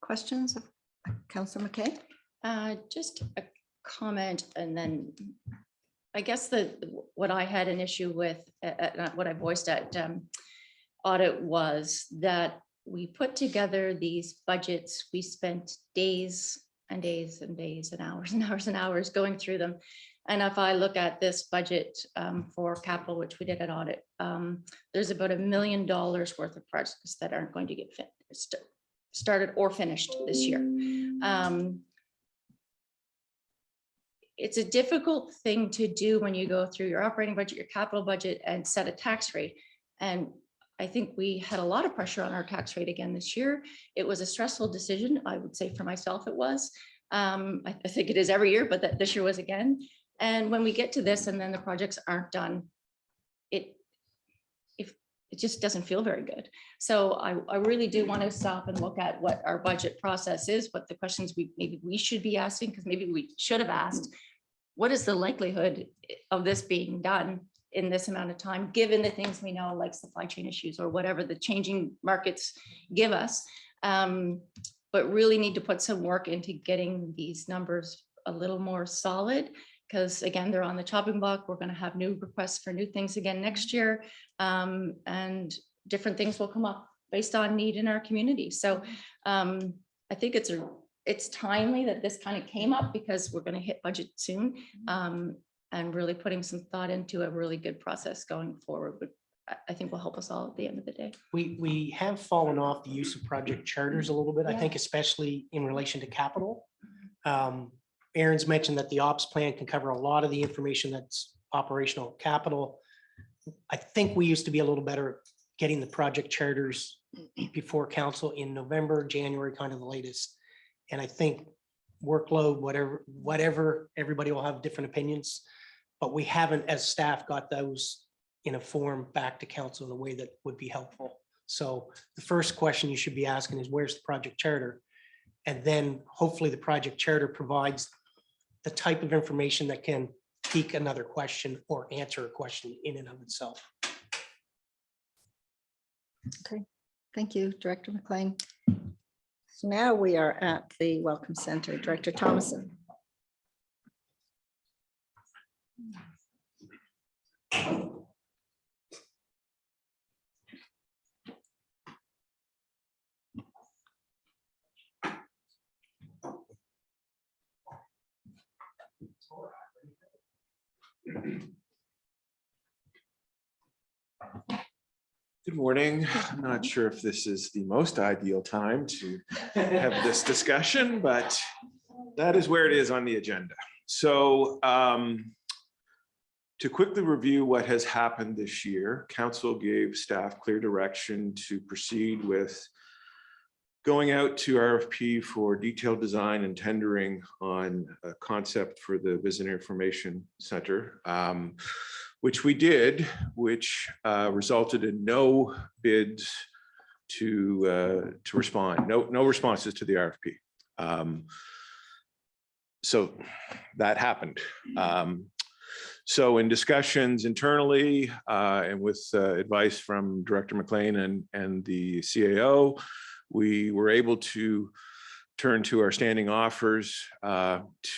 Questions of Councillor McKay?
Just a comment, and then I guess what I had an issue with, what I voiced at audit, was that we put together these budgets. We spent days and days and days and hours and hours and hours going through them. And if I look at this budget for capital, which we did at audit, there's about $1 million worth of projects that aren't going to get started or finished this year. It's a difficult thing to do when you go through your operating budget, your capital budget, and set a tax rate. And I think we had a lot of pressure on our tax rate again this year. It was a stressful decision. I would say for myself, it was. I think it is every year, but this year was again. And when we get to this and then the projects aren't done, it just doesn't feel very good. So I really do want to stop and look at what our budget process is, what the questions maybe we should be asking, because maybe we should have asked, what is the likelihood of this being done in this amount of time, given the things we know, like supply chain issues or whatever the changing markets give us. But really need to put some work into getting these numbers a little more solid, because again, they're on the chopping block. We're going to have new requests for new things again next year, and different things will come up based on need in our community. So I think it's timely that this kind of came up, because we're going to hit budget soon, and really putting some thought into a really good process going forward, but I think will help us all at the end of the day.
We have fallen off the use of project charters a little bit, I
Yeah.
think, especially in relation to capital. Aaron's mentioned that the ops plan can cover a lot of the information that's operational capital. I think we used to be a little better at getting the project charters before council in November, January, kind of the latest. And I think workload, whatever, everybody will have different opinions, but we haven't, as staff, got those in a form back to council in a way that would be helpful. So the first question you should be asking is, where's the project charter? And then hopefully the project charter provides the type of information that can pique another question or answer a question in and of itself.
Okay, thank you, Director McLean. So now we are at the Welcome Center. Director Thomason.
Good morning. I'm not sure if this is the most ideal time to have this discussion, but that is where it is on the agenda. So to quickly review what has happened this year, council gave staff clear direction to proceed with going out to RFP for detailed design and tendering on a concept for the Visitor Information Center, which we did, which resulted in no bids to respond, no responses to the RFP. So that happened. So in discussions internally and with advice from Director McLean and the CAO, we were able to turn to our standing offers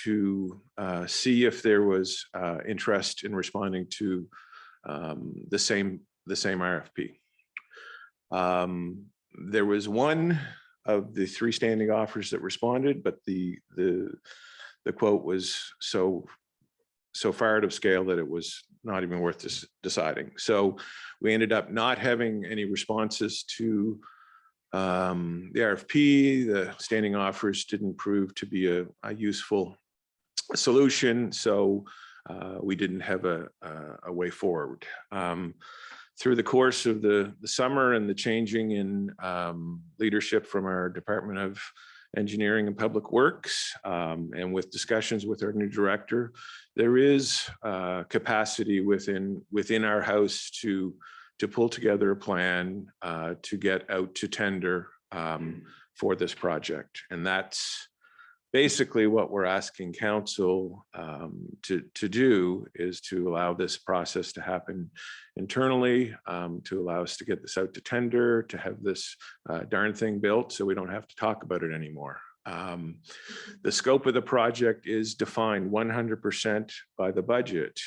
to see if there was interest in responding to the same RFP. There was one of the three standing offers that responded, but the quote was so far out of scale that it was not even worth deciding. So we ended up not having any responses to the RFP. The standing offers didn't prove to be a useful solution, so we didn't have a way forward. Through the course of the summer and the changing in leadership from our Department of Engineering and Public Works, and with discussions with our new director, there is capacity within our house to pull together a plan to get out to tender for this project. And that's basically what we're asking council to do is to allow this process to happen internally, to allow us to get this out to tender, to have this darn thing built so we don't have to talk about it anymore. The scope of the project is defined 100% by the budget.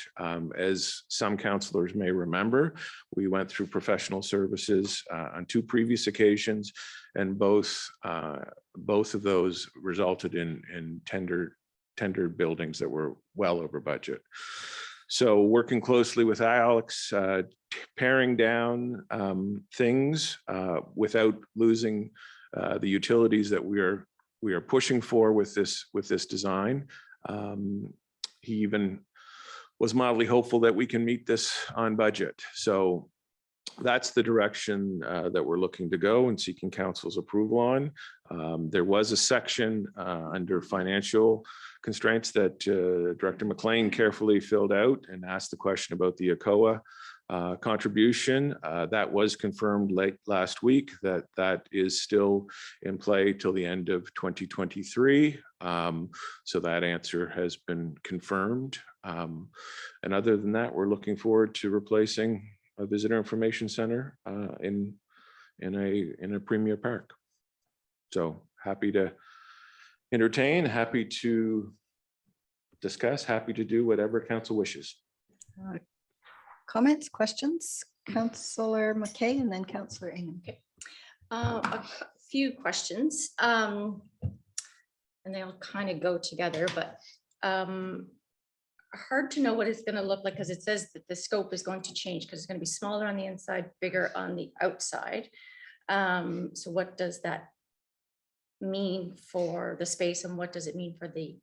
As some councillors may remember, we went through professional services on 2 previous occasions, and both of those resulted in tendered buildings that were well over budget. So working closely with Alex, paring down things without losing the utilities that we are pushing for with this design. He even was mildly hopeful that we can meet this on budget. So that's the direction that we're looking to go and seeking council's approval on. There was a section under financial constraints that Director McLean carefully filled out and asked the question about the ACOA contribution. That was confirmed late last week that is still in play till the end of 2023. So that answer has been confirmed. And other than that, we're looking forward to replacing a visitor information center in a premier park. So happy to entertain, happy to discuss, happy to do whatever council wishes.
Comments, questions? Councillor McKay and then Councillor Ingham.
A few questions, and they'll kind of go together, but hard to know what it's going to look like because it says that the scope is going to change because it's going to be smaller on the inside, bigger on the outside. So what does that mean for the space and what does it mean for the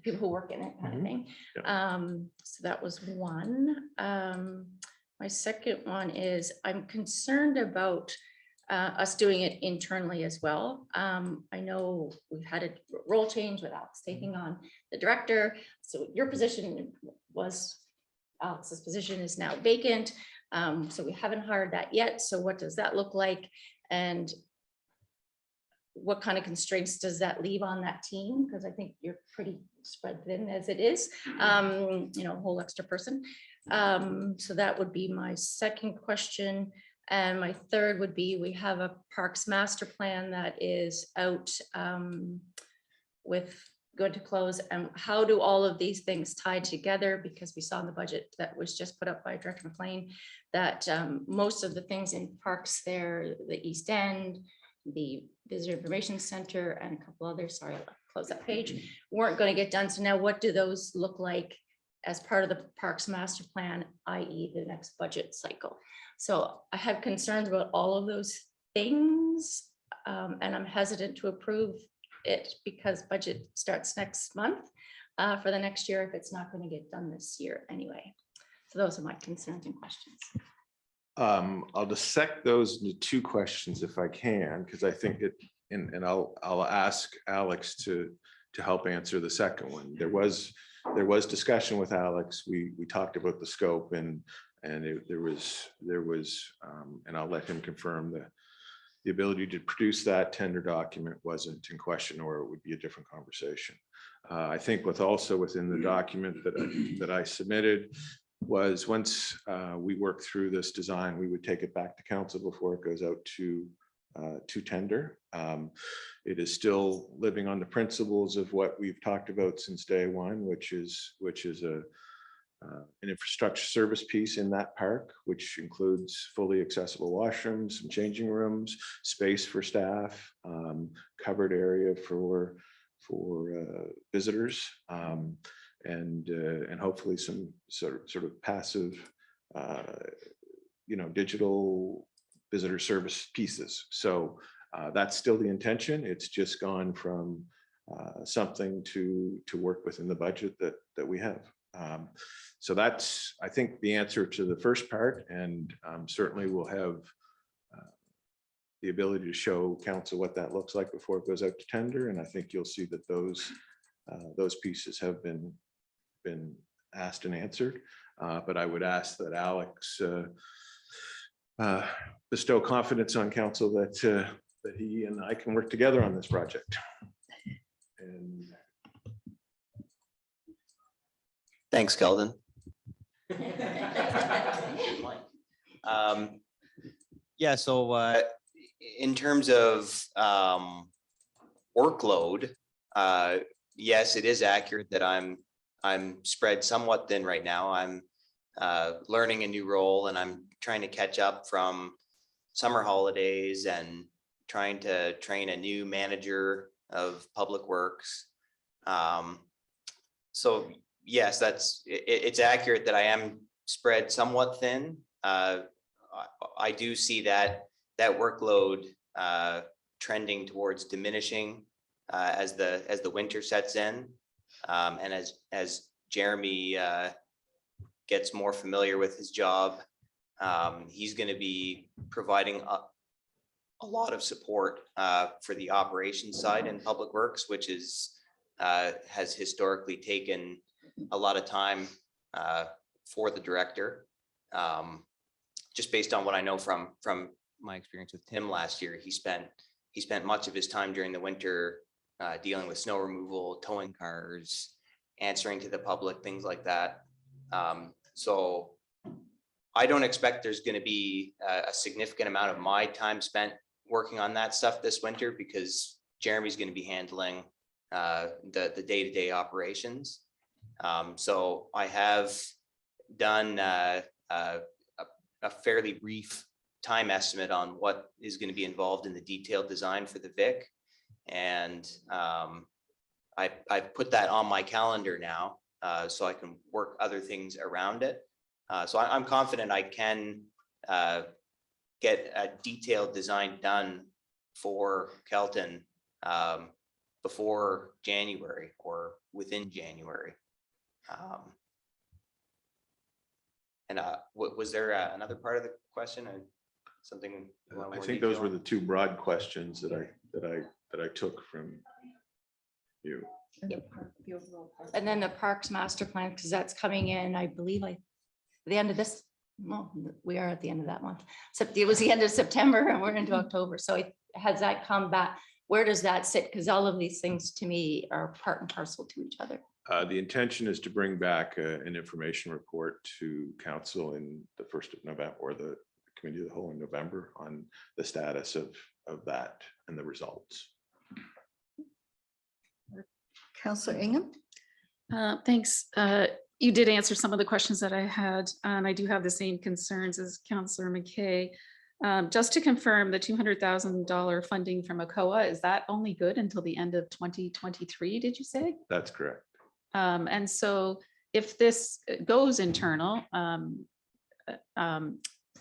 people who work in it, kind of thing? So that was one. My second one is I'm concerned about us doing it internally as well. I know we've had a role change with Alex taking on the director. So your position was, Alex's position is now vacant. So we haven't hired that yet. So what does that look like? And what kind of constraints does that leave on that team? Because I think you're pretty spread thin as it is, you know, a whole extra person. So that would be my second question. And my third would be, we have a parks master plan that is out with good to close. And how do all of these things tie together? Because we saw in the budget that was just put up by Director McLean that most of the things in parks there, the East End, the Visitor Information Center, and a couple others, sorry, I'll close that page, weren't going to get done. So now what do those look like as part of the parks master plan, i.e. the next budget cycle? So I have concerns about all of those things, and I'm hesitant to approve it because budget starts next month for the next year if it's not going to get done this year anyway. So those are my concerns and questions.
I'll dissect those into 2 questions if I can, because I think it, and I'll ask Alex to help answer the second one. There was discussion with Alex. We talked about the scope and there was and I'll let him confirm that the ability to produce that tender document wasn't in question, or it would be a different conversation. I think also within the document that I submitted was once we work through this design, we would take it back to council before it goes out to tender. It is still living on the principles of what we've talked about since day one, which is an infrastructure service piece in that park, which includes fully accessible washrooms, some changing rooms, space for staff, covered area for visitors, and hopefully some sort of passive, digital visitor service pieces. So that's still the intention. It's just gone from something to work within the budget that we have. So that's, I think, the answer to the first part, and certainly we'll have the ability to show council what that looks like before it goes out to tender. And I think you'll see that those pieces have been asked and answered. But I would ask that Alex bestow confidence on council that he and I can work together on this project. And
Thanks, Keldon. Yeah, so in terms of workload, yes, it is accurate that I'm spread somewhat thin right now. I'm learning a new role and I'm trying to catch up from summer holidays and trying to train a new manager of public works. So yes, it's accurate that I am spread somewhat thin. I do see that workload trending towards diminishing as the winter sets in, and as Jeremy gets more familiar with his job, he's going to be providing a lot of support for the operations side in public works, which has historically taken a lot of time for the director. Just based on what I know from my experience with Tim last year, he spent much of his time during the winter dealing with snow removal, towing cars, answering to the public, things like that. So I don't expect there's going to be a significant amount of my time spent working on that stuff this winter, because Jeremy's going to be handling the day-to-day operations. So I have done a fairly brief time estimate on what is going to be involved in the detailed design for the Vic. And I put that on my calendar now, so I can work other things around it. So I'm confident I can get a detailed design done for Kelton before January or within January. And was there another part of the question or something?
I think those were the two broad questions that I took from you.
And then the Parks Master Plan, because that's coming in, I believe, the end of this, no, we are at the end of that month. So it was the end of September and we're into October. So has that come back? Where does that sit? Because all of these things to me are part and parcel to each other.
The intention is to bring back an information report to council in the 1st of November, or the committee of the whole in November, on the status of that and the results.
Councillor Ingham.
Thanks. You did answer some of the questions that I had. I do have the same concerns as Councillor McKay. Just to confirm, the $200,000 funding from ACOA, is that only good until the end of 2023, did you say?
That's correct.
And so if this goes internal,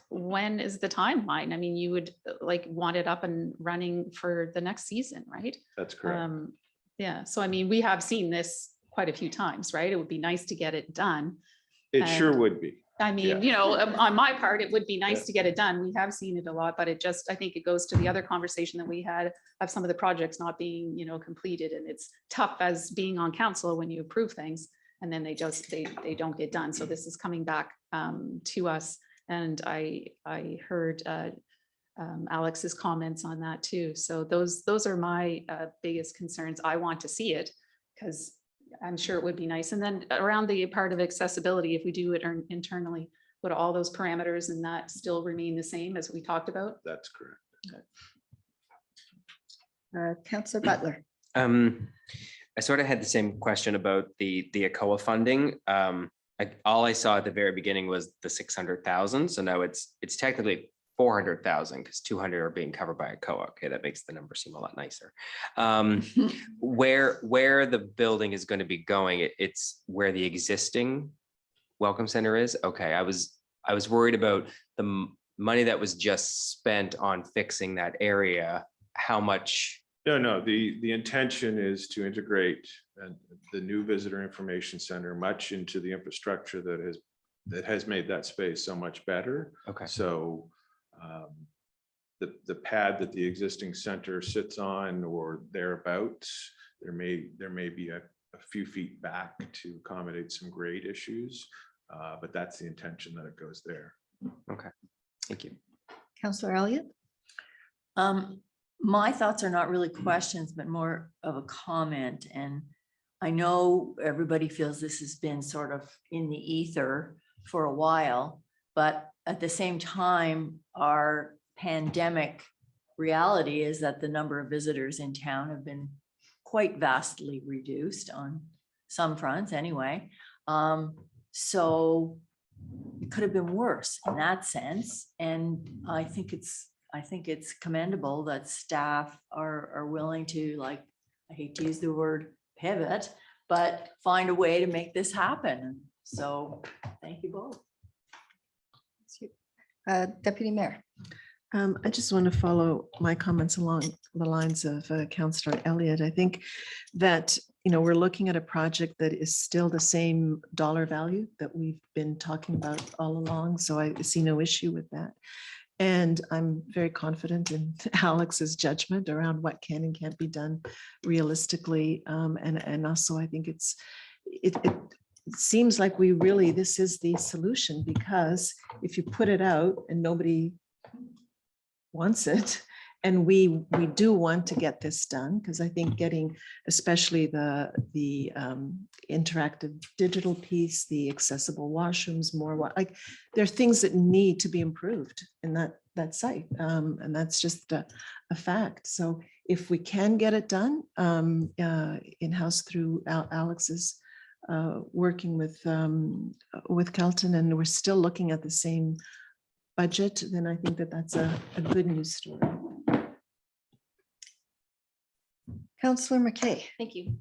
when is the timeline? I mean, you would want it up and running for the next season, right?
That's correct.
Yeah, so I mean, we have seen this quite a few times, right? It would be nice to get it done.
It sure would be.
I mean,
Yeah.
On my part, it would be nice to get it done. We have seen it a lot, but I think it goes to the other conversation that we had of some of the projects not being, completed. And it's tough as being on council when you approve things and then they don't get done. So this is coming back to us. And I heard Alex's comments on that too. So those are my biggest concerns. I want to see it because I'm sure it would be nice. And then around the part of accessibility, if we do it internally, would all those parameters and that still remain the same as we talked about?
That's correct.
Councillor Butler.
I sort of had the same question about the ACOA funding. All I saw at the very beginning was the 600,000. So now it's technically 400,000 because 200 are being covered by ACOA. Okay, that makes the number seem a lot nicer. Where the building is going to be going, it's where the existing welcome center is. Okay, I was worried about the money that was just spent on fixing that area. How much?
No, the intention is to integrate the new visitor information center much into the infrastructure that has made that space so much better.
Okay.
So the pad that the existing center sits on or thereabouts, there may be a few feet back to accommodate some grade issues, but that's the intention, that it goes there.
Okay, thank you.
Councillor Elliott.
My thoughts are not really questions, but more of a comment. And I know everybody feels this has been sort of in the ether for a while, but at the same time, our pandemic reality is that the number of visitors in town have been quite vastly reduced on some fronts anyway. So it could have been worse in that sense. And I think it's commendable that staff are willing to, like, I hate to use the word pivot, but find a way to make this happen. So thank you both.
Deputy Mayor.
I just want to follow my comments along the lines of Councillor Elliott. I think that, we're looking at a project that is still the same dollar value that we've been talking about all along. So I see no issue with that. And I'm very confident in Alex's judgment around what can and can't be done realistically. And also I think it seems like this is the solution, because if you put it out and nobody wants it, and we do want to get this done, because I think getting especially the interactive digital piece, the accessible washrooms, like there are things that need to be improved in that site, and that's just a fact. So if we can get it done in-house through Alex's working with Kelton, and we're still looking at the same budget, then I think that's a good news story.
Councillor McKay.
Thank you.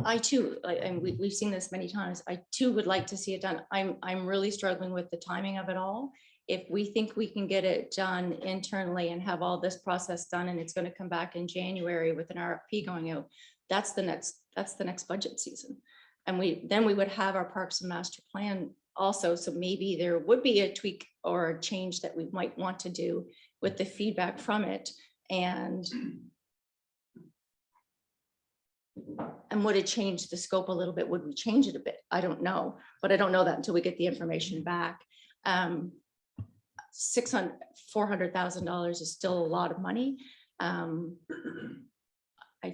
I too, and we've seen this many times, I too would like to see it done. I'm really struggling with the timing of it all. If we think we can get it done internally and have all this process done, and it's going to come back in January with an RFP going out, that's the next budget season. And then we would have our Parks and Master Plan also. So maybe there would be a tweak or a change that we might want to do with the feedback from it. And would it change the scope a little bit? Would we change it a bit? I don't know, but I don't know that until we get the information back. $400,000 is still a lot of money. I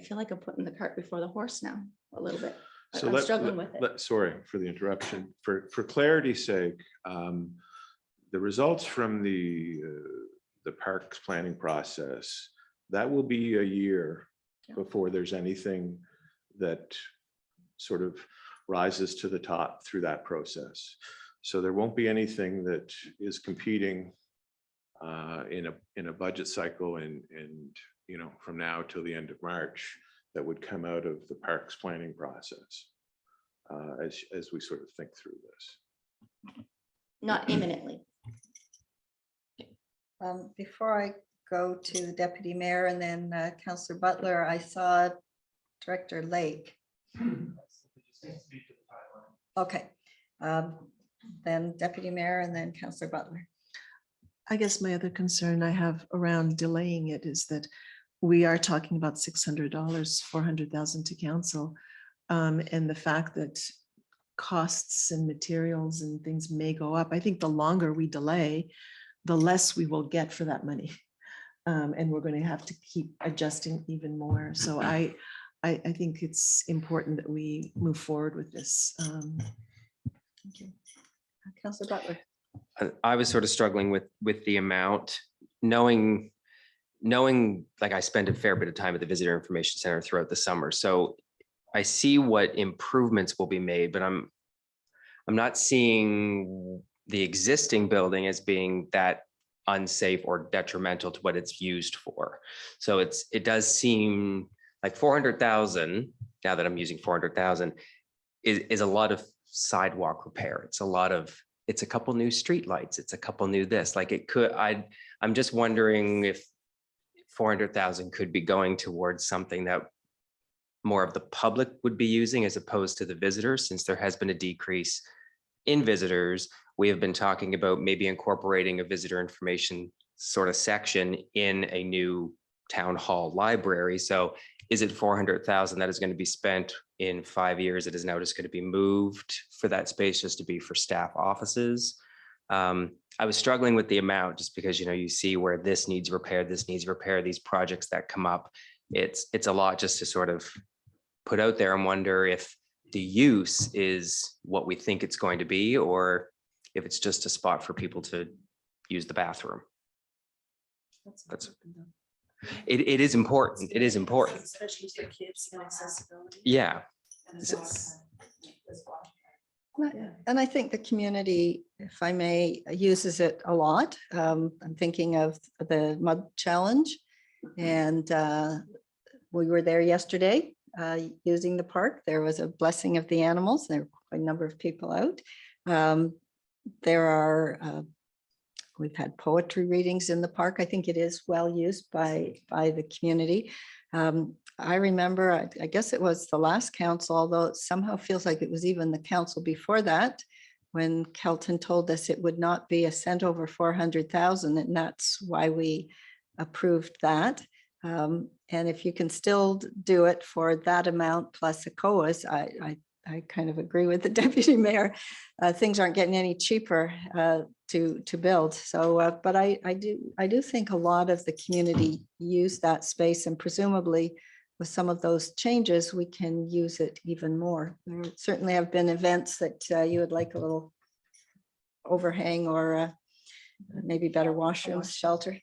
feel like I'm putting the cart before the horse now a little bit.
So
I'm struggling with it.
Sorry for the interruption. For clarity's sake, the results from the parks planning process, that will be a year before there's anything that sort of rises to the top through that process. So there won't be anything that is competing in a budget cycle and from now till the end of March that would come out of the parks planning process as we sort of think through this.
Not imminently.
Before I go to the Deputy Mayor and then Councillor Butler, I saw Director Lake. Okay, then Deputy Mayor and then Councillor Butler.
I guess my other concern I have around delaying it is that we are talking about $600, $400,000 to council. And the fact that costs and materials and things may go up. I think the longer we delay, the less we will get for that money. And we're going to have to keep adjusting even more. So I think it's important that we move forward with this.
Thank you. Councillor Butler.
I was sort of struggling with the amount, knowing like I spend a fair bit of time at the Visitor Information Center throughout the summer. So I see what improvements will be made, but I'm not seeing the existing building as being that unsafe or detrimental to what it's used for. So it does seem like 400,000, now that I'm using 400,000, is a lot of sidewalk repair. It's a couple new streetlights. It's a couple new this, like it could, I'm just wondering if 400,000 could be going towards something that more of the public would be using as opposed to the visitors, since there has been a decrease in visitors. We have been talking about maybe incorporating a visitor information sort of section in a new town hall library. So is it 400,000 that is going to be spent in 5 years? It is now just going to be moved for that space just to be for staff offices. I was struggling with the amount just because, you know, you see where this needs repair, these projects that come up. It's a lot just to sort of put out there and wonder if the use is what we think it's going to be, or if it's just a spot for people to use the bathroom. It is important. It is important.
Especially for kids and accessibility.
Yeah.
And I think the community, if I may, uses it a lot. I'm thinking of the mud challenge, and we were there yesterday using the park. There was a blessing of the animals. There were quite a number of people out. There are, we've had poetry readings in the park. I think it is well used by the community. I remember, I guess it was the last council, although it somehow feels like it was even the council before that, when Kelton told us it would not be a cent over 400,000, and that's why we approved that. And if you can still do it for that amount plus a COAs, I kind of agree with the deputy mayor. Things aren't getting any cheaper to build. So, but I do think a lot of the community use that space, and presumably with some of those changes, we can use it even more. There certainly have been events that you would like a little overhang or maybe better washrooms, shelter.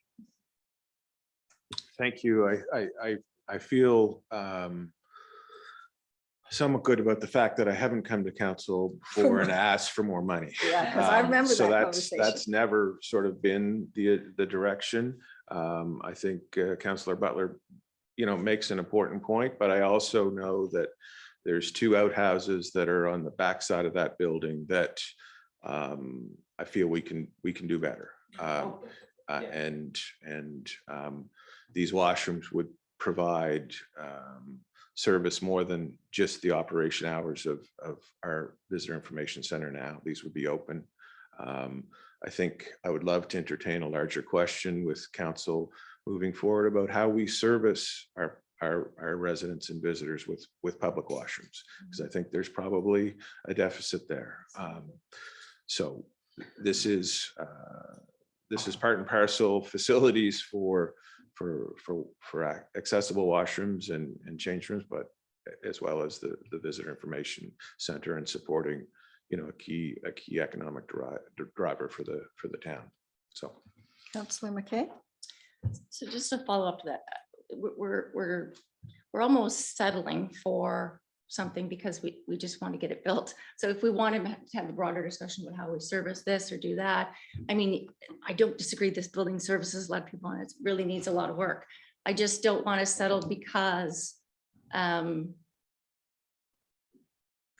Thank you. I feel somewhat good about the fact that I haven't come to council before and asked for more money.
Yeah, because I remember
So
that
that's
conversation.
never sort of been the direction. I think Councillor Butler, you know, makes an important point, but I also know that there's two outhouses that are on the backside of that building that I feel we can do better. And these washrooms would provide service more than just the operation hours of our visitor information center now. These would be open. I think I would love to entertain a larger question with council moving forward about how we service our residents and visitors with public washrooms, because I think there's probably a deficit there. So this is part and parcel facilities for accessible washrooms and change rooms, but as well as the visitor information center and supporting, you know, a key economic driver for the town. So,
Councillor McKay.
So just to follow up to that, we're almost settling for something because we just want to get it built. So if we want to have a broader discussion about how we service this or do that, I mean, I don't disagree. This building services a lot of people, and it really needs a lot of work. I just don't want to settle because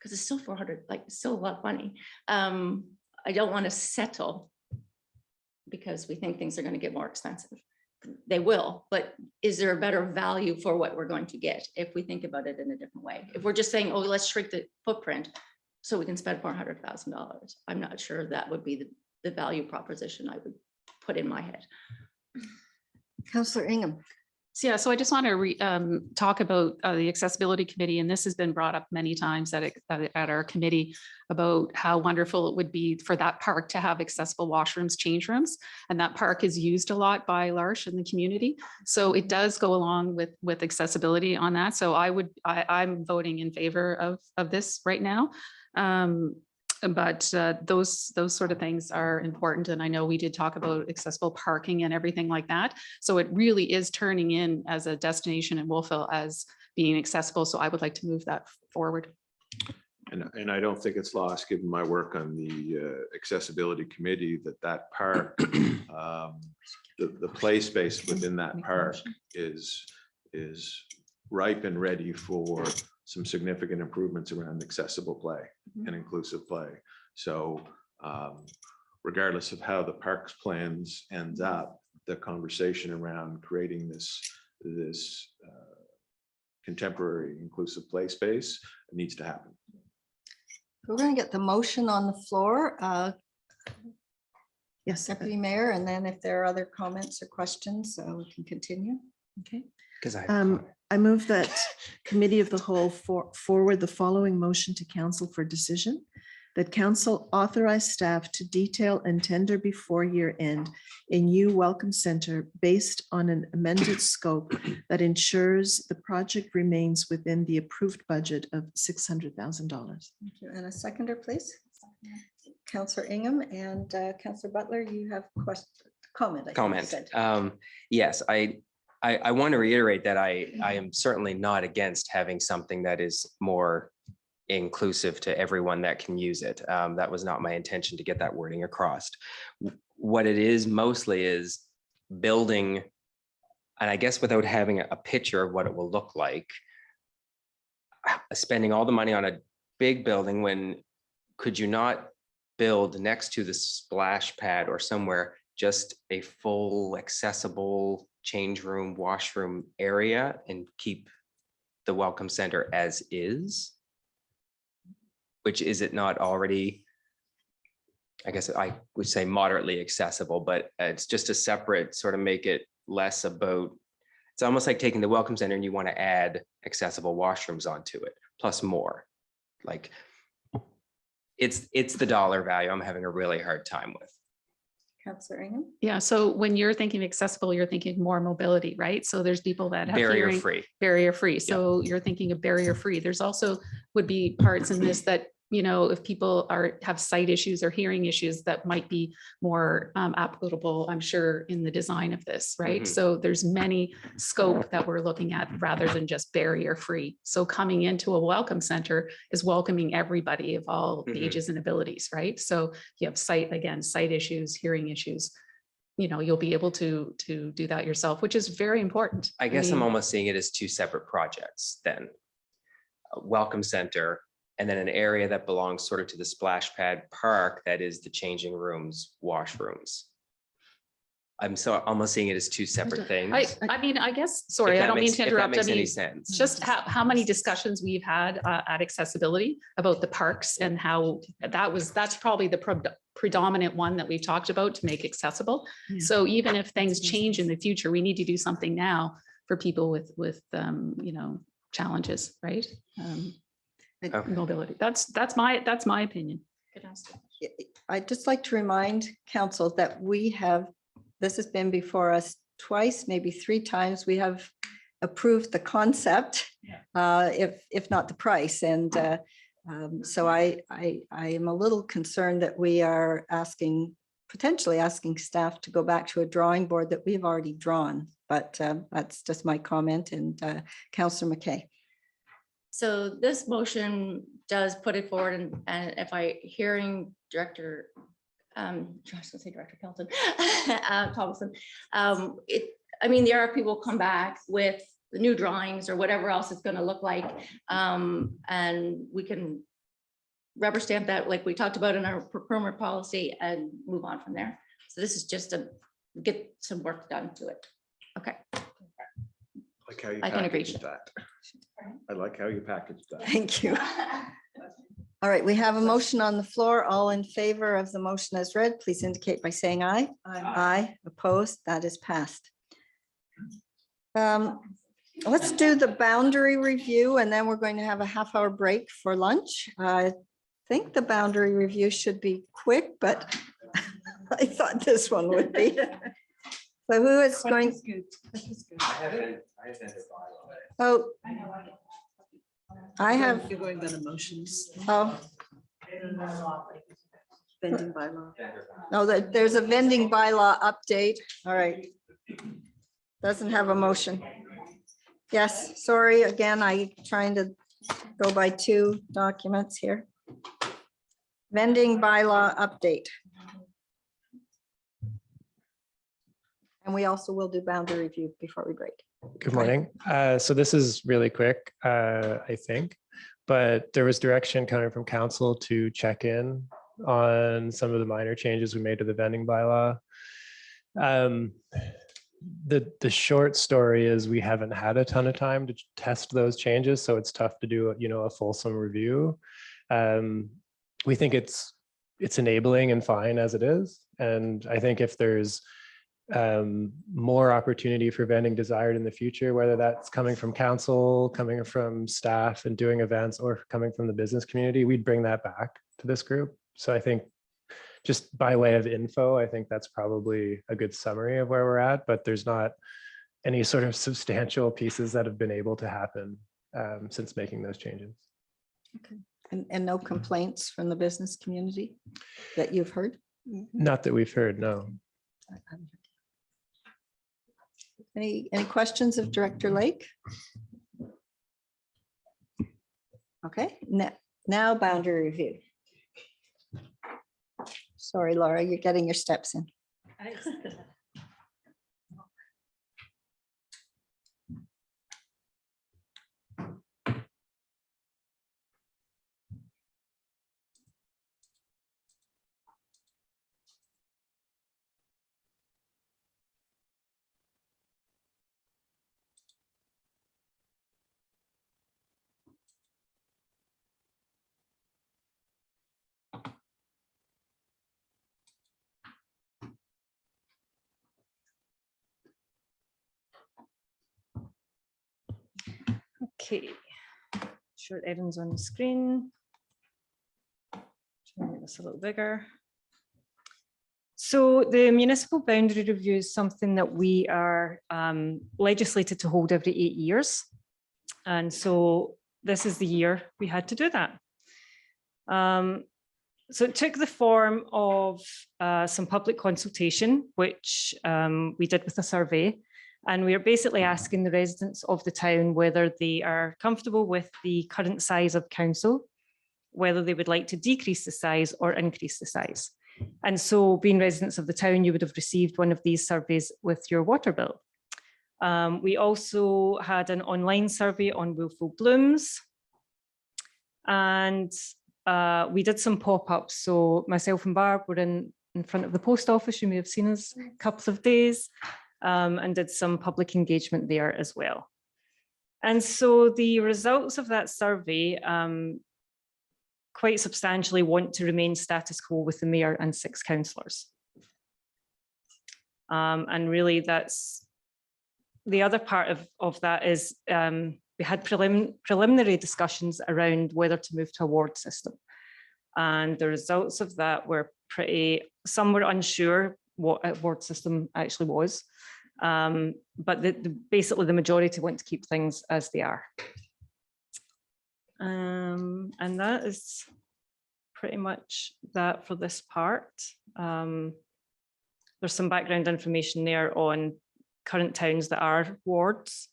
it's still 400, like it's still a lot of money. I don't want to settle because we think things are going to get more expensive. They will, but is there a better value for what we're going to get if we think about it in a different way? If we're just saying, oh, let's shrink the footprint so we can spend $400,000, I'm not sure that would be the value proposition I would put in my head.
Councillor Ingham.
So yeah, so I just want to talk about the accessibility committee, and this has been brought up many times at our committee about how wonderful it would be for that park to have accessible washrooms, change rooms, and that park is used a lot by L'Arche in the community. So it does go along with accessibility on that. So I'm voting in favor of this right now. But those sort of things are important. And I know we did talk about accessible parking and everything like that. So it really is turning in as a destination in Wolfville as being accessible. So I would like to move that forward.
And I don't think it's lost, given my work on the accessibility committee, that park, the play space within that park is ripe and ready for some significant improvements around accessible play and inclusive play. So regardless of how the parks plans ends up, the conversation around creating this contemporary inclusive play space needs to happen.
We're going to get the motion on the floor.
Yes,
Deputy Mayor, and then if there are other comments or questions, we can continue.
okay.
Because
I move that Committee of the Whole forward the following motion to Council for decision. that council authorize staff to detail and tender before year end a new welcome center based on an amended scope that ensures the project remains within the approved budget of $600,000.
Thank you. And a seconder, please. Councillor Ingham and Councillor Butler, you have comment. I think you
Comment.
said.
Yes, I want to reiterate that I am certainly not against having something that is more inclusive to everyone that can use it. That was not my intention to get that wording across. What it is mostly is building, and I guess without having a picture of what it will look like, spending all the money on a big building when could you not build next to the splash pad or somewhere just a full accessible change room, washroom area and keep the welcome center as is? Which is it not already, I guess I would say moderately accessible, but it's just a separate sort of make it less about, it's almost like taking the welcome center and you want to add accessible washrooms onto it, plus more. Like it's the dollar value I'm having a really hard time with.
Councillor Ingham.
Yeah, so when you're thinking accessible, you're thinking more mobility, right? So there's people that have
Barrier
hearing,
free.
barrier free. So you're thinking of barrier free. There's also would be parts in this that, you know, if people have sight issues or hearing issues, that might be more applicable, I'm sure, in the design of this, right?
Mhm.
So there's many scope that we're looking at rather than just barrier free. So coming into a welcome center is welcoming everybody of all
Mhm.
ages and abilities, right? So you have sight issues, hearing issues, you know, you'll be able to do that yourself, which is very important.
I guess I'm
mean,
almost seeing it as two separate projects then. A welcome center and then an area that belongs sort of to the splash pad park that is the changing rooms, washrooms. I'm so almost seeing it as two separate things.
I mean, I guess, sorry, I don't mean to
If that
interrupt. I
makes any
mean,
sense.
just how many discussions we've had at accessibility about the parks and how that's probably the predominant one that we've talked about to make accessible.
Yeah.
So even if things change in the future, we need to do something now for people with you know, challenges, right?
Okay.
Mobility. That's my opinion.
I'd just like to remind council that this has been before us twice, maybe 3 times. We have approved the concept, if not the price. And so I am a little concerned that we are potentially asking staff to go back to a drawing board that we've already drawn. But that's just my comment. And Councillor McKay.
So this motion does put it forward, and if hearing Director, I was gonna say Director Kelton, Thompson, I mean, the RFP will come back with the new drawings or whatever else it's gonna look like, and we can rubber stamp that like we talked about in our procurement policy and move on from there. So this is just to get some work done to it. Okay.
Like how you
I can agree.
packaged that. I like how you packaged that.
Thank you. All right, we have a motion on the floor. All in favor of the motion as read, please indicate by saying aye. Aye. Opposed, that is passed. Let's do the boundary review and then we're going to have a half-hour break for lunch. I think the boundary review should be quick, but I thought this one would be. So who is going? Oh, I have.
You're going by the motions.
Oh,
Vending bylaw.
no, there's a vending bylaw update. All right. Doesn't have a motion. Yes, sorry, again, I trying to go by 2 documents here. Vending bylaw update. And we also will do boundary review before we break.
Good morning. So this is really quick, I think, but there was direction coming from council to check in on some of the minor changes we made to the vending bylaw. The short story is we haven't had a ton of time to test those changes, so it's tough to do, you know, a fulsome review. We think it's enabling and fine as it is, and I think if there's more opportunity for vending desired in the future, whether that's coming from council, coming from staff and doing events, or coming from the business community, we'd bring that back. to this group. So I think just by way of info, I think that's probably a good summary of where we're at, but there's not any sort of substantial pieces that have been able to happen since making those changes.
Okay. And no complaints from the business community that you've heard?
Not that we've heard, no.
Any questions of Director Lake? Okay, now boundary review. Sorry, Laura, you're getting your steps in.
Okay, sure everyone's on the screen. Try and make this a little bigger. So the municipal boundary review is something that we are legislated to hold every 8 years. And so this is the year we had to do that. So it took the form of some public consultation, which we did with a survey. And we are basically asking the residents of the town whether they are comfortable with the current size of council, whether they would like to decrease the size or increase the size. And so being residents of the town, you would have received one of these surveys with your water bill. We also had an online survey on Wolfville blooms. And we did some pop-ups. So myself and Barb were in front of the post office. You may have seen us a couple of days. And did some public engagement there as well. And so the results of that survey quite substantially want to remain status quo with the mayor and 6 councillors. And really that's the other part of that is we had preliminary discussions around whether to move to a ward system. And the results of that were some were unsure what a ward system actually was. But basically the majority want to keep things as they are. And that is pretty much that for this part. There's some background information there on current towns that are wards.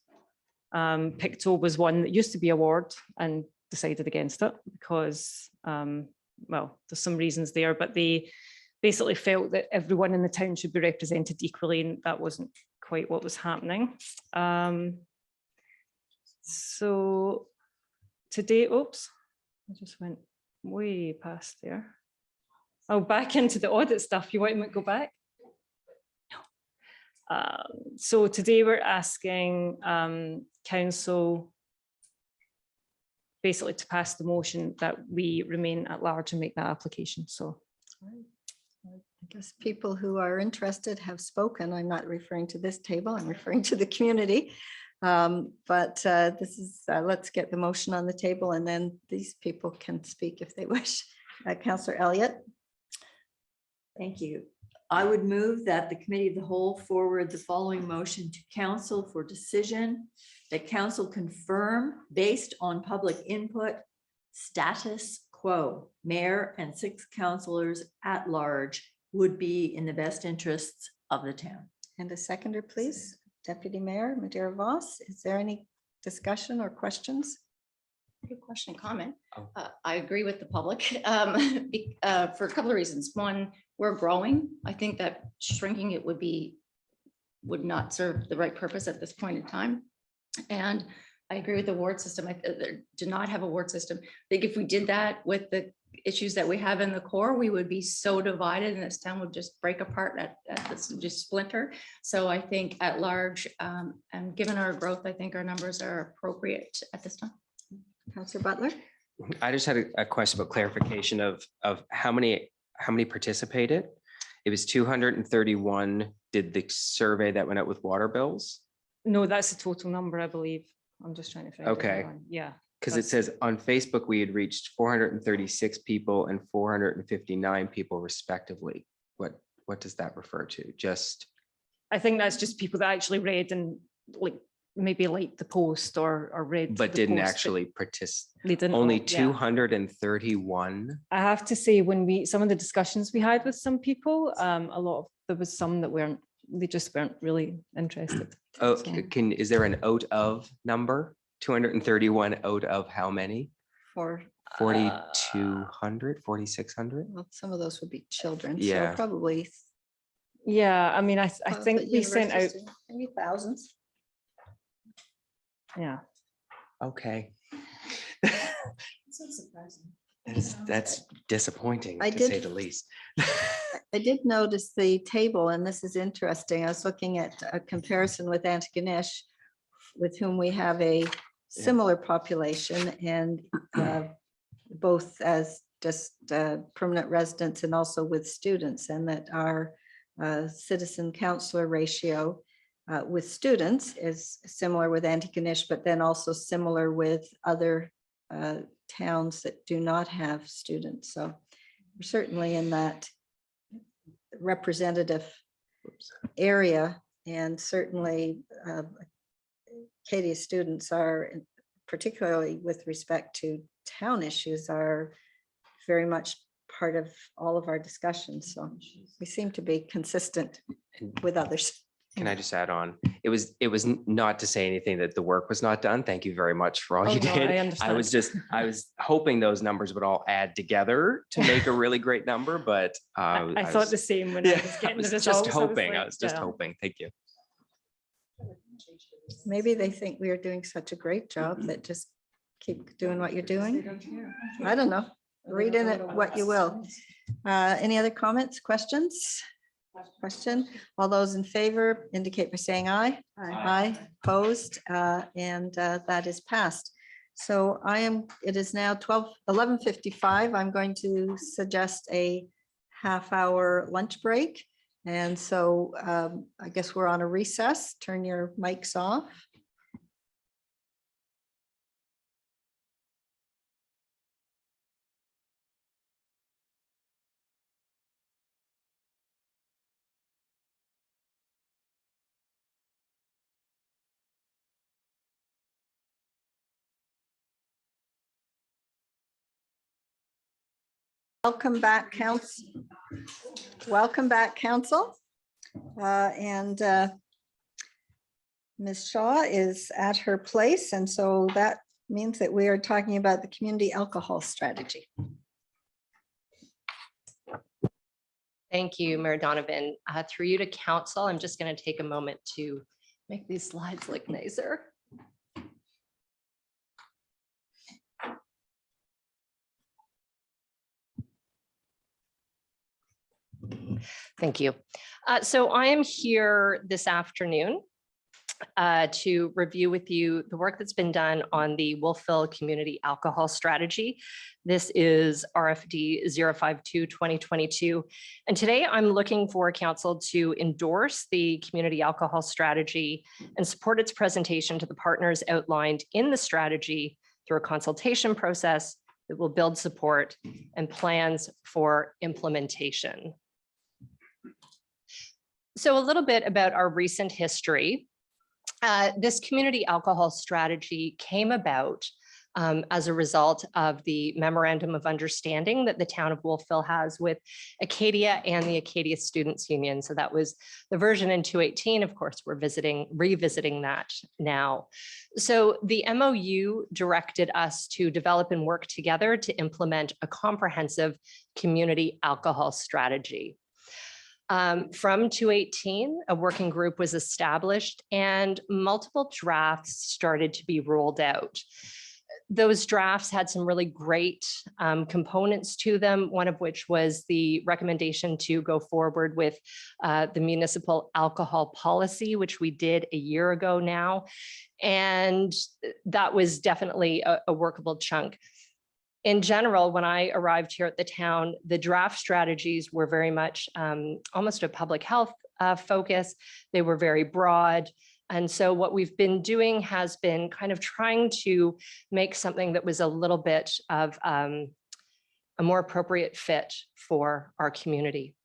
Pictou was one that used to be a ward and decided against it because, well, there's some reasons there, but they basically felt that everyone in the town should be represented equally, and that wasn't quite what was happening. So today, oops, I just went way past there. Oh, back into the audit stuff. You want me to go back? No. So today we're asking council basically to pass the motion that we remain at large and make that application. So.
I guess people who are interested have spoken. I'm not referring to this table, I'm referring to the community. This is, let's get the motion on the table and then these people can speak if they wish. Councillor Elliott.
Thank you. I would move that the committee of the whole forward the following motion to council for decision, that council confirm based on public input status quo, mayor and 6 councillors at large would be in the best interests of the town.
And a seconder, please. Deputy Mayor Madeira Voss. Is there any discussion or questions?
Good question, comment.
Oh.
I agree with the public for a couple of reasons. One, we're growing. I think that shrinking it would not serve the right purpose at this point in time. And I agree with the ward system. I do not have a ward system. I think if we did that with the issues that we have in the core, we would be so divided and this town would just break apart at this, just splinter. So I think at large, and given our growth, I think our numbers are appropriate at this time.
Councillor Butler.
I just had a question about clarification of how many participated. It was 231 did the survey that went out with water bills.
No, that's the total number, I believe. I'm just trying to find.
Okay.
Yeah.
Because it says on Facebook, we had reached 436 people and 459 people respectively. What does that refer to? Just,
I think that's just people that actually read and like maybe liked the post or read.
but
the
didn't
post,
actually participate.
They didn't.
Only
yeah.
231.
I have to say, some of the discussions we had with some people, there was some that they just weren't really interested.
Oh,
So,
is there an out of number? 231 out of how many?
For
4,200, 4,600?
well, some of those would be children.
Yeah.
So probably.
yeah, I mean, I
the
think we sent out,
university students, maybe thousands.
yeah.
Okay.
So surprising.
That's disappointing,
I
to
did-
say the least.
I did notice the table, and this is interesting. I was looking at a comparison with Antigonish, with whom we have a similar population, and both as just permanent residents and also with students, and that our citizen councillor ratio with students is similar with Antigonish, but then also similar with other towns that do not have students. So we're certainly in that representative area, and certainly Acadia students are, particularly with respect to town issues, are very much part of all of our discussions. So we seem to be consistent with others.
Can I just add on? It was not to say anything that the work was not done. Thank you very much for all
Oh,
you
no,
did.
I
I was hoping those numbers would all add together to make a really great number, but
I thought the same when I was getting the results.
just hoping. I
like,
was just
yeah.
hoping. Thank you.
Maybe they think we are doing such a great job that just keep doing what you're doing. I don't know. Read in it what you will. Any other comments, questions? Question? All those in favor indicate by saying aye. Aye. Opposed, and that is passed. So it is now 11:55. I'm going to suggest a half-hour lunch break. And so I guess we're on a recess. Turn your mics off. Welcome back, council. Welcome back, council. And Ms. Shaw is at her place. And so that means that we are talking about the community alcohol strategy.
Thank you, Mayor Donovan. Through you to council, I'm just going to take a moment to make these slides look nicer. Thank you. So I am here this afternoon to review with you the work that's been done on the Wolfville Community Alcohol Strategy. This is RFD 052-2022. And today I'm looking for council to endorse the Community Alcohol Strategy and support its presentation to the partners outlined in the strategy through a consultation process that will build support and plans for implementation. So a little bit about our recent history. This community alcohol strategy came about as a result of the memorandum of understanding that the town of Wolfville has with Acadia and the Acadia Students Union. So that was the version in 2018. Of course, we're revisiting that now. So the MOU directed us to develop and work together to implement a comprehensive community alcohol strategy. From 2018, a working group was established and multiple drafts started to be rolled out. Those drafts had some really great components to them, one of which was the recommendation to go forward with the municipal alcohol policy, which we did a year ago now. And that was definitely a workable chunk. In general, when I arrived here at the town, the draft strategies were very much almost a public health focus. They were very broad. And so what we've been doing has been kind of trying to make something that was a little bit of a more appropriate fit for our community.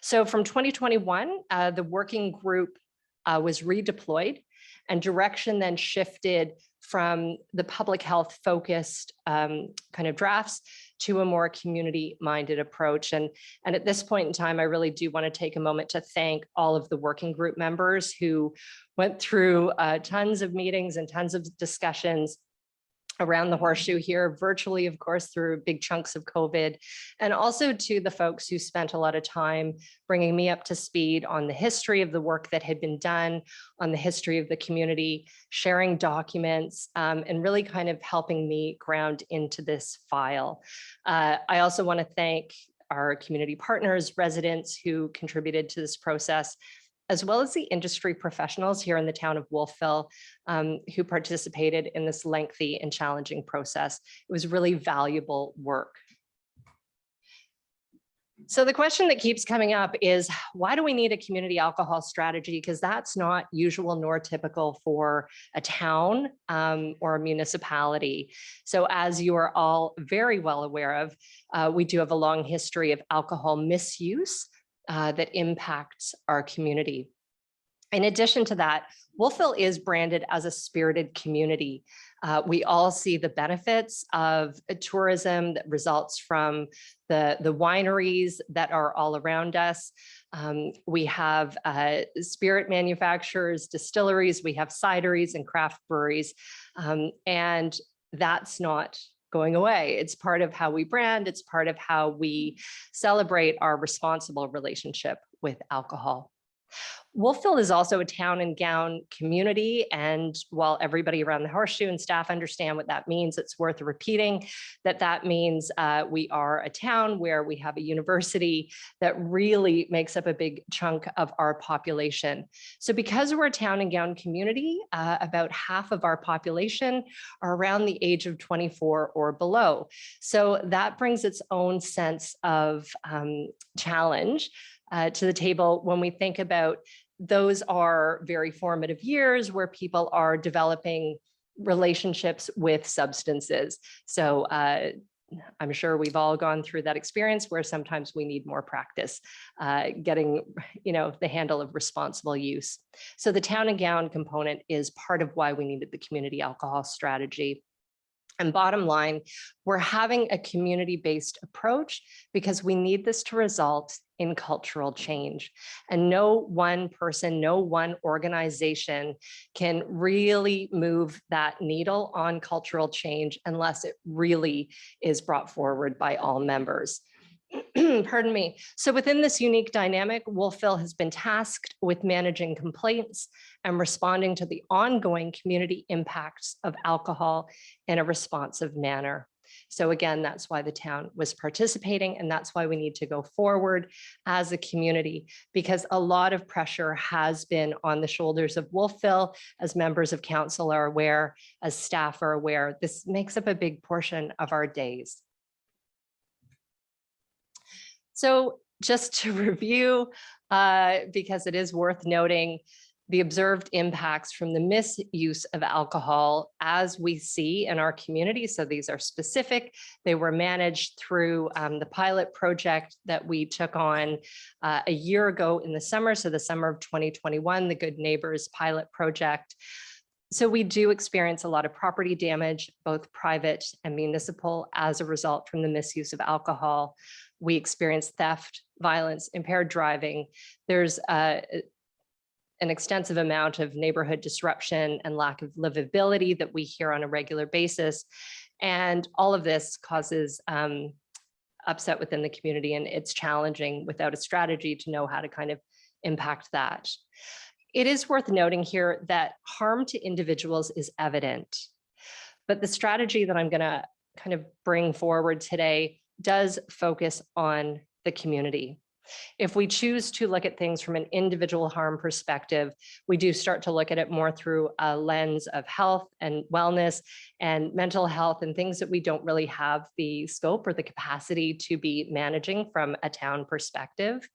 So from 2021, the working group was redeployed, and direction then shifted from the public health focused kind of drafts to a more community minded approach. And at this point in time, I really do want to take a moment to thank all of the working group members who went through tons of meetings and tons of discussions around the horseshoe here, virtually, of course, through big chunks of COVID, and also to the folks who spent a lot of time bringing me up to speed on the history of the work that had been done, on the history of the community, sharing documents, and really kind of helping me ground into this file. I also want to thank our community partners, residents who contributed to this process, as well as the industry professionals here in the town of Wolfville who participated in this lengthy and challenging process. It was really valuable work. So the question that keeps coming up is, why do we need a community alcohol strategy? Because that's not usual nor typical for a town or a municipality. So as you are all very well aware of, we do have a long history of alcohol misuse that impacts our community. In addition to that, Wolfville is branded as a spirited community. We all see the benefits of tourism that results from the wineries that are all around us. We have spirit manufacturers, distilleries, we have cideries and craft breweries, and that's not going away. It's part of how we brand. It's part of how we celebrate our responsible relationship with alcohol. Wolfville is also a town and gown community, and while everybody around the horseshoe and staff understand what that means, it's worth repeating that means we are a town where we have a university that really makes up a big chunk of our population. So because we're a town and gown community, about half of our population are around the age of 24 or below. So that brings its own sense of challenge to the table when we think about those are very formative years where people are developing relationships with substances. So I'm sure we've all gone through that experience where sometimes we need more practice getting, the handle of responsible use. So the town and gown component is part of why we needed the community alcohol strategy. And bottom line, we're having a community-based approach because we need this to result in cultural change. And no one person, no one organization can really move that needle on cultural change unless it really is brought forward by all members. Pardon me. So within this unique dynamic, Wolfville has been tasked with managing complaints and responding to the ongoing community impacts of alcohol in a responsive manner. So again, that's why the town was participating, and that's why we need to go forward as a community, because a lot of pressure has been on the shoulders of Wolfville, as members of council are aware, as staff are aware. This makes up a big portion of our days. So just to review, because it is worth noting, the observed impacts from the misuse of alcohol as we see in our community. So these are specific. They were managed through the pilot project that we took on a year ago in the summer. So the summer of 2021, the Good Neighbors pilot project. So we do experience a lot of property damage, both private and municipal, as a result from the misuse of alcohol. We experience theft, violence, impaired driving. There's an extensive amount of neighborhood disruption and lack of livability that we hear on a regular basis. And all of this causes upset within the community, and it's challenging without a strategy to know how to kind of impact that. It is worth noting here that harm to individuals is evident, but the strategy that I'm going to kind of bring forward today does focus on the community. If we choose to look at things from an individual harm perspective, we do start to look at it more through a lens of health and wellness and mental health and things that we don't really have the scope or the capacity to be managing from a town perspective.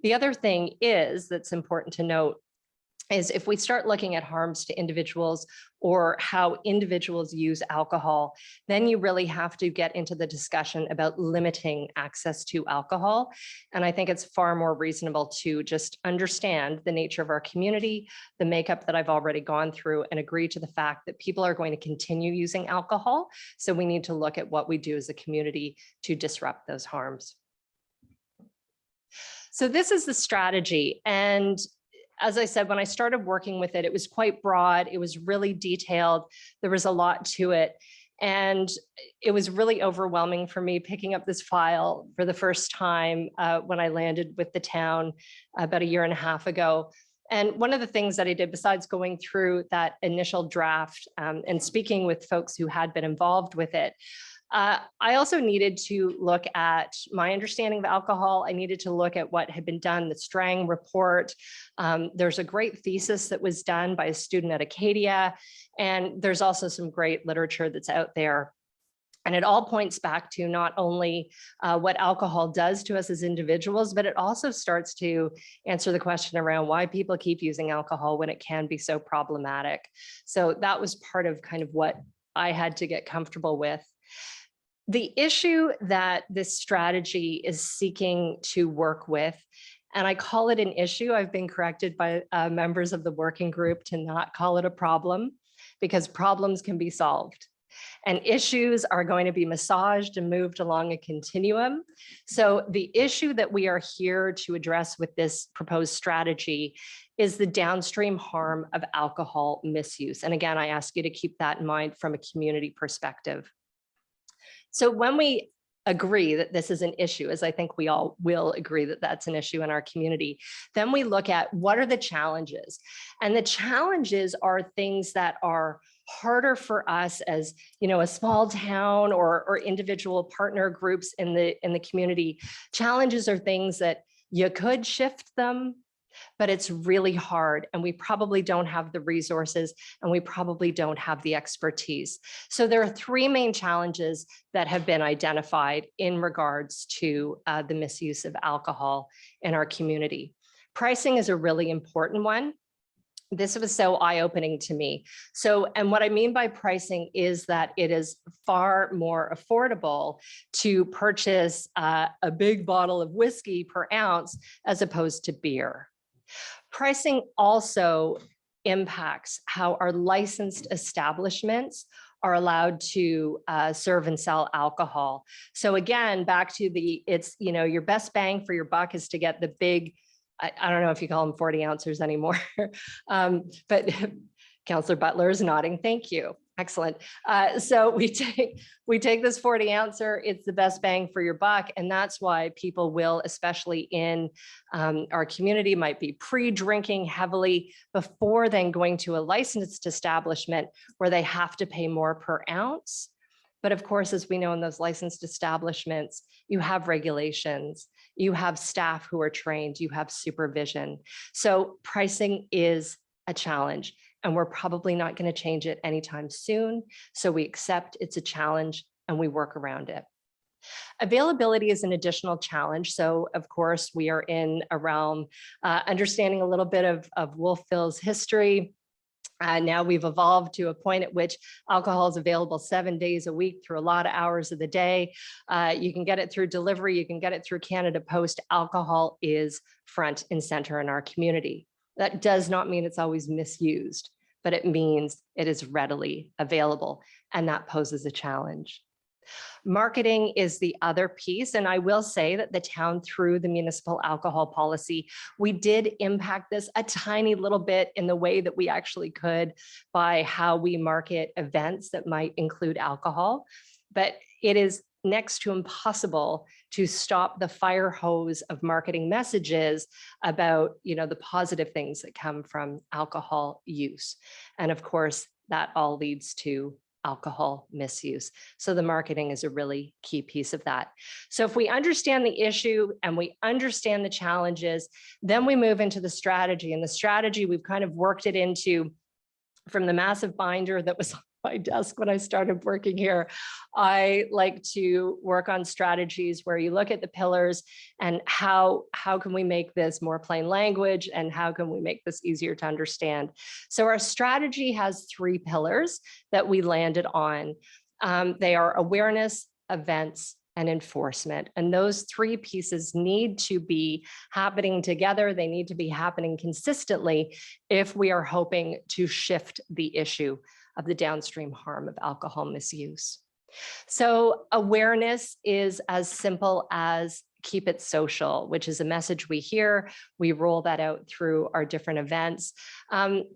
The other thing is that's important to note is if we start looking at harms to individuals or how individuals use alcohol, then you really have to get into the discussion about limiting access to alcohol. And I think it's far more reasonable to just understand the nature of our community, the makeup that I've already gone through, and agree to the fact that people are going to continue using alcohol. So we need to look at what we do as a community to disrupt those harms. So this is the strategy. And as I said, when I started working with it, it was quite broad. It was really detailed. There was a lot to it. And it was really overwhelming for me picking up this file for the first time when I landed with the town about 1.5 years ago. And one of the things that I did, besides going through that initial draft and speaking with folks who had been involved with it, I also needed to look at my understanding of alcohol. I needed to look at what had been done, the Strang report. There's a great thesis that was done by a student at Acadia, and there's also some great literature that's out there. And it all points back to not only what alcohol does to us as individuals, but it also starts to answer the question around why people keep using alcohol when it can be so problematic. So that was part of kind of what I had to get comfortable with. The issue that this strategy is seeking to work with, and I call it an issue, I've been corrected by members of the working group to not call it a problem, because problems can be solved. And issues are going to be massaged and moved along a continuum. So the issue that we are here to address with this proposed strategy is the downstream harm of alcohol misuse. And again, I ask you to keep that in mind from a community perspective. So when we agree that this is an issue, as I think we all will agree that that's an issue in our community, then we look at what are the challenges. And the challenges are things that are harder for us as, you know, a small town or individual partner groups in the community. Challenges are things that you could shift them, but it's really hard, and we probably don't have the resources, and we probably don't have the expertise. So there are 3 main challenges that have been identified in regards to the misuse of alcohol in our community. Pricing is a really important one. This was so eye-opening to me. So, and what I mean by pricing is that it is far more affordable to purchase a big bottle of whiskey per ounce as opposed to beer. Pricing also impacts how our licensed establishments are allowed to serve and sell alcohol. So again, back to it's, you know, your best bang for your buck is to get the big, I don't know if you call them 40 ounces anymore, but Councillor Butler is nodding, thank you. Excellent. So we take this 40 ouncer, it's the best bang for your buck. And that's why people will, especially in our community, might be pre-drinking heavily before then going to a licensed establishment where they have to pay more per ounce. But of course, as we know, in those licensed establishments, you have regulations, you have staff who are trained, you have supervision. So pricing is a challenge. And we're probably not going to change it anytime soon. So we accept it's a challenge and we work around it. Availability is an additional challenge. So of course, we are in a realm, understanding a little bit of Wolfville's history. Now we've evolved to a point at which alcohol is available 7 days a week through a lot of hours of the day. You can get it through delivery, you can get it through Canada Post. Alcohol is front and center in our community. That does not mean it's always misused, but it means it is readily available, and that poses a challenge. Marketing is the other piece, and I will say that the town, through the municipal alcohol policy, we did impact this a tiny little bit in the way that we actually could by how we market events that might include alcohol, but it is next to impossible to stop the fire hose of marketing messages about, you know, the positive things that come from alcohol use. And of course, that all leads to alcohol misuse. So the marketing is a really key piece of that. So if we understand the issue and we understand the challenges, then we move into the strategy. And the strategy, we've kind of worked it into from the massive binder that was my desk when I started working here. I like to work on strategies where you look at the pillars and how can we make this more plain language and how can we make this easier to understand. So our strategy has 3 pillars that we landed on. They are awareness, events, and enforcement. And those 3 pieces need to be happening together. They need to be happening consistently if we are hoping to shift the issue of the downstream harm of alcohol misuse. So awareness is as simple as keep it social, which is a message we hear. We roll that out through our different events.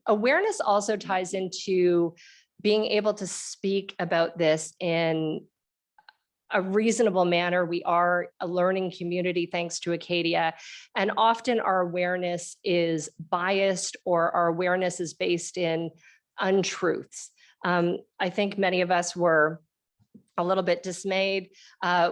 Awareness also ties into being able to speak about this in a reasonable manner. We are a learning community thanks to Acadia, and often our awareness is biased or our awareness is based in untruths. I think many of us were a little bit dismayed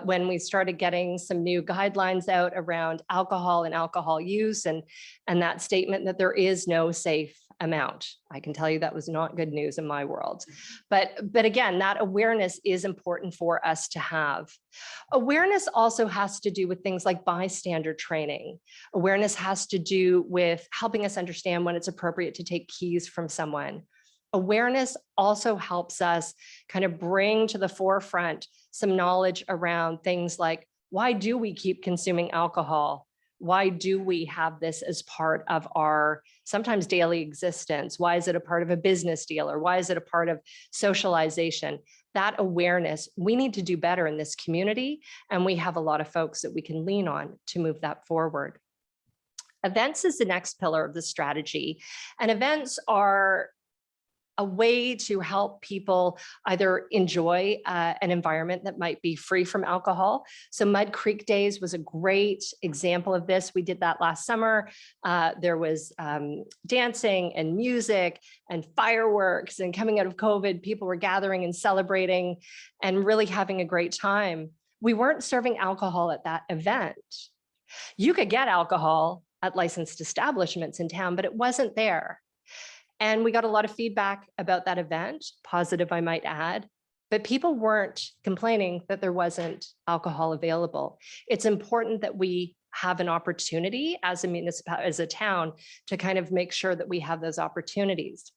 when we started getting some new guidelines out around alcohol and alcohol use and that statement that there is no safe amount. I can tell you that was not good news in my world. But again, that awareness is important for us to have. Awareness also has to do with things like bystander training. Awareness has to do with helping us understand when it's appropriate to take keys from someone. Awareness also helps us kind of bring to the forefront some knowledge around things like, why do we keep consuming alcohol? Why do we have this as part of our sometimes daily existence? Why is it a part of a business deal, or why is it a part of socialization? That awareness, we need to do better in this community, and we have a lot of folks that we can lean on to move that forward. Events is the next pillar of the strategy, and events are a way to help people either enjoy an environment that might be free from alcohol. So Mud Creek Days was a great example of this. We did that last summer. There was dancing and music and fireworks, and coming out of COVID, people were gathering and celebrating and really having a great time. We weren't serving alcohol at that event. You could get alcohol at licensed establishments in town, but it wasn't there. And we got a lot of feedback about that event, positive, I might add, but people weren't complaining that there wasn't alcohol available. It's important that we have an opportunity as a municipality, as a town, to kind of make sure that we have those opportunities.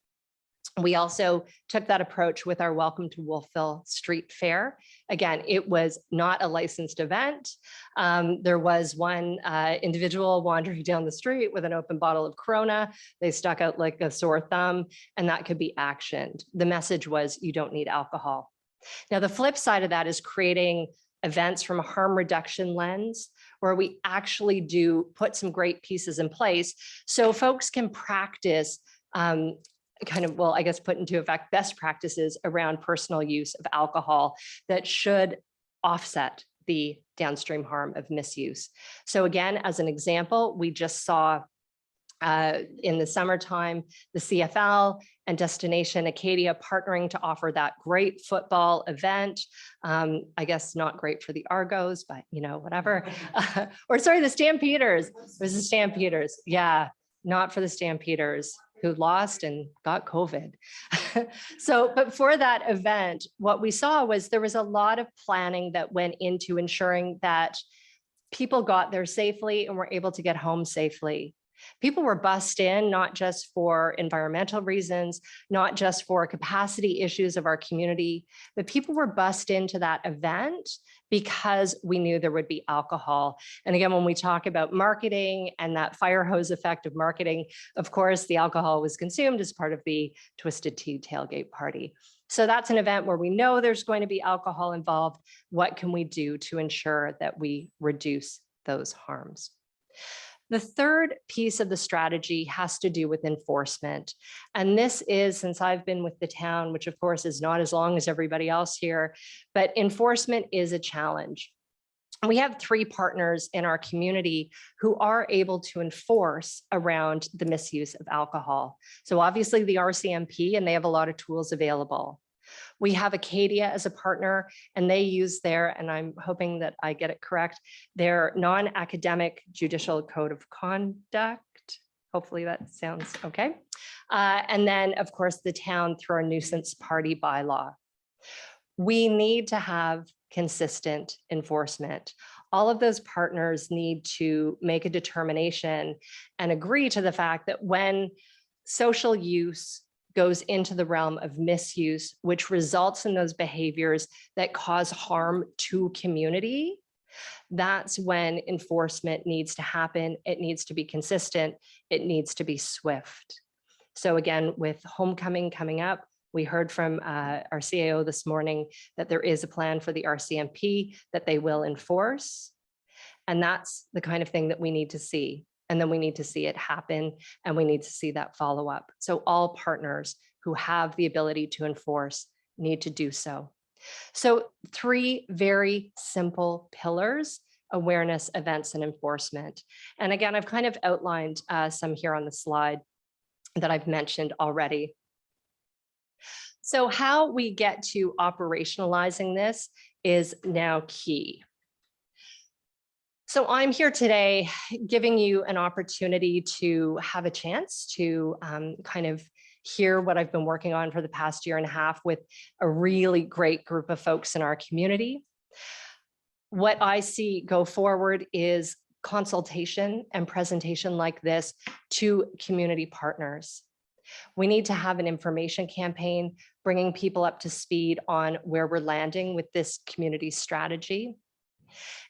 We also took that approach with our Welcome to Wolfville Street Fair. Again, it was not a licensed event. There was one individual wandering down the street with an open bottle of Corona. They stuck out like a sore thumb, and that could be actioned. The message was, you don't need alcohol. Now, the flip side of that is creating events from a harm reduction lens, where we actually do put some great pieces in place so folks can practice kind of, well, I guess, put into effect best practices around personal use of alcohol that should offset the downstream harm of misuse. So again, as an example, we just saw in the summertime, the CFL and Destination Acadia partnering to offer that great football event. I guess not great for the Argos, but you know, whatever. Or sorry, the Stampeders. It was the Stampeders. Yeah, not for the Stampeders, who lost and got COVID. So, but for that event, what we saw was there was a lot of planning that went into ensuring that people got there safely and were able to get home safely. People were bussed in, not just for environmental reasons, not just for capacity issues of our community, but people were bussed into that event because we knew there would be alcohol. And again, when we talk about marketing and that fire hose effect of marketing, of course, the alcohol was consumed as part of the Twisted Tea tailgate party. So that's an event where we know there's going to be alcohol involved. What can we do to ensure that we reduce those harms? The third piece of the strategy has to do with enforcement. And this is, since I've been with the town, which of course is not as long as everybody else here, but enforcement is a challenge. We have 3 partners in our community who are able to enforce around the misuse of alcohol. So obviously the RCMP, and they have a lot of tools available. We have Acadia as a partner, and they use their, and I'm hoping that I get it correct, their non-academic judicial code of conduct. Hopefully that sounds okay. And then, of course, the town through our nuisance party bylaw. We need to have consistent enforcement. All of those partners need to make a determination and agree to the fact that when social use goes into the realm of misuse, which results in those behaviors that cause harm to community, that's when enforcement needs to happen. It needs to be consistent. It needs to be swift. So again, with homecoming coming up, we heard from our CAO this morning that there is a plan for the RCMP that they will enforce. And that's the kind of thing that we need to see. And then we need to see it happen, and we need to see that follow up. So all partners who have the ability to enforce need to do so. So 3 very simple pillars: awareness, events, and enforcement. And again, I've kind of outlined some here on the slide that I've mentioned already. So how we get to operationalizing this is now key. So I'm here today giving you an opportunity to have a chance to kind of hear what I've been working on for the past year and a half with a really great group of folks in our community. What I see go forward is consultation and presentation like this to community partners. We need to have an information campaign bringing people up to speed on where we're landing with this community strategy.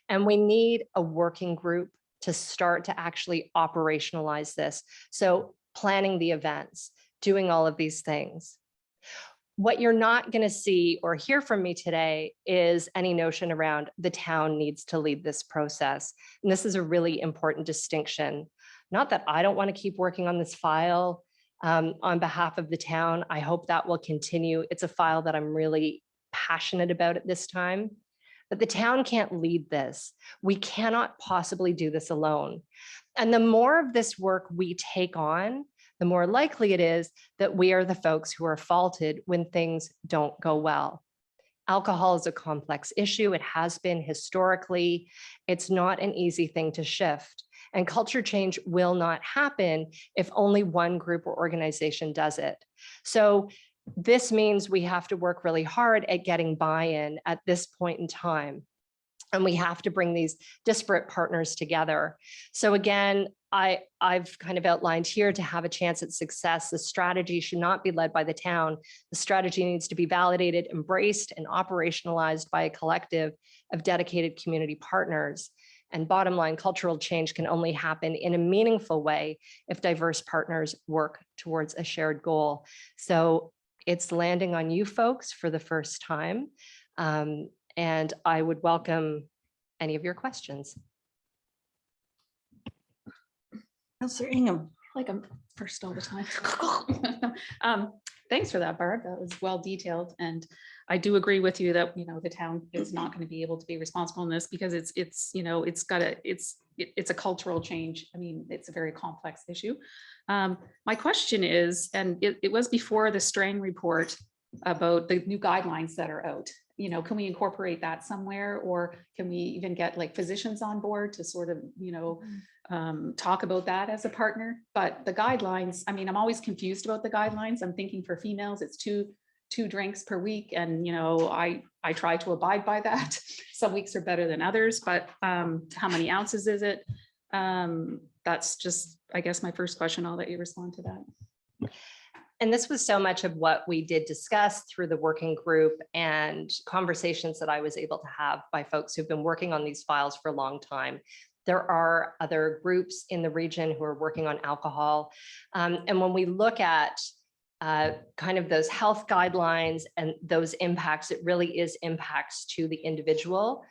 And we need a working group to start to actually operationalize this. So planning the events, doing all of these things. What you're not going to see or hear from me today is any notion around the town needs to lead this process. And this is a really important distinction. Not that I don't want to keep working on this file on behalf of the town. I hope that will continue. It's a file that I'm really passionate about at this time. But the town can't lead this. We cannot possibly do this alone. And the more of this work we take on, the more likely it is that we are the folks who are faulted when things don't go well. Alcohol is a complex issue. It has been historically. It's not an easy thing to shift. And culture change will not happen if only one group or organization does it. So this means we have to work really hard at getting buy-in at this point in time. And we have to bring these disparate partners together. So again, I've kind of outlined here to have a chance at success. The strategy should not be led by the town. The strategy needs to be validated, embraced, and operationalized by a collective of dedicated community partners. And bottom line, cultural change can only happen in a meaningful way if diverse partners work towards a shared goal. So it's landing on you folks for the first time. And I would welcome any of your questions.
Councillor Ingham.
Like I'm first all the time. Thanks for that, Barb. That was well detailed. And I do agree with you that, you know, the town is not going to be able to be responsible in this because it's a cultural change. I mean, it's a very complex issue. My question is, and it was before the Strang report about the new guidelines that are out. You know, can we incorporate that somewhere, or can we even get like physicians on board to sort of, you know, talk about that as a partner? But the guidelines, I mean, I'm always confused about the guidelines. I'm thinking for females, it's two drinks per week. And, you know, I try to abide by that. Some weeks are better than others, but how many ounces is it? That's just, I guess, my first question. I'll let you respond to that.
And this was so much of what we did discuss through the working group and conversations that I was able to have by folks who've been working on these files for a long time. There are other groups in the region who are working on alcohol. And when we look at kind of those health guidelines and those impacts, it really is impacts to the individual.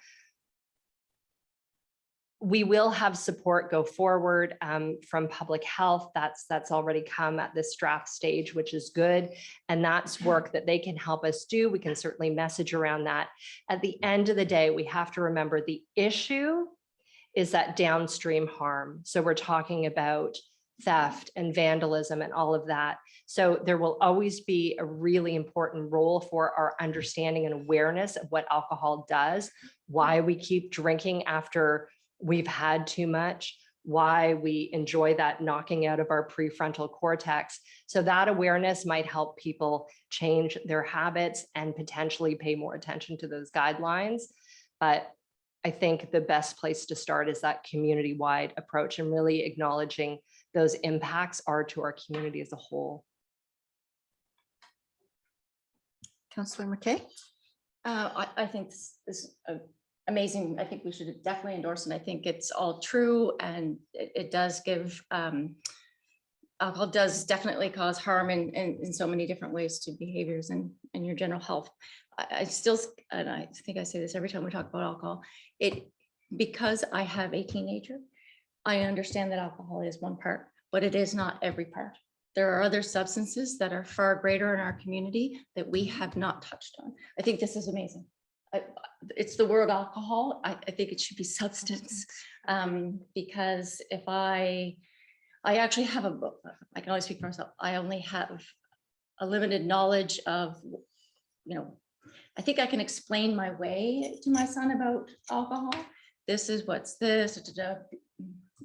We will have support go forward from public health. That's already come at this draft stage, which is good. And that's work that they can help us do. We can certainly message around that. At the end of the day, we have to remember the issue is that downstream harm. So we're talking about theft and vandalism and all of that. So there will always be a really important role for our understanding and awareness of what alcohol does, why we keep drinking after we've had too much, why we enjoy that knocking out of our prefrontal cortex. So that awareness might help people change their habits and potentially pay more attention to those guidelines. But I think the best place to start is that community-wide approach and really acknowledging those impacts are to our community as a whole.
Councillor McKay?
I think this is amazing. I think we should definitely endorse it. I think it's all true, and it does give, alcohol does definitely cause harm in so many different ways to behaviors and your general health. I still, and I think I say this every time we talk about alcohol, because I have a teenager, I understand that alcohol is one part, but it is not every part. There are other substances that are far greater in our community that we have not touched on. I think this is amazing. It's the word alcohol. I think it should be substance, because if I actually have a book, I can always speak for myself. I only have a limited knowledge of, I think I can explain my way to my son about alcohol. This is what's this,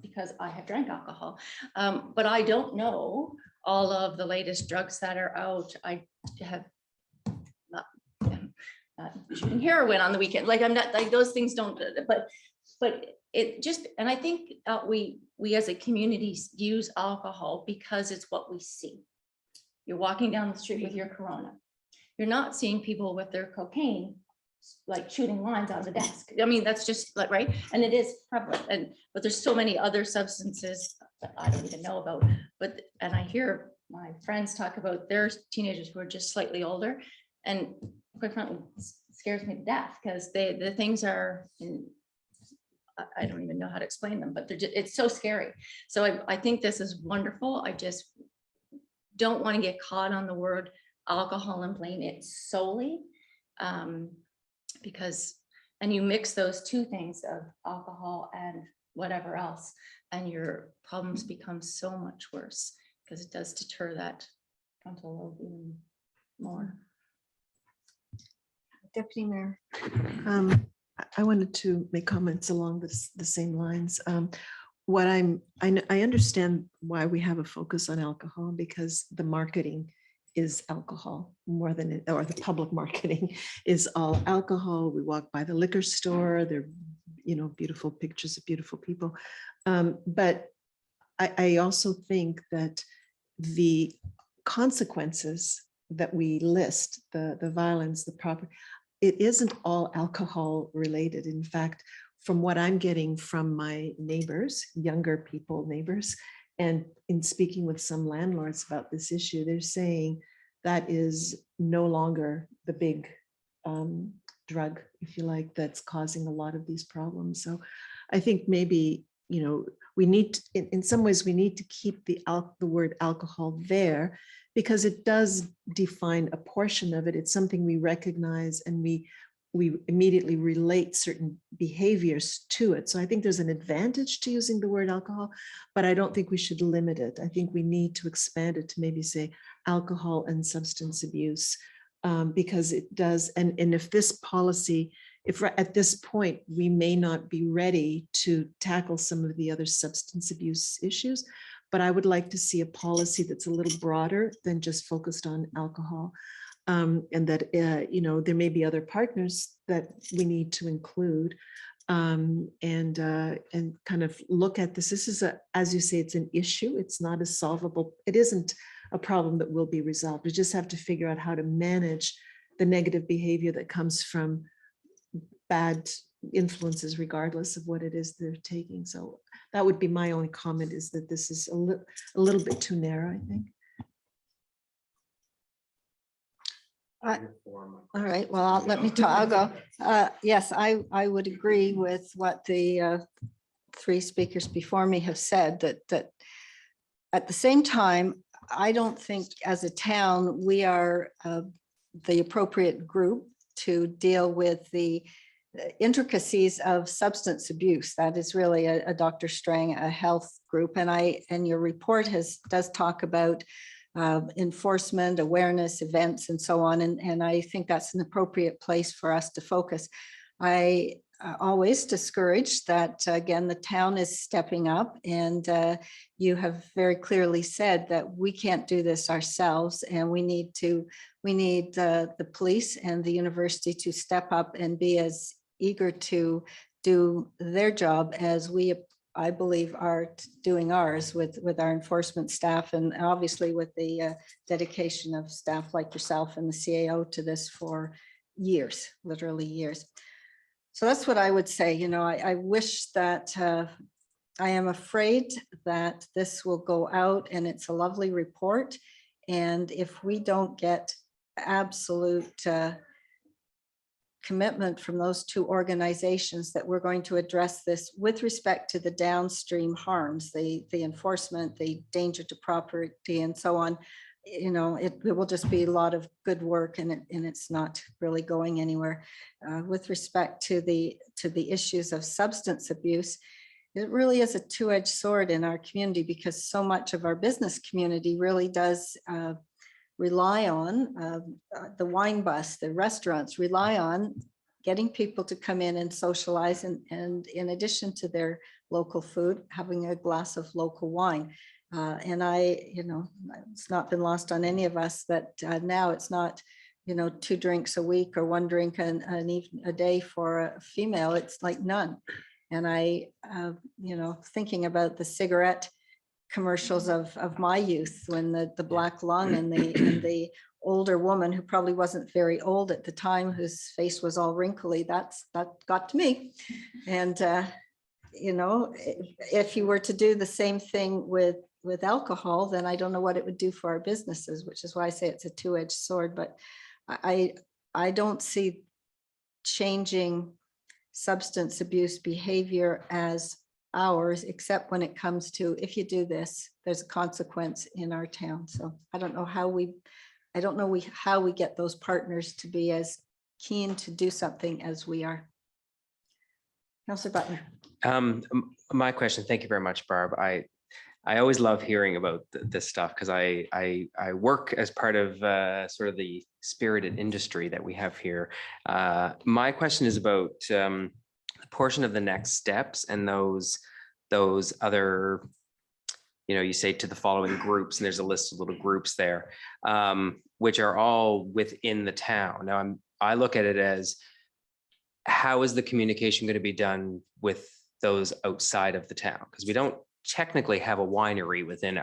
because I have drank alcohol. But I don't know all of the latest drugs that are out. I have not shooting heroin on the weekend. Like I'm not, like those things don't, but it just, and I think we as a community use alcohol because it's what we see. You're walking down the street with your Corona. You're not seeing people with their cocaine, like shooting lines on the desk. I mean, that's just like, right. And it is prevalent, but there's so many other substances that I don't even know about, and I hear my friends talk about their teenagers who are just slightly older, and quite frankly, it scares me to death because the things are I don't even know how to explain them, but it's so scary. So I think this is wonderful. I just don't want to get caught on the word alcohol and blame it solely, because, and you mix those two things of alcohol and whatever else, and your problems become so much worse because it does deter that frontal lobe even more.
Deputy Mayor.
I wanted to make comments along the same lines. I understand why we have a focus on alcohol, because the marketing is alcohol more than it, or the public marketing is all alcohol. We walk by the liquor store, there are, beautiful pictures of beautiful people. But I also think that the consequences that we list, the violence, the property, it isn't all alcohol related. In fact, from what I'm getting from my neighbors, younger people, neighbors, and in speaking with some landlords about this issue, they're saying that is no longer the big drug, if you like, that's causing a lot of these problems. So I think maybe, we need to, in some ways, we need to keep the word alcohol there, because it does define a portion of it. It's something we recognize, and we immediately relate certain behaviors to it. So I think there's an advantage to using the word alcohol, but I don't think we should limit it. I think we need to expand it to maybe say alcohol and substance abuse, because it does. And if this policy, if at this point we may not be ready to tackle some of the other substance abuse issues, but I would like to see a policy that's a little broader than just focused on alcohol. And that, there may be other partners that we need to include, and kind of look at this. This is, as you say, it's an issue. It's not a solvable, it isn't a problem that will be resolved. We just have to figure out how to manage the negative behavior that comes from bad influences, regardless of what it is they're taking. So that would be my only comment, is that this is a little bit too narrow, I think.
All right, well, let me talk. I'll go. Yes, I would agree with what the three speakers before me have said, that at the same time, I don't think as a town, we are the appropriate group to deal with the intricacies of substance abuse. That is really a Dr. Strang, a health group. And your report does talk about enforcement, awareness, events, and so on. And I think that's an appropriate place for us to focus. I always discouraged that, again, the town is stepping up, and you have very clearly said that we can't do this ourselves, and we need the police and the university to step up and be as eager to do their job as we, I believe, are doing ours with our enforcement staff, and obviously with the dedication of staff like yourself and the CAO to this for years, literally years. So that's what I would say. You know, I wish that I am afraid that this will go out, and it's a lovely report. And if we don't get absolute commitment from those two organizations that we're going to address this with respect to the downstream harms, the enforcement, the danger to property and so on, you know, it will just be a lot of good work, and it's not really going anywhere. With respect to the issues of substance abuse, it really is a two-edged sword in our community, because so much of our business community really does rely on the wine bus, the restaurants rely on getting people to come in and socialize, and in addition to their local food, having a glass of local wine. And you know, it's not been lost on any of us that now it's not, you know, 2 drinks a week or 1 drink a day for a female. It's like none. And you know, thinking about the cigarette commercials of my youth, when the black lung and the older woman who probably wasn't very old at the time, whose face was all wrinkly, that got to me. And you know, if you were to do the same thing with alcohol, then I don't know what it would do for our businesses, which is why I say it's a two-edged sword. But I don't see changing substance abuse behavior as ours, except when it comes to, if you do this, there's a consequence in our town. So I don't know how we get those partners to be as keen to do something as we are. Councillor Butler.
My question, thank you very much, Barb. I always love hearing about this stuff, because I work as part of sort of the spirited industry that we have here. My question is about the portion of the next steps and those other, you know, you say to the following groups, and there's a list of little groups there, which are all within the town. Now I look at it as, how is the communication going to be done with those outside of the town? Because we don't technically have a winery within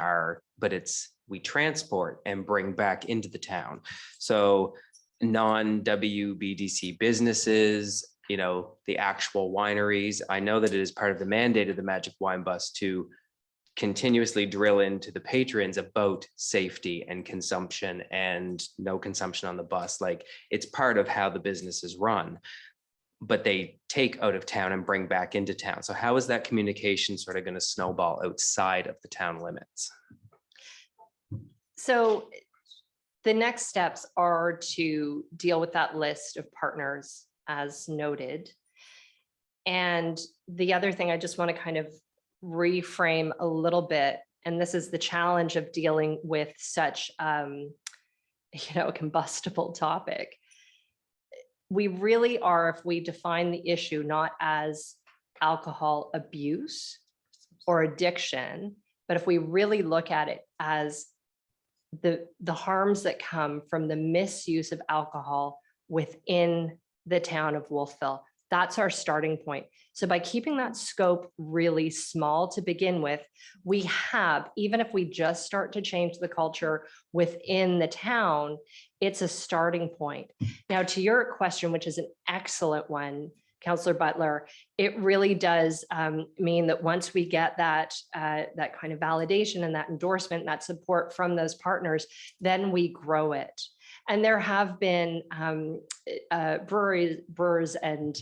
but we transport and bring back into the town. So non-WBDC businesses, you know, the actual wineries. I know that it is part of the mandate of the Magic Wine Bus to continuously drill into the patrons about safety and consumption, and no consumption on the bus. Like, it's part of how the business is run, but they take out of town and bring back into town. So how is that communication sort of going to snowball outside of the town limits?
So the next steps are to deal with that list of partners as noted. And the other thing I just want to kind of reframe a little bit, and this is the challenge of dealing with such, you know, a combustible topic. We really are, if we define the issue not as alcohol abuse or addiction, but if we really look at it as the harms that come from the misuse of alcohol within the town of Wolfville, that's our starting point. So by keeping that scope really small to begin with, we have, even if we just start to change the culture within the town, it's a starting point. Now, to your question, which is an excellent one, Councillor Butler, it really does mean that once we get that kind of validation and that endorsement, that support from those partners, then we grow it. And there have been brewers and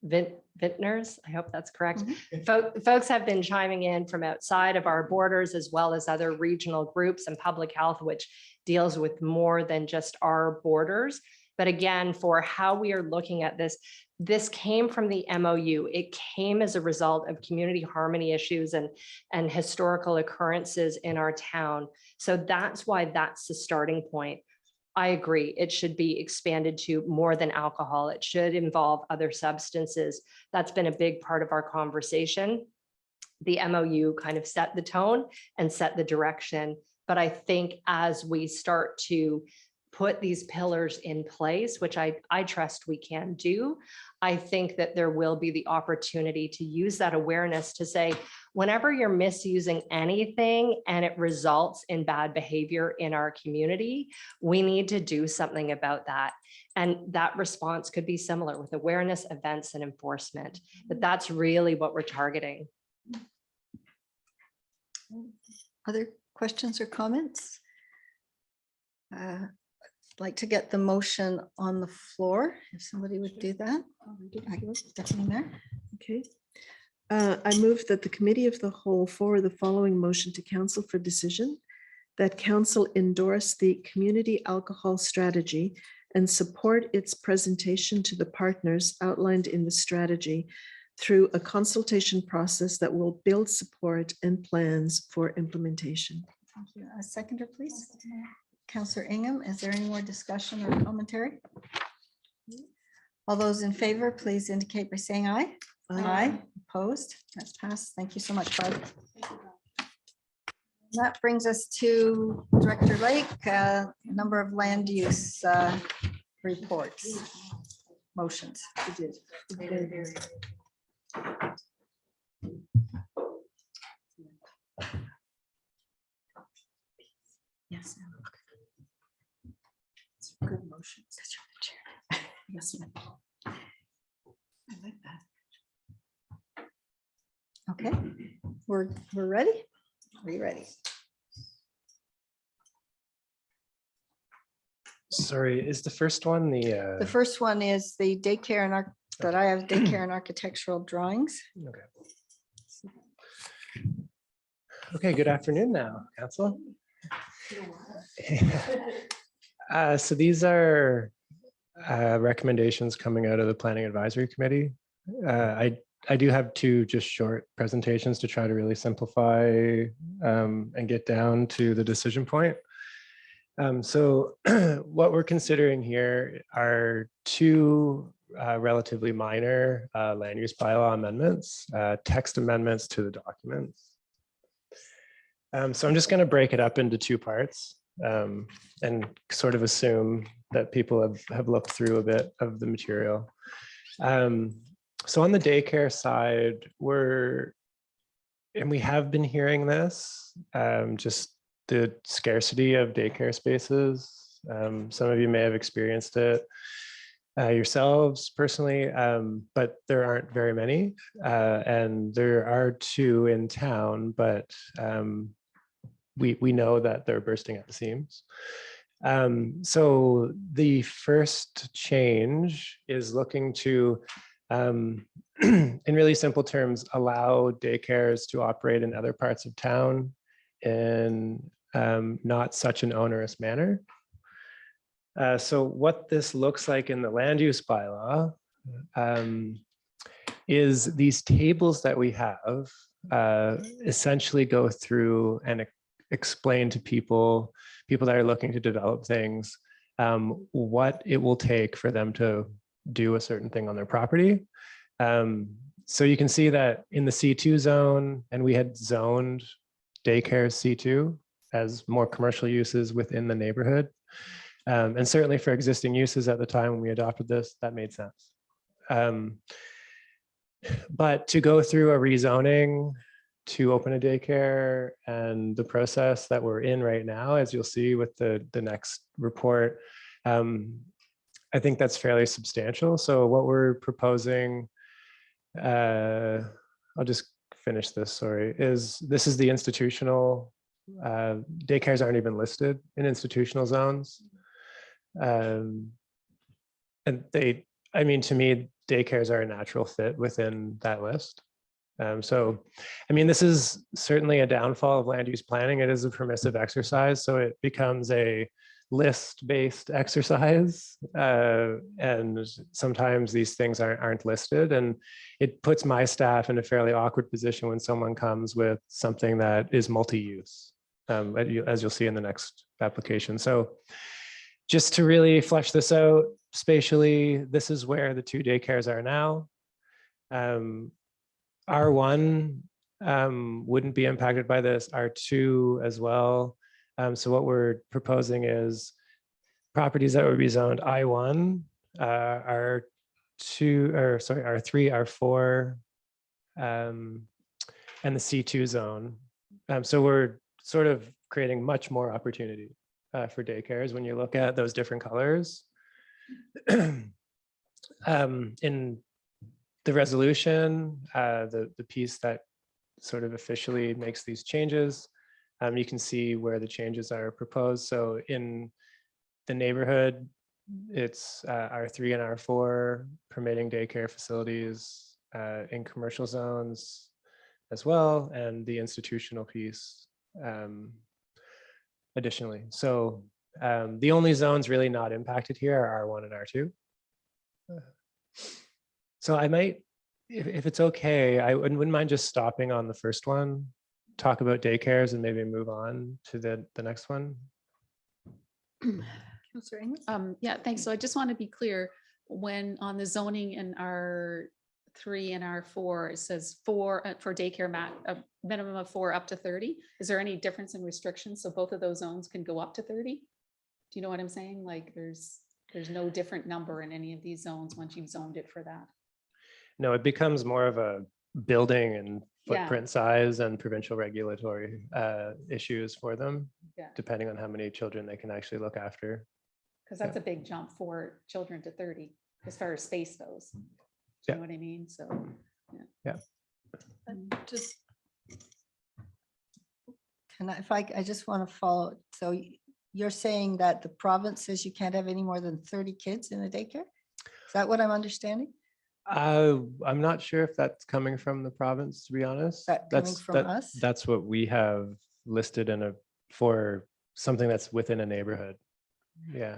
vintners, I hope that's correct. Folks have been chiming in from outside of our borders, as well as other regional groups, and public health, which deals with more than just our borders. But again, for how we are looking at this came from the MOU. It came as a result of community harmony issues and historical occurrences in our town. So that's why that's the starting point. I agree. It should be expanded to more than alcohol. It should involve other substances. That's been a big part of our conversation. The MOU kind of set the tone and set the direction. But I think as we start to put these pillars in place, which I trust we can do, I think that there will be the opportunity to use that awareness to say, whenever you're misusing anything and it results in bad behavior in our community, we need to do something about that. And that response could be similar with awareness, events, and enforcement. But that's really what we're targeting.
Other questions or comments? I'd like to get the motion on the floor, if somebody would do that. Definitely there.
Okay. I move that the Committee of the Whole forward the following motion to Council for decision, that Council endorse the community alcohol strategy and support its presentation to the partners outlined in the strategy through a consultation process that will build support and plans for implementation.
Thank you. A seconder, please. Councillor Ingham, is there any more discussion or commentary? All those in favor, please indicate by saying aye. Aye. Opposed? That's passed. Thank you so much, Barb. That brings us to Director Lake, number of land use reports, motions. We did. Yes. It's a good motion. Yes, ma'am. I like that. Okay, we're ready. Are you ready?
Sorry, is the first one
The first one is the daycare and that I have daycare and architectural drawings.
Okay. Okay, good afternoon now, Council. So these are recommendations coming out of the Planning Advisory Committee. I do have two just short presentations to try to really simplify and get down to the decision point. So what we're considering here are two relatively minor land use bylaw amendments, text amendments to the documents. So I'm just going to break it up into two parts and sort of assume that people have looked through a bit of the material. So on the daycare side, we have been hearing this, just the scarcity of daycare spaces. Some of you may have experienced it yourselves personally, but there aren't very many. And there are two in town, but we know that they're bursting at the seams. So the first change is looking to, in really simple terms, allow daycares to operate in other parts of town in not such an onerous manner. So what this looks like in the land use bylaw is these tables that we have essentially go through and explain to people that are looking to develop things, what it will take for them to do a certain thing on their property. So you can see that in the C2 zone, and we had zoned daycare C2 as more commercial uses within the neighborhood. And certainly for existing uses at the time when we adopted this, that made sense. But to go through a rezoning to open a daycare and the process that we're in right now, as you'll see with the next report, I think that's fairly substantial. So what we're proposing, I'll just finish this, sorry, is the institutional, daycares aren't even listed in institutional zones. And I mean, to me, daycares are a natural fit within that list. So, I mean, this is certainly a downfall of land use planning. It is a permissive exercise, so it becomes a list-based exercise. And sometimes these things aren't listed, and it puts my staff in a fairly awkward position when someone comes with something that is multi-use, as you'll see in the next application. So just to really flesh this out spatially, this is where the 2 daycares are now. R1 wouldn't be impacted by this, R2 as well. So what we're proposing is properties that would be zoned I1, R3, R4, and the C2 zone. So we're sort of creating much more opportunity for daycares when you look at those different colors. In the resolution, the piece that sort of officially makes these changes, you can see where the changes are proposed. So in the neighborhood, it's R3 and R4 permitting daycare facilities in commercial zones as well, and the institutional piece additionally. So the only zones really not impacted here are R1 and R2. So I might, if it's okay, I wouldn't mind just stopping on the first one, talk about daycares and maybe move on to the next one.
Councillor Amos?
Yeah, thanks. So I just want to be clear, when on the zoning in R3 and R4, it says for daycare a minimum of 4 up to 30. Is there any difference in restrictions? So both of those zones can go up to 30? Do you know what I'm saying? Like there's no different number in any of these zones once you've zoned it for that.
No, it becomes more of a building and
Yeah.
footprint size and provincial regulatory issues for them,
Yeah.
depending on how many children they can actually look after.
Because that's a big jump for children to 30 as far as space goes. Do
Yeah.
you know what I mean? So,
Yeah.
Just. I just want to follow. So you're saying that the province says you can't have any more than 30 kids in a daycare? Is that what I'm understanding?
I'm not sure if that's coming from the province, to be honest.
That coming from us?
That's what we have listed for something that's within a neighborhood. Yeah.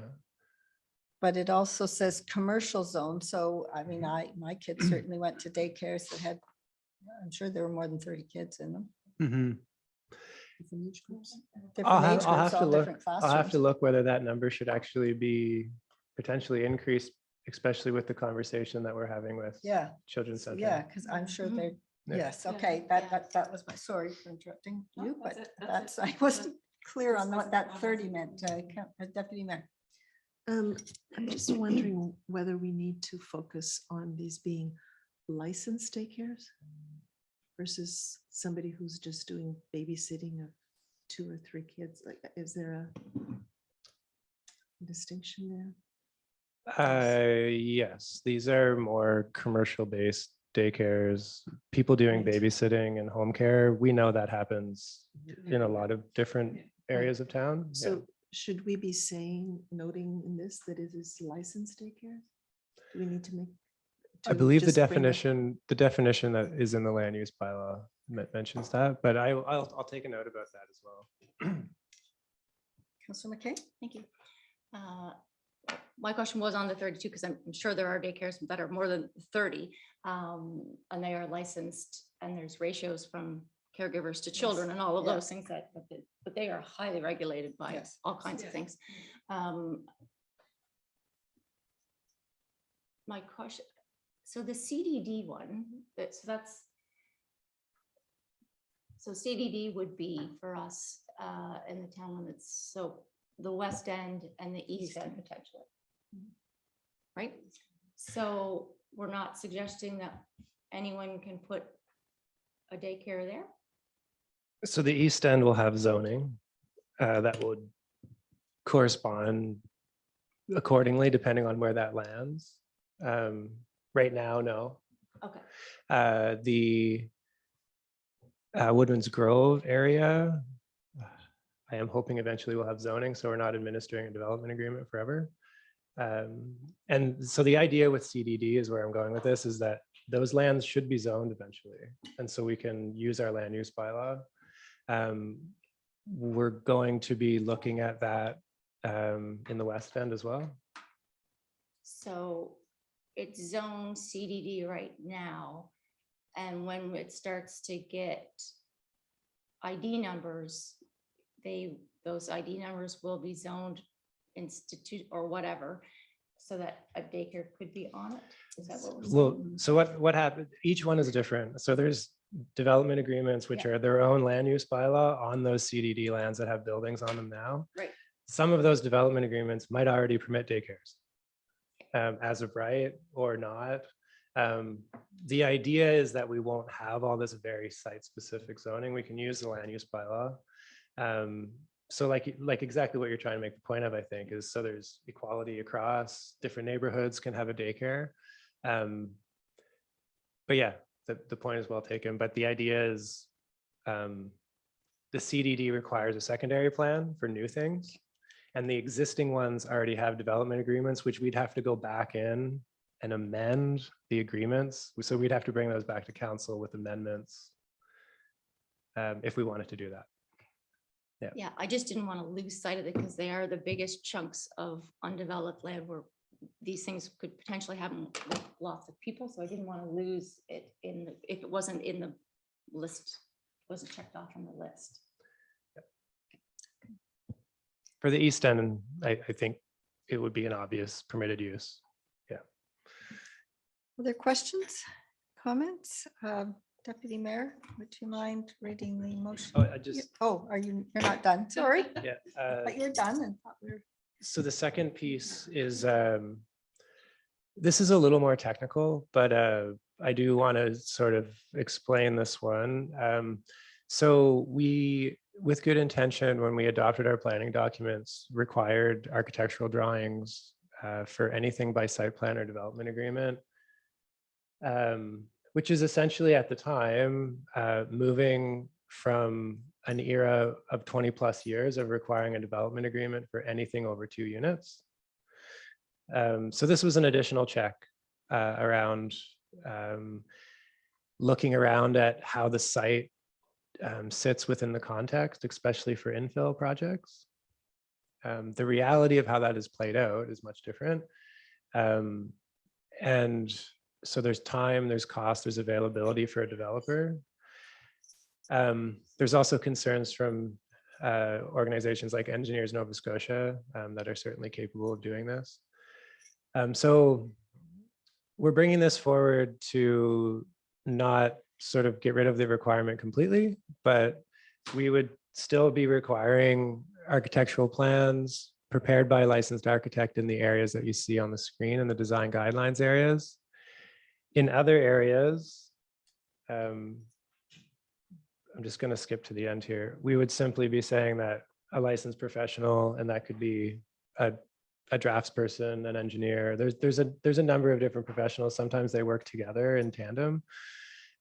But it also says commercial zone. So, I mean, my kids certainly went to daycares that had, I'm sure there were more than 30 kids in them.
Mm-hmm.
Different age groups,
I'll
all
have to look.
different
I'll have to
classrooms.
look whether that number should actually be potentially increased, especially with the conversation that we're having with
Yeah.
Children's Center.
Yeah, because I'm sure they're,
Yeah.
yes,
Yeah.
okay, that was my, sorry for interrupting
No,
you,
that's
but
it, that's
I wasn't clear on what that 30 meant, Deputy Mayor.
I'm just wondering whether we need to focus on these being licensed daycares versus somebody who's just doing babysitting of 2 or 3 kids. Like, is there a distinction there?
Yes, these are more commercial based daycares, people doing
Right.
babysitting and home care. We know that happens in a lot of different areas of town. Yeah.
So should we be noting in this that it is licensed daycare? Do we need to make?
I believe the
just bring up-
definition that is in the land use bylaw mentions that, but I'll take a note about that as well.
Councillor McKay?
Thank you. My question was on the 32, because I'm sure there are daycares that are more than 30, and they are licensed, and there's ratios from caregivers to children and all of
Yeah.
those things but they are highly regulated by
Yes.
all kinds of things. My question, so the CDD one, so CDD would be for us in the town limits, so the west end and the east end potentially. Right? So we're not suggesting that anyone can put a daycare there?
So the east end will have zoning that would correspond accordingly, depending on where that lands. Right now, no.
Okay.
The Woodman's Grove area, I am hoping eventually we'll have zoning, so we're not administering a development agreement forever. And so the idea with CDD is where I'm going with this, is that those lands should be zoned eventually. And so we can use our land use bylaw. We're going to be looking at that in the west end as well.
So it's zone CDD right now. And when it starts to get ID numbers, those ID numbers will be zoned institute or whatever, so that a daycare could be on it? Is that what we're saying?
Well, so what happened, each one is different. So there's development agreements, which are their own land use bylaw on those CDD lands that have buildings on them now.
Right.
Some of those development agreements might already permit daycares as of right or not. The idea is that we won't have all this very site-specific zoning. We can use the land use bylaw. So like exactly what you're trying to make the point of, I think, is so there's equality across different neighborhoods can have a daycare. But yeah, the point is well taken. But the idea is the CDD requires a secondary plan for new things. And the existing ones already have development agreements, which we'd have to go back in and amend the agreements. So we'd have to bring those back to council with amendments if we wanted to do that.
Yeah, I just didn't want to lose sight of it because they are the biggest chunks of undeveloped land where these things could potentially happen with lots of people. So I didn't want to lose it if it wasn't in the list, wasn't checked off on the list.
For the East End, I think it would be an obvious permitted use. Yeah.
Other questions, comments? Deputy Mayor, would you mind reading the motion?
Oh,
you're not done? Sorry.
Yeah.
But you're done and thought we were.
So the second piece is, this is a little more technical, but I do want to sort of explain this one. So we, with good intention, when we adopted our planning documents, required architectural drawings for anything by site plan or development agreement, which is essentially at the time moving from an era of 20+ years of requiring a development agreement for anything over 2 units. So this was an additional check around looking around at how the site sits within the context, especially for infill projects. The reality of how that is played out is much different. And so there's time, there's cost, there's availability for a developer. There's also concerns from organizations like Engineers Nova Scotia that are certainly capable of doing this. So we're bringing this forward to not sort of get rid of the requirement completely, but we would still be requiring architectural plans prepared by a licensed architect in the areas that you see on the screen in the design guidelines areas. In other areas, I'm just going to skip to the end here. We would simply be saying that a licensed professional, and that could be a draftsperson, an engineer. There's a number of different professionals. Sometimes they work together in tandem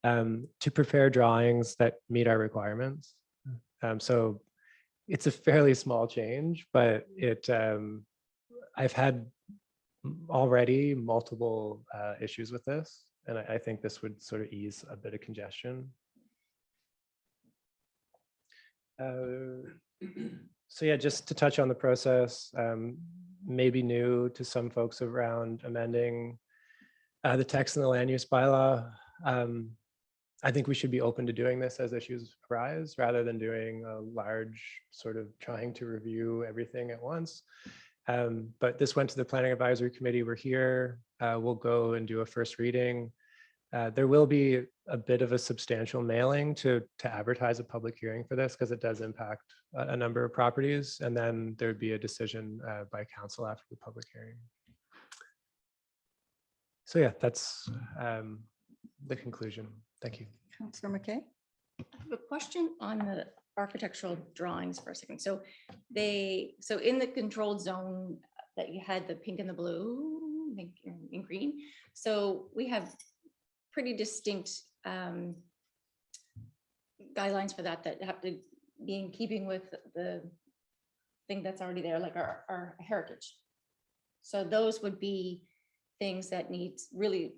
to prepare drawings that meet our requirements. So it's a fairly small change, but I've had already multiple issues with this, and I think this would sort of ease a bit of congestion. So yeah, just to touch on the process, maybe new to some folks around amending the text in the land use bylaw. I think we should be open to doing this as issues arise rather than doing a large sort of trying to review everything at once. But this went to the Planning Advisory Committee. We're here. We'll go and do a first reading. There will be a bit of a substantial mailing to advertise a public hearing for this because it does impact a number of properties. And then there'd be a decision by council after the public hearing. So yeah, that's the conclusion. Thank you.
Councillor McKay.
I have a question on the architectural drawings for a second. So in the controlled zone that you had the pink and the blue, pink and green. So we have pretty distinct guidelines for that have to be in keeping with the thing that's already there, like our heritage. So those would be things that need really,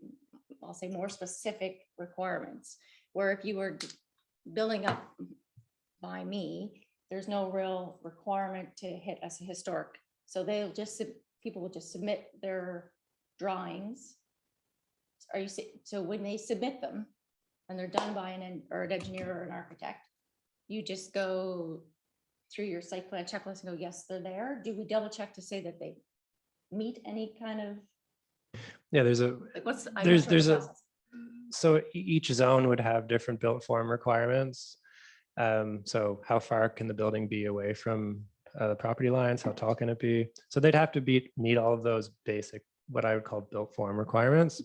I'll say, more specific requirements, where if you were building up by me, there's no real requirement to hit as a historic. So people will just submit their drawings. So when they submit them and they're done by an engineer or an architect, you just go through your site plan checklist and go, yes, they're there? Do we double check to say that they meet any kind of,
Yeah, there's a,
like, what's? I'm not
there's,
sure
there's
the
a,
process.
so each zone would have different built form requirements. So how far can the building be away from the property lines? How tall can it be? So they'd have to meet all of those basic, what I would call built form requirements.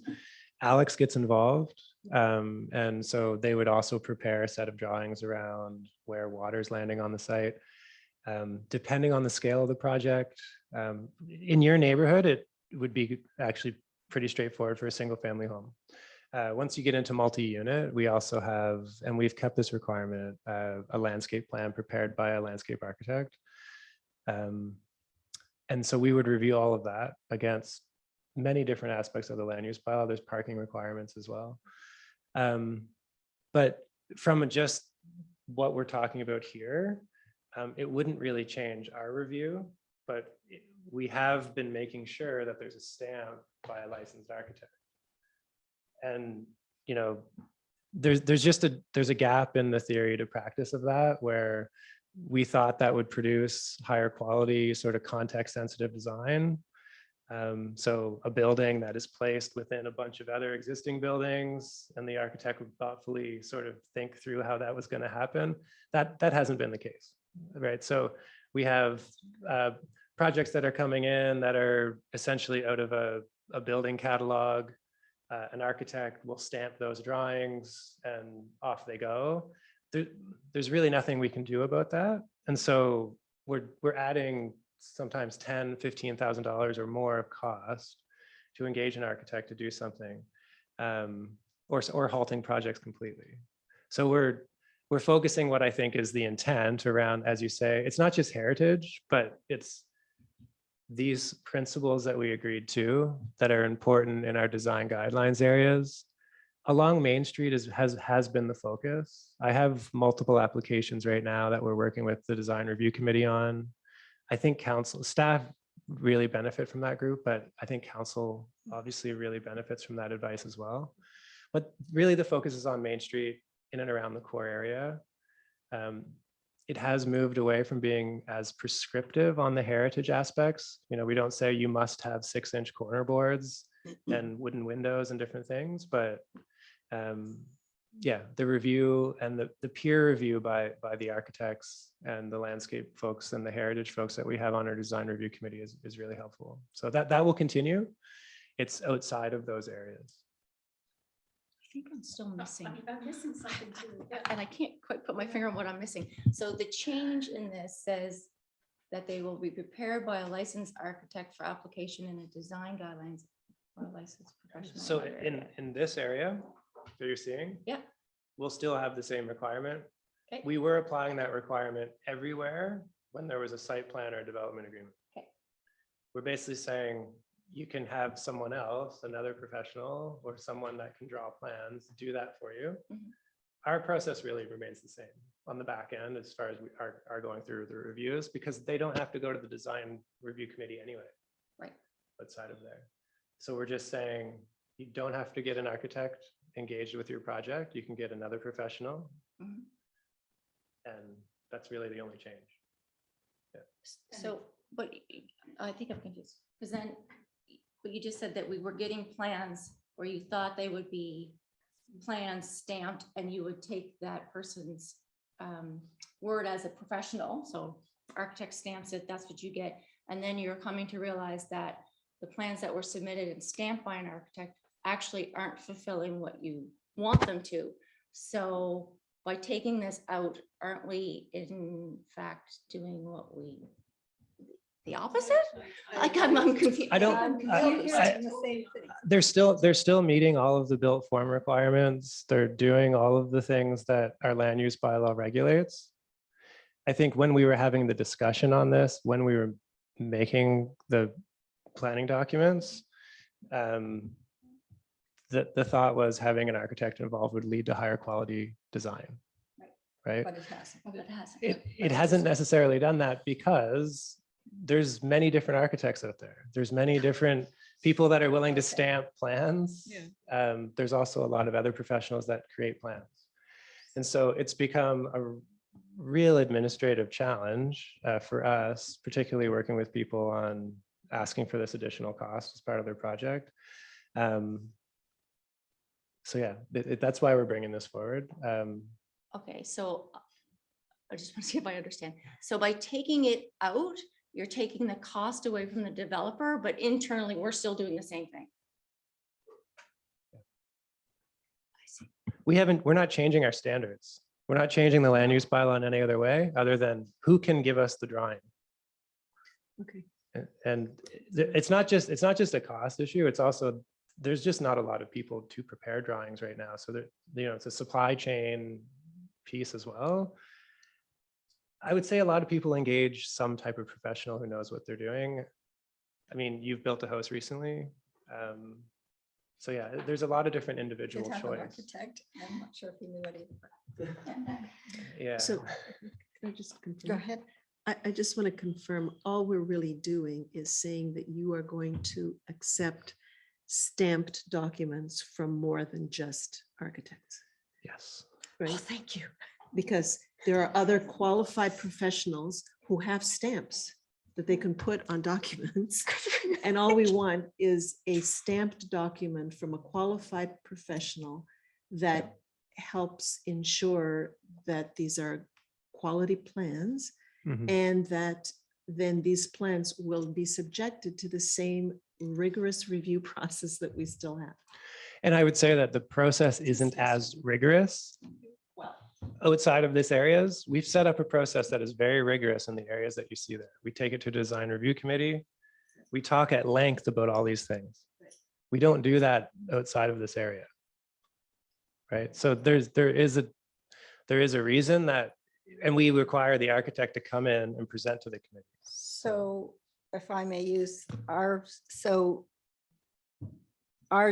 Alex gets involved. And so they would also prepare a set of drawings around where water's landing on the site. Depending on the scale of the project, in your neighborhood, it would be actually pretty straightforward for a single family home. Once you get into multi-unit, we also have, and we've kept this requirement, a landscape plan prepared by a landscape architect. And so we would review all of that against many different aspects of the land use bylaw. There's parking requirements as well. But from just what we're talking about here, it wouldn't really change our review, but we have been making sure that there's a stamp by a licensed architect. And, you know, there's a gap in the theory to practice of that, where we thought that would produce higher quality, sort of context sensitive design. So a building that is placed within a bunch of other existing buildings, and the architect would thoughtfully sort of think through how that was going to happen. That hasn't been the case, right? So we have projects that are coming in that are essentially out of a building catalog. An architect will stamp those drawings and off they go. There's really nothing we can do about that. And so we're adding sometimes $10,000, $15,000 or more of cost to engage an architect to do something, or halting projects completely. So we're focusing what I think is the intent around, as you say, it's not just heritage, but it's these principles that we agreed to that are important in our design guidelines areas. Along Main Street has been the focus. I have multiple applications right now that we're working with the design review committee on. I think council staff really benefit from that group, but I think council obviously really benefits from that advice as well. But really the focus is on Main Street in and around the core area. It has moved away from being as prescriptive on the heritage aspects. You know, we don't say you must have 6-inch corner boards and wooden windows and different things, but yeah, the review and the peer review by the architects and the landscape folks and the heritage folks that we have on our design review committee is really helpful. So that will continue. It's outside of those areas.
I think I'm still missing. I'm missing something too. And I can't quite put my finger on what I'm missing. So the change in this says that they will be prepared by a licensed architect for application in a design guidelines or a licensed professional.
So in this area that you're seeing,
yeah,
we'll still have the same requirement.
Okay.
We were applying that requirement everywhere when there was a site plan or development agreement.
Okay.
We're basically saying you can have someone else, another professional or someone that can draw plans, do that for you.
Mhm.
Our process really remains the same on the back end as far as we are going through the reviews, because they don't have to go to the design review committee anyway.
Right.
Outside of there. So we're just saying you don't have to get an architect engaged with your project. You can get another professional.
Mhm.
And that's really the only change. Yeah.
So, but I think I'm confused, because then, but you just said that we were getting plans where you thought they would be plans stamped and you would take that person's word as a professional. So architect stamps it, that's what you get. And then you're coming to realize that the plans that were submitted and stamped by an architect actually aren't fulfilling what you want them to. So by taking this out, aren't we in fact doing what the opposite? Like I'm confused.
I don't, they're still meeting all of the built form requirements. They're doing all of the things that our land use bylaw regulates. I think when we were having the discussion on this, when we were making the planning documents, the thought was having an architect involved would lead to higher quality design, right?
But it hasn't. But it hasn't.
It hasn't necessarily done that because there's many different architects out there. There's many different people that are willing to stamp plans. There's also a lot of other professionals that create plans. And so it's become real administrative challenge for us, particularly working with people on asking for this additional cost as part of their project. So yeah, that's why we're bringing this forward.
Okay, so I just want to see if I understand. So by taking it out, you're taking the cost away from the developer, but internally, we're still doing the same thing.
We're not changing our standards. We're not changing the land use bylaw in any other way other than who can give us the drawing.
Okay.
And it's not just a cost issue. It's also, there's just not a lot of people to prepare drawings right now. So that, it's a supply chain piece as well. I would say a lot of people engage some type of professional who knows what they're doing. I mean, you've built a house recently. So yeah, there's a lot of different individual
Could have an
choice.
architect. I'm not sure if he knew what he.
Yeah.
So can I just confirm?
Go ahead.
I just want to confirm, all we're really doing is saying that you are going to accept stamped documents from more than just architects,
Yes.
right?
Oh, thank you.
Because there are other qualified professionals who have stamps that they can put on documents. And all we want is a stamped document from a qualified professional that helps ensure that these are quality plans
Mhm.
and that then these plans will be subjected to the same rigorous review process that we still have.
And I would say that the process isn't as rigorous outside of this areas. We've set up a process that is very rigorous in the areas that you see there. We take it to design review committee. We talk at length about all these things. We don't do that outside of this area. Right. So there is a reason that, and we require the architect to come in and present to the committee.
So if I may use our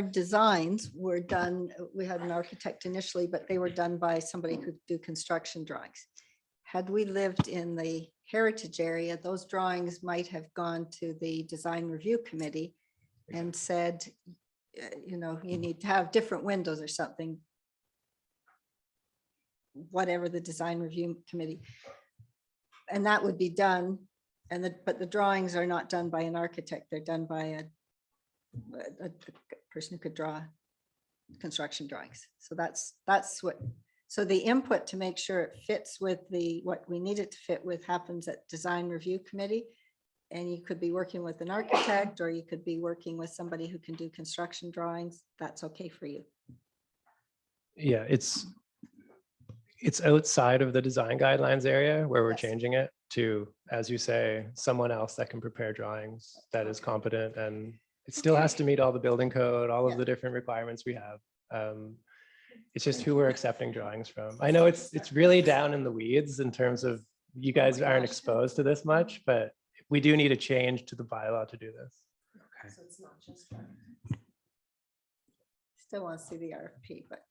designs were done, we had an architect initially, but they were done by somebody who could do construction drawings. Had we lived in the heritage area, those drawings might have gone to the design review committee and said, you need to have different windows or something. Whatever the design review committee. And that would be done. But the drawings are not done by an architect. They're done by a person who could draw construction drawings. So that's what, so the input to make sure it fits with what we need it to fit with happens at design review committee. And you could be working with an architect or you could be working with somebody who can do construction drawings. That's okay for you.
Yeah, it's outside of the design guidelines area where we're
Yes.
changing it to, as you say, someone else that can prepare drawings that is competent, and it still has to meet all the building code, all of the different requirements we have. It's just who we're accepting drawings from. I know it's really down in the weeds in terms of you guys aren't exposed to this much, but we do need a change to the bylaw to do this.
Okay.
So it's not just.
Still want to see the RFP, but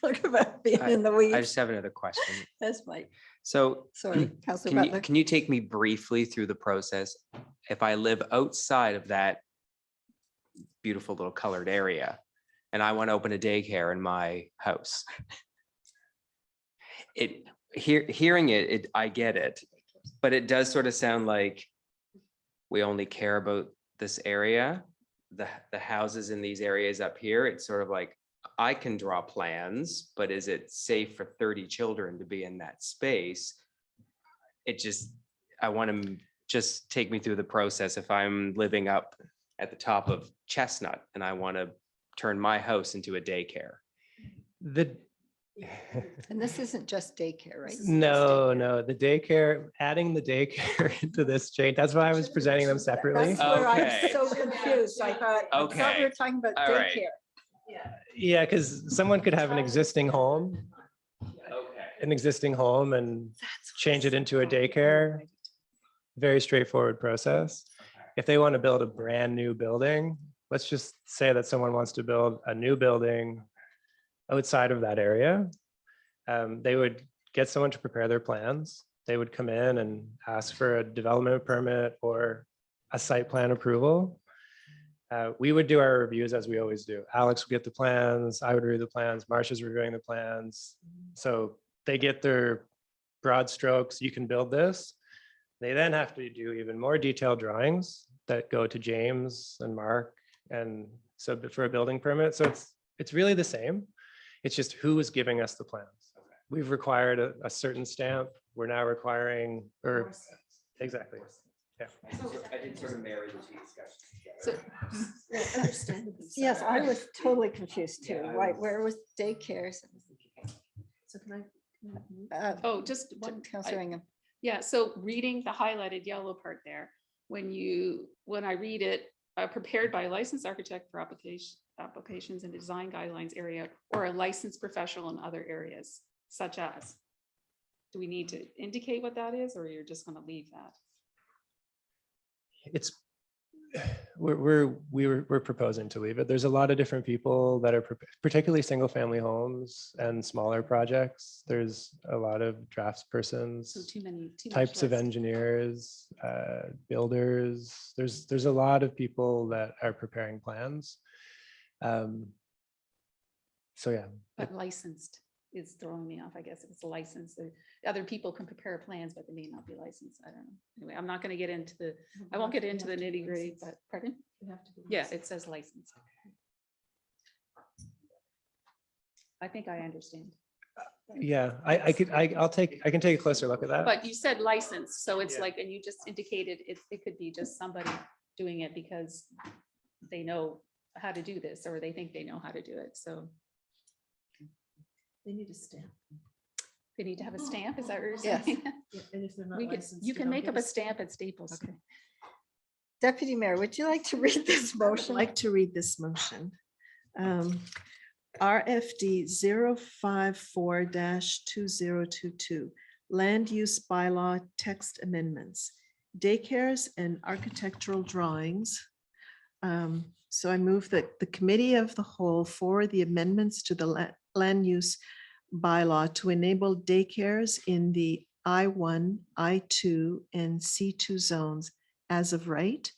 talk about being in the weeds.
I just have another question.
That's Mike.
So
Sorry, Councilor Butler.
can you take me briefly through the process? If I live outside of that beautiful little colored area and I want to open a daycare in my house. Hearing it, I get it, but it does sort of sound like we only care about this area, the houses in these areas up here. It's sort of like, I can draw plans, but is it safe for 30 children to be in that space? I want to just take me through the process. If I'm living up at the top of Chestnut and I want to turn my house into a daycare.
And this isn't just daycare, right?
No, the daycare, adding the daycare into this change, that's why I was presenting them separately.
That's where I'm
Okay.
so confused. I thought we
Okay.
were talking about
All right.
daycare.
Yeah, because someone could have an existing home, and change it into a daycare. Very straightforward process. If they want to build a brand new building, let's just say that someone wants to build a new building outside of that area. They would get someone to prepare their plans. They would come in and ask for a development permit or a site plan approval. We would do our reviews as we always do. Alex would get the plans, I would review the plans, Marcia's reviewing the plans. So they get their broad strokes, you can build this. They then have to do even more detailed drawings that go to James and Mark, and so for a building permit. So it's really the same. It's just who is giving us the plans. We've required a certain stamp. We're now requiring, or exactly. Yeah.
I did sort of marry the two discussions.
Yes, I was totally confused too. Right, where was daycares?
So can I?
Oh, just one.
Councillor Ingham.
Yeah, so reading the highlighted yellow part there, when I read it, prepared by a licensed architect for applications and design guidelines area, or a licensed professional in other areas, such as. Do we need to indicate what that is, or you're just going to leave that?
It's we're proposing to leave it. There's a lot of different people that are particularly single family homes and smaller projects. There's a lot of draftspersons,
So too much
types of
list.
engineers, builders. There's a lot of people that are preparing plans. So yeah.
But licensed is throwing me off, I guess, if it's licensed. Other people can prepare plans, but they may not be licensed. I don't know. Anyway, I'm not going to get into I won't get into the nitty gritty, but pardon? Yeah, it says license. I think I understand.
Yeah, I can take a closer look at that.
But you said license, so it's
Yeah.
like, and you just indicated it could be just somebody doing it because they know how to do this, or they think they know how to do it. So
They need a stamp.
they need to have a stamp. Is that what you're
Yes.
saying?
Yeah, and if they're not
We could,
licensed,
you
they
can
don't
make
get
up a stamp at Staples.
Okay. Deputy Mayor, would you like to read this
I would
motion?
like to read this motion. RFD 054-2022, Land Use Bylaw Text Amendments, Daycares and Architectural Drawings. So I move that the Committee of the Whole forward the amendments to the Land Use Bylaw to enable daycares in the I1, I2, and C2 zones as of right,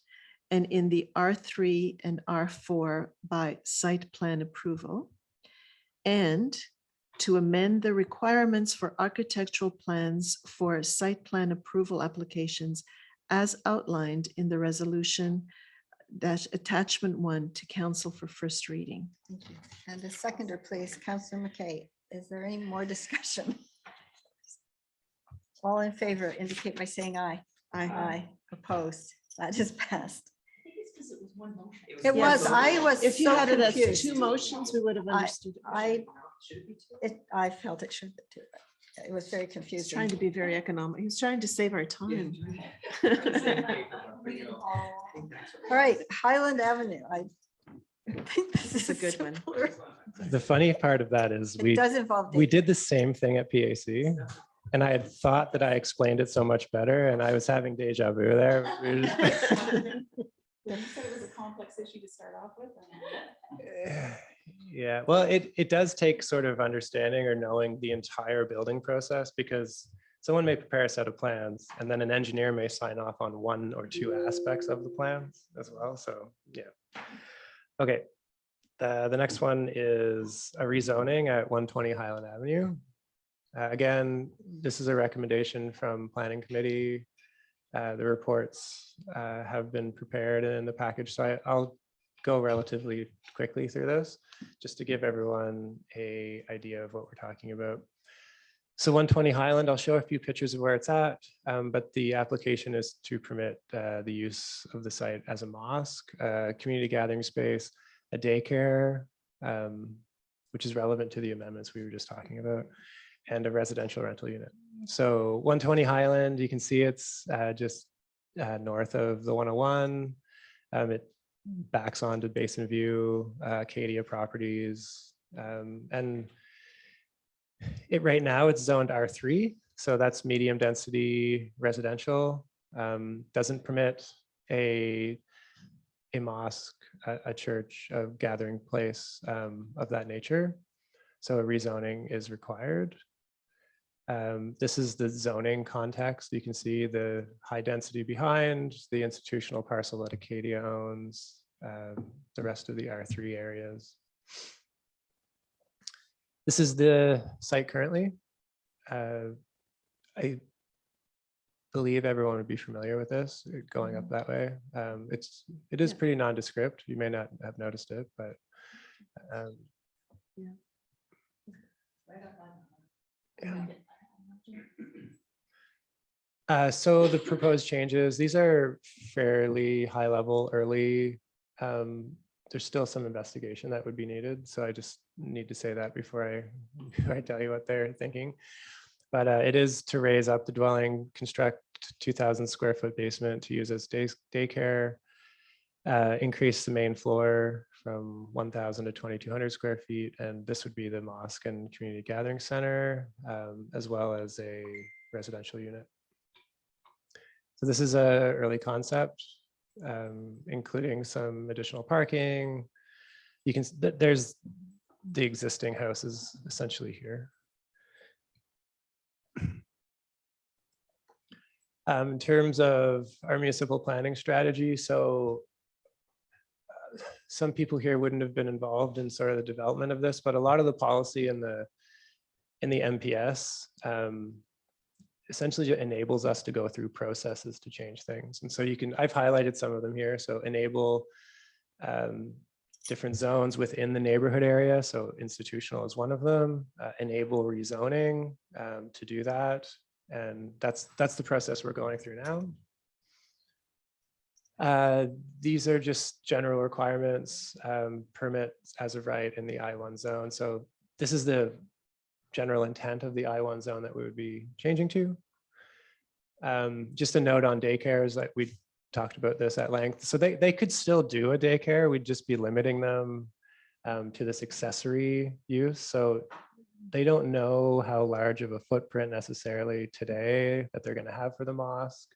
and in the R3 and R4 by site plan approval, and to amend the requirements for architectural plans for site plan approval applications as outlined in the resolution dash attachment 1 to council for first reading.
Thank you. And a seconder, please, Councillor McKay. Is there any more discussion? All in favor indicate by saying aye. Aye. Opposed. That is passed. It was,
Yes.
I was
If you
so
had it as
confused.
two motions, we would have understood.
I felt it should be too, but it was very
He's
confusing.
trying to be very economic. He's trying to save our time.
All right, Highland Avenue. I think this
It's a good one.
simpler.
The funny part of that is
It does involve.
we
data.
did the same thing at PAC, and I had thought that I explained it so much better, and I was having deja vu there. We were just-
You said it was a complex issue to start off with.
Yeah, well, it does take sort of understanding or knowing the entire building process, because someone may prepare a set of plans and then an engineer may sign off on one or two aspects of the plans as well. So, yeah. Okay. The next one is a rezoning at 120 Highland Avenue. Again, this is a recommendation from Planning Committee. The reports have been prepared in the package, so I'll go relatively quickly through this just to give everyone an idea of what we're talking about. So 120 Highland, I'll show a few pictures of where it's at, but the application is to permit the use of the site as a mosque, a community gathering space, a daycare, which is relevant to the amendments we were just talking about, and a residential rental unit. So 120 Highland, you can see it's just north of the 101. It backs onto Basin View, Acadia Properties, and right now it's zoned R3, so that's medium density residential. Doesn't permit a mosque, a church, a gathering place of that nature. So a rezoning is required. This is the zoning context. You can see the high density behind, the institutional parcel that Acadia owns, the rest of the R3 areas. This is the site currently. I believe everyone would be familiar with this going up that way. It is
Yeah.
pretty nondescript. You may not have noticed it, but
Yeah.
so the proposed changes, these are fairly high level early. There's still some investigation that would be needed. So I just need to say that before I tell you what they're thinking. But it is to raise up the dwelling, construct 2,000 square foot basement to use as daycare, increase the main floor from 1,000 to 2,200 square feet. And this would be the mosque and community gathering center, as well as a residential unit. So this is a early concept, including some additional parking. You can, there's the existing house is essentially here. In terms of our municipal planning strategy, so some people here wouldn't have been involved in sort of the development of this, but a lot of the policy in the MPS essentially enables us to go through processes to change things. And so you can, I've highlighted some of them here. So enable different zones within the neighborhood area. So institutional is one of them. Enable rezoning to do that. And that's the process we're going through now. These are just general requirements, permits as of right in the I1 zone. So this is the general intent of the I1 zone that we would be changing to. Just a note on daycares, that we talked about this at length. So they could still do a daycare. We'd just be limiting them to this accessory use. So they don't know how large of a footprint necessarily today that they're going to have for the mosque.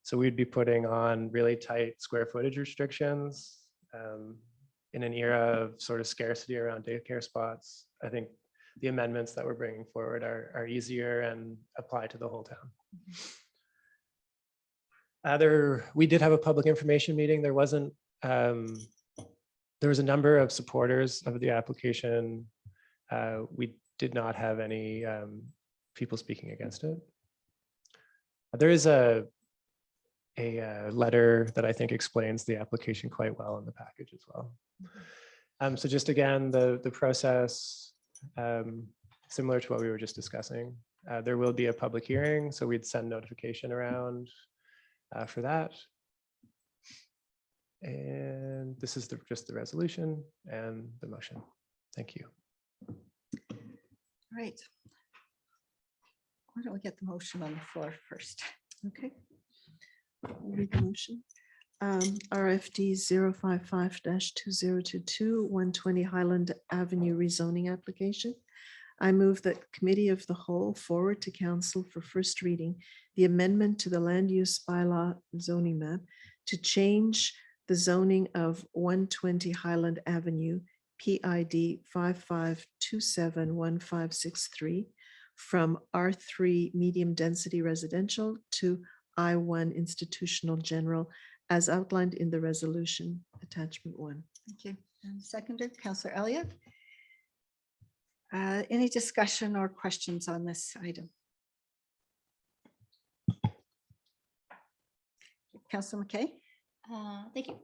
So we'd be putting on really tight square footage restrictions in an era of sort of scarcity around daycare spots. I think the amendments that we're bringing forward are easier and apply to the whole town. We did have a public information meeting. There was a number of supporters of the application. We did not have any people speaking against it. There is a letter that I think explains the application quite well in the package as well. So just again, the process, similar to what we were just discussing. There will be a public hearing, so we'd send notification around for that. And this is just the resolution and the motion. Thank you.
Right. Why don't we get the motion on the floor first?
Okay. I'll read the motion. RFD 055-2022 120 Highland Avenue rezoning application. I move that Committee of the Whole forward to Council for first reading the amendment to the land use bylaw zoning map to change the zoning of 120 Highland Avenue PID 55271563 from R3 medium density residential to I1 institutional general as outlined in the resolution attachment 1.
Thank you. And seconded, Councillor Elliott. Any discussion or questions on this item? Councillor McKay.
Thank you.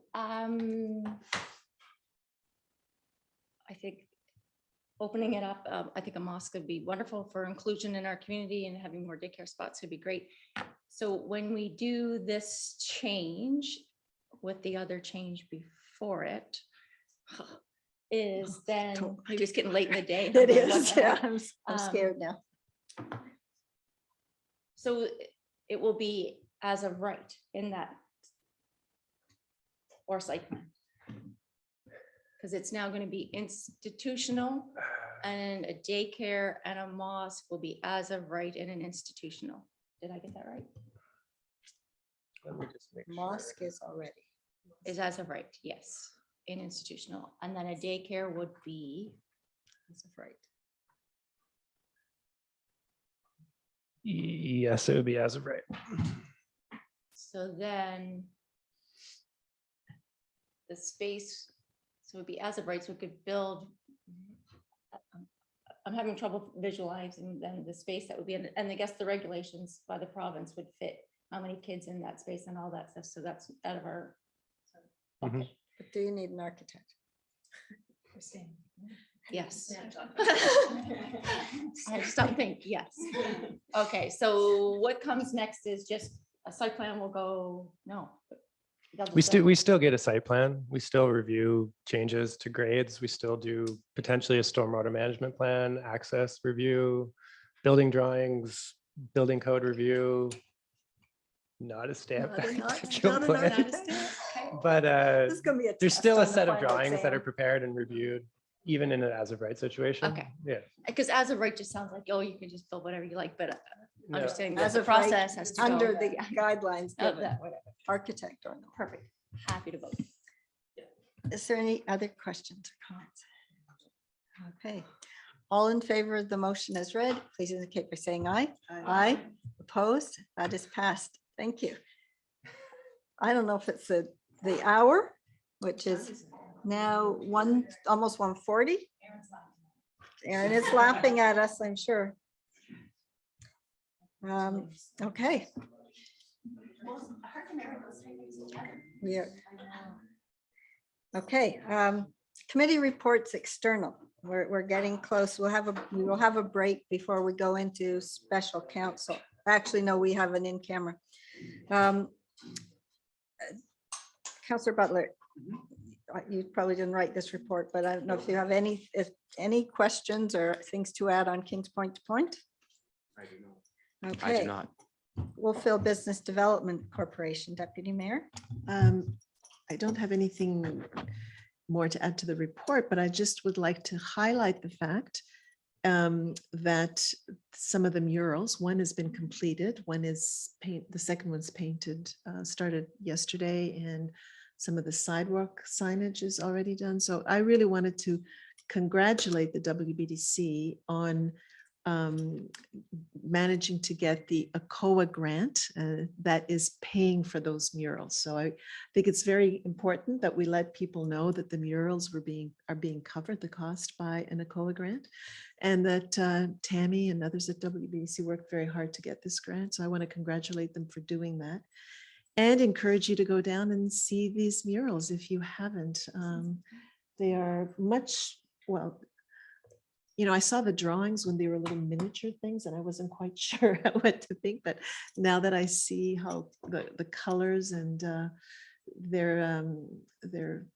I think opening it up, I think a mosque would be wonderful for inclusion in our community, and having more daycare spots would be great. So when we do this change with the other change before it, is then just getting late in the day.
It is, yeah, I'm scared now.
So it will be as of right in that or site plan. Because it's now going to be institutional, and a daycare and a mosque will be as of right in an institutional. Did I get that right?
Let me just make sure.
Mosque is already.
Is as of right, yes, in institutional. And then a daycare would be as of right.
Yes, it would be as of right.
So then the space, so it would be as of right, so we could build I'm having trouble visualizing then the space that would be in, it. And I guess the regulations by the province would fit how many kids in that space and all that stuff. So that's out of our.
Mhm.
But do you need an architect?
Yes. I just don't think, yes. Okay, so what comes next is just a site plan will go, no.
We still get a site plan. We still review changes to grades. We still do potentially a stormwater management plan, access review, building drawings, building code review. Not a stamp. architectural plan. But
This is gonna be a
there's
test
still
on
a
the
set of
final
drawings that are
exam.
prepared and reviewed, even in an as of right situation.
Okay.
Yeah.
Because as of right just sounds like, oh, you can just build whatever you like, but
No.
understanding that
As
the
of right,
process has to
under
go.
the guidelines
Oh,
given,
that, whatever.
architect or no.
Perfect. Happy to vote.
Is there any other questions or comments? Okay, all in favor of the motion as read, please indicate by saying aye. Aye. Opposed? That is passed. Thank you. I don't know if it's the hour, which is now almost 1:40. Aaron is laughing at us, I'm sure. Okay. We are. Okay, committee reports external. We're getting close. We will have a break before we go into special council. Actually, no, we have an in-camera. Councillor Butler, you probably didn't write this report, but I don't know if you have any questions or things to add on Kings Point to Point?
I do not.
Okay.
I do not.
Wolfville Business Development Corporation, Deputy Mayor.
I don't have anything more to add to the report, but I just would like to highlight the fact that some of the murals, one has been completed, the second one's painted, started yesterday, and some of the sidewalk signage is already done. So I really wanted to congratulate the WBDC on managing to get the ACOA grant that is paying for those murals. So I think it's very important that we let people know that the murals are being covered, the cost, by an ACOA grant, and that Tammy and others at WBDC worked very hard to get this grant. So I want to congratulate them for doing that and encourage you to go down and see these murals if you haven't. They are I saw the drawings when they were little miniature things and I wasn't quite sure what to think, but now that I see how the colors and they're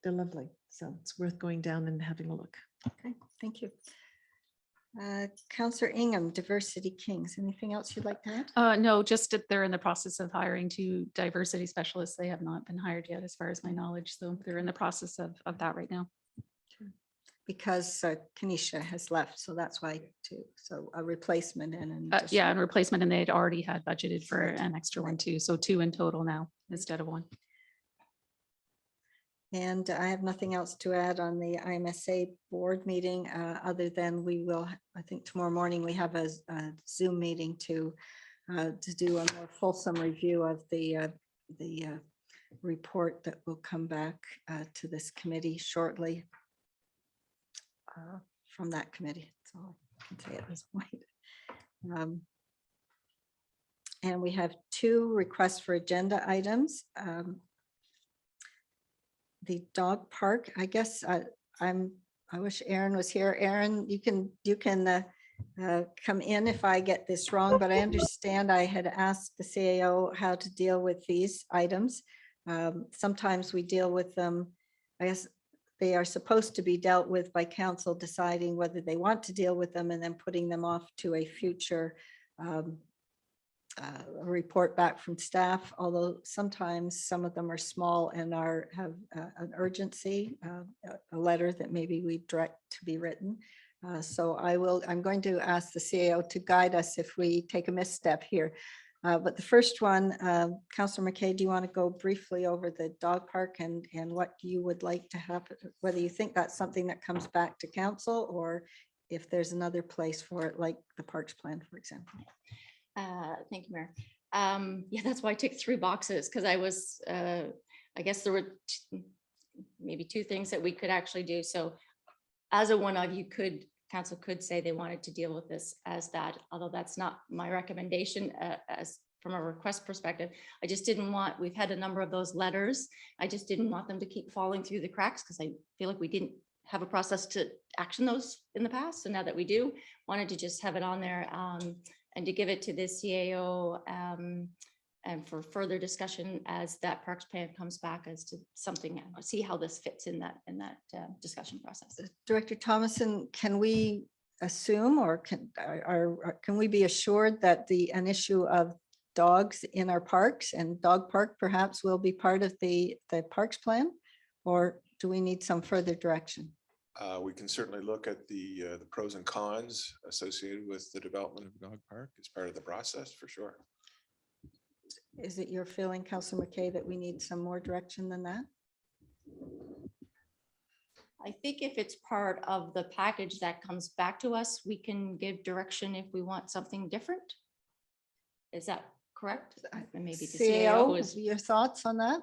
lovely. So it's worth going down and having a look.
Okay, thank you. Councillor Ingham, Diversity Kings, anything else you'd like to add?
No, just that they're in the process of hiring 2 diversity specialists. They have not been hired yet, as far as my knowledge. So they're in the process of that right now.
Because Kanisha has left, so that's why too. So a replacement and an
Yeah, and replacement, and they'd already had budgeted for an extra one too. So 2 in total now instead of 1.
And I have nothing else to add on the IMSA board meeting, other than we will, I think tomorrow morning, we have a Zoom meeting to do a more fulsome review of the report that will come back to this committee shortly from that committee. That's all I can say at this point. And we have 2 requests for agenda items. The dog park, I guess I wish Aaron was here. Aaron, you can come in if I get this wrong, but I understand I had asked the CAO how to deal with these items. Sometimes we deal with them, I guess they are supposed to be dealt with by council deciding whether they want to deal with them and then putting them off to a future report back from staff, although sometimes some of them are small and have an urgency, a letter that maybe we direct to be written. So I'm going to ask the CAO to guide us if we take a misstep here. But the first one, Councillor McKay, do you want to go briefly over the dog park and what you would like to happen, whether you think that's something that comes back to council or if there's another place for it, like the parks plan, for example?
Thank you, Mayor. Yeah, that's why I took 3 boxes, because I was, I guess there were maybe 2 things that we could actually do. So as a one of you could council could say they wanted to deal with this as that, although that's not my recommendation as from a request perspective. I just didn't want, we've had a number of those letters. I just didn't want them to keep falling through the cracks because I feel like we didn't have a process to action those in the past. So now that we do, wanted to just have it on there and to give it to the CAO and for further discussion as that parks plan comes back as to something, see how this fits in that discussion process.
Director Thomason, can we assume or can we be assured that an issue of dogs in our parks and dog park perhaps will be part of the parks plan? Or do we need some further direction?
We can certainly look at the pros and cons associated with the development of a dog park as part of the process, for sure.
Is it your feeling, Councillor McKay, that we need some more direction than that?
I think if it's part of the package that comes back to us, we can give direction if we want something different. Is that correct? And maybe the CAO is.
Your thoughts on that?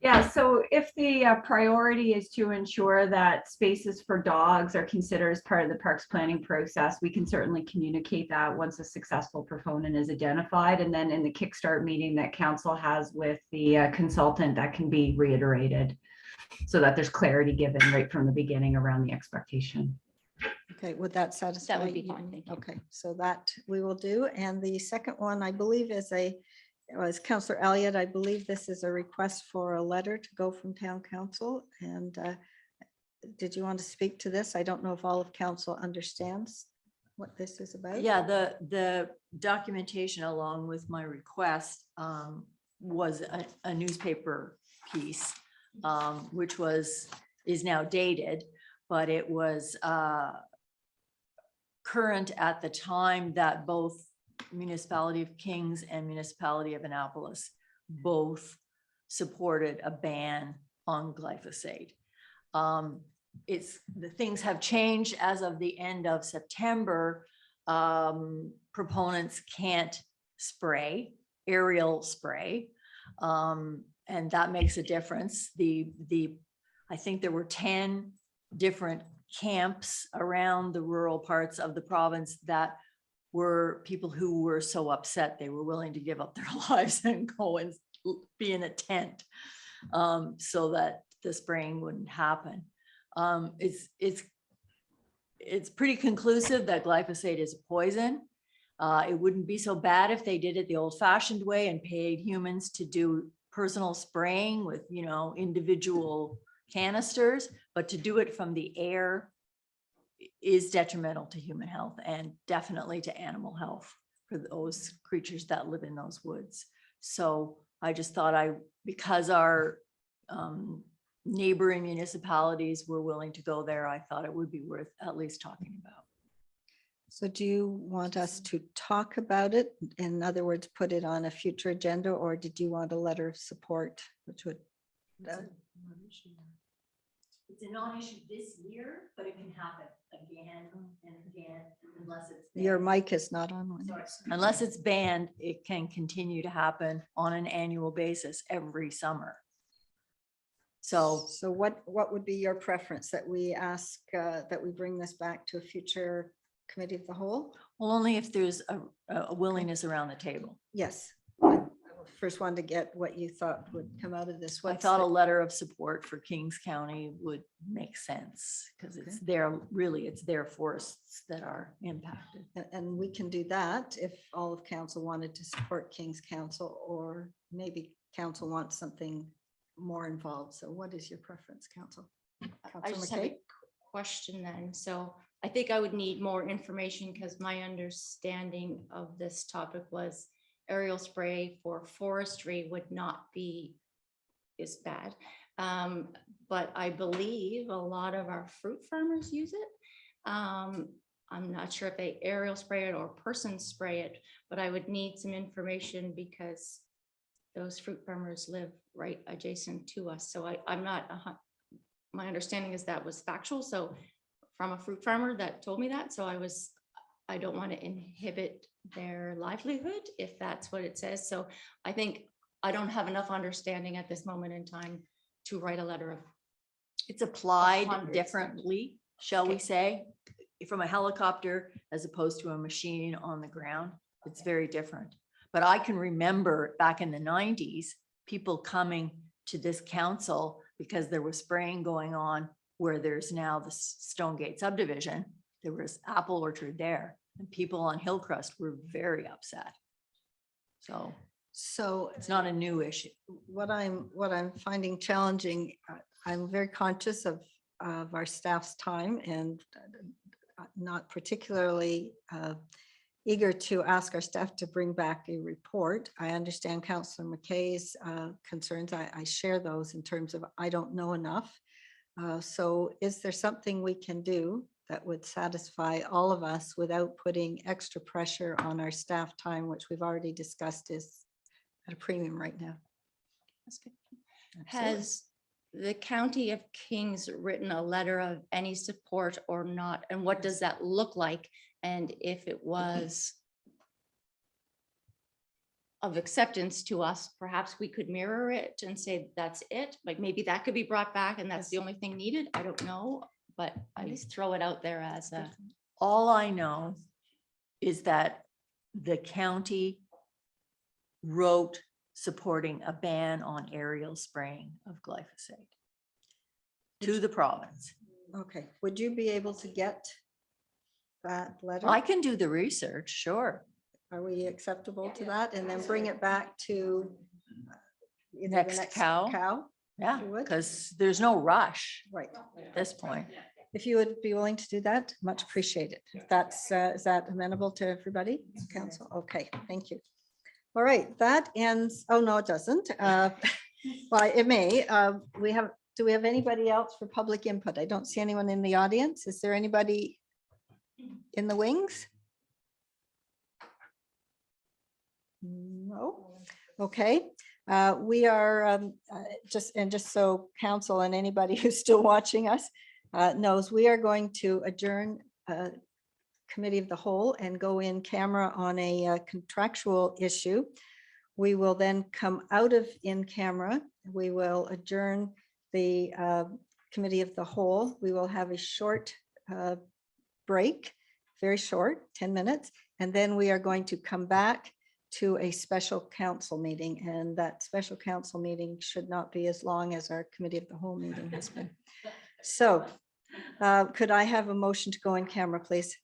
Yeah, so if the priority is to ensure that spaces for dogs are considered as part of the parks planning process, we can certainly communicate that once a successful proponent is identified. And then in the Kickstart meeting that council has with the consultant, that can be reiterated so that there's clarity given right from the beginning around the expectation.
Okay, would that satisfy?
That would be
you?
fine, thank you.
Okay, so that we will do. And the second one, I believe, is Councillor Elliott, I believe this is a request for a letter to go from town council. And did you want to speak to this? I don't know if all of council understands what this is about.
Yeah, the documentation along with my request was a newspaper piece, which is now dated, but it was current at the time that both Municipality of Kings and Municipality of Annapolis both supported a ban on glyphosate. The things have changed as of the end of September. Proponents can't spray, aerial spray, and that makes a difference. I think there were 10 different camps around the rural parts of the province that were people who were so upset they were willing to give up their lives and go and be in a tent so that the spraying wouldn't happen. It's pretty conclusive that glyphosate is a poison. It wouldn't be so bad if they did it the old-fashioned way and paid humans to do personal spraying with, individual canisters, but to do it from the air is detrimental to human health and definitely to animal health for those creatures that live in those woods. So I just thought because our neighboring municipalities were willing to go there, I thought it would be worth at least talking about.
So do you want us to talk about it? In other words, put it on a future agenda, or did you want a letter of support, which would?
It's a non-issue this year, but it can happen again and again unless it's banned.
Your mic is not on.
Sorry. Unless it's banned, it can continue to happen on an annual basis every summer. So
what would be your preference, that we ask that we bring this back to a future committee of the whole?
well, only if there's a willingness around the table.
Yes. I first wanted to get what you thought would come out of this.
I thought a letter of support for Kings County would make sense because it's their forests that are impacted.
And we can do that if all of council wanted to support King's Council, or maybe council wants something more involved. So what is your preference, council?
I just have a question then. So I think I would need more information because my understanding of this topic was aerial spray for forestry would not be as bad. But I believe a lot of our fruit farmers use it. I'm not sure if they aerial spray it or person spray it, but I would need some information because those fruit farmers live right adjacent to us. So I'm not, my understanding is that was factual. So from a fruit farmer that told me that. So I don't want to inhibit their livelihood if that's what it says. So I think I don't have enough understanding at this moment in time to write a letter of.
It's applied differently, shall we say. from a helicopter as opposed to a machine on the ground. It's very different. But I can remember back in the 90s, people coming to this council because there was spraying going on where there's now the Stonegate subdivision. There was apple orchard there and people on Hillcrest were very upset. So it's not a new issue.
What I'm finding challenging, I'm very conscious of our staff's time and not particularly eager to ask our staff to bring back a report. I understand Councillor McKay's concerns. I share those in terms of I don't know enough. So is there something we can do that would satisfy all of us without putting extra pressure on our staff time, which we've already discussed is at a premium right now?
That's good. Has the County of Kings written a letter of any support or not? And what does that look like? And if it was of acceptance to us, perhaps we could mirror it and say, that's it. Like maybe that could be brought back and that's the only thing needed. I don't know, but I just throw it out there as a.
All I know is that the county wrote supporting a ban on aerial spraying of glyphosate to the province.
Okay, would you be able to get that letter?
I can do the research, sure.
Are we acceptable to that? And then bring it back to either the
Next cow. Yeah,
You would?
because there's no rush
Right.
at this point.
If you would be willing to do that, much appreciated. If that's, is that amenable to everybody? Council? Okay, thank you. All right, that ends, oh, no, it doesn't. Well, it may. Do we have anybody else for public input? I don't see anyone in the audience. Is there anybody in the wings? No. Okay. We are just so council and anybody who's still watching us knows, we are going to adjourn committee of the whole and go in camera on a contractual issue. We will then come out of in camera. We will adjourn the committee of the whole. We will have a short break, very short, 10 minutes, and then we are going to come back to a special council meeting, and that special council meeting should not be as long as our committee of the whole meeting has been. So could I have a motion to go in camera, please?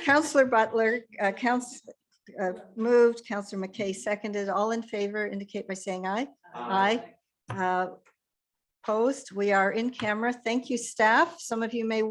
Councillor Butler, moved, Councillor McKay seconded. All in favor indicate by saying aye. Aye. Opposed? We are in camera. Thank you, staff. Some of you may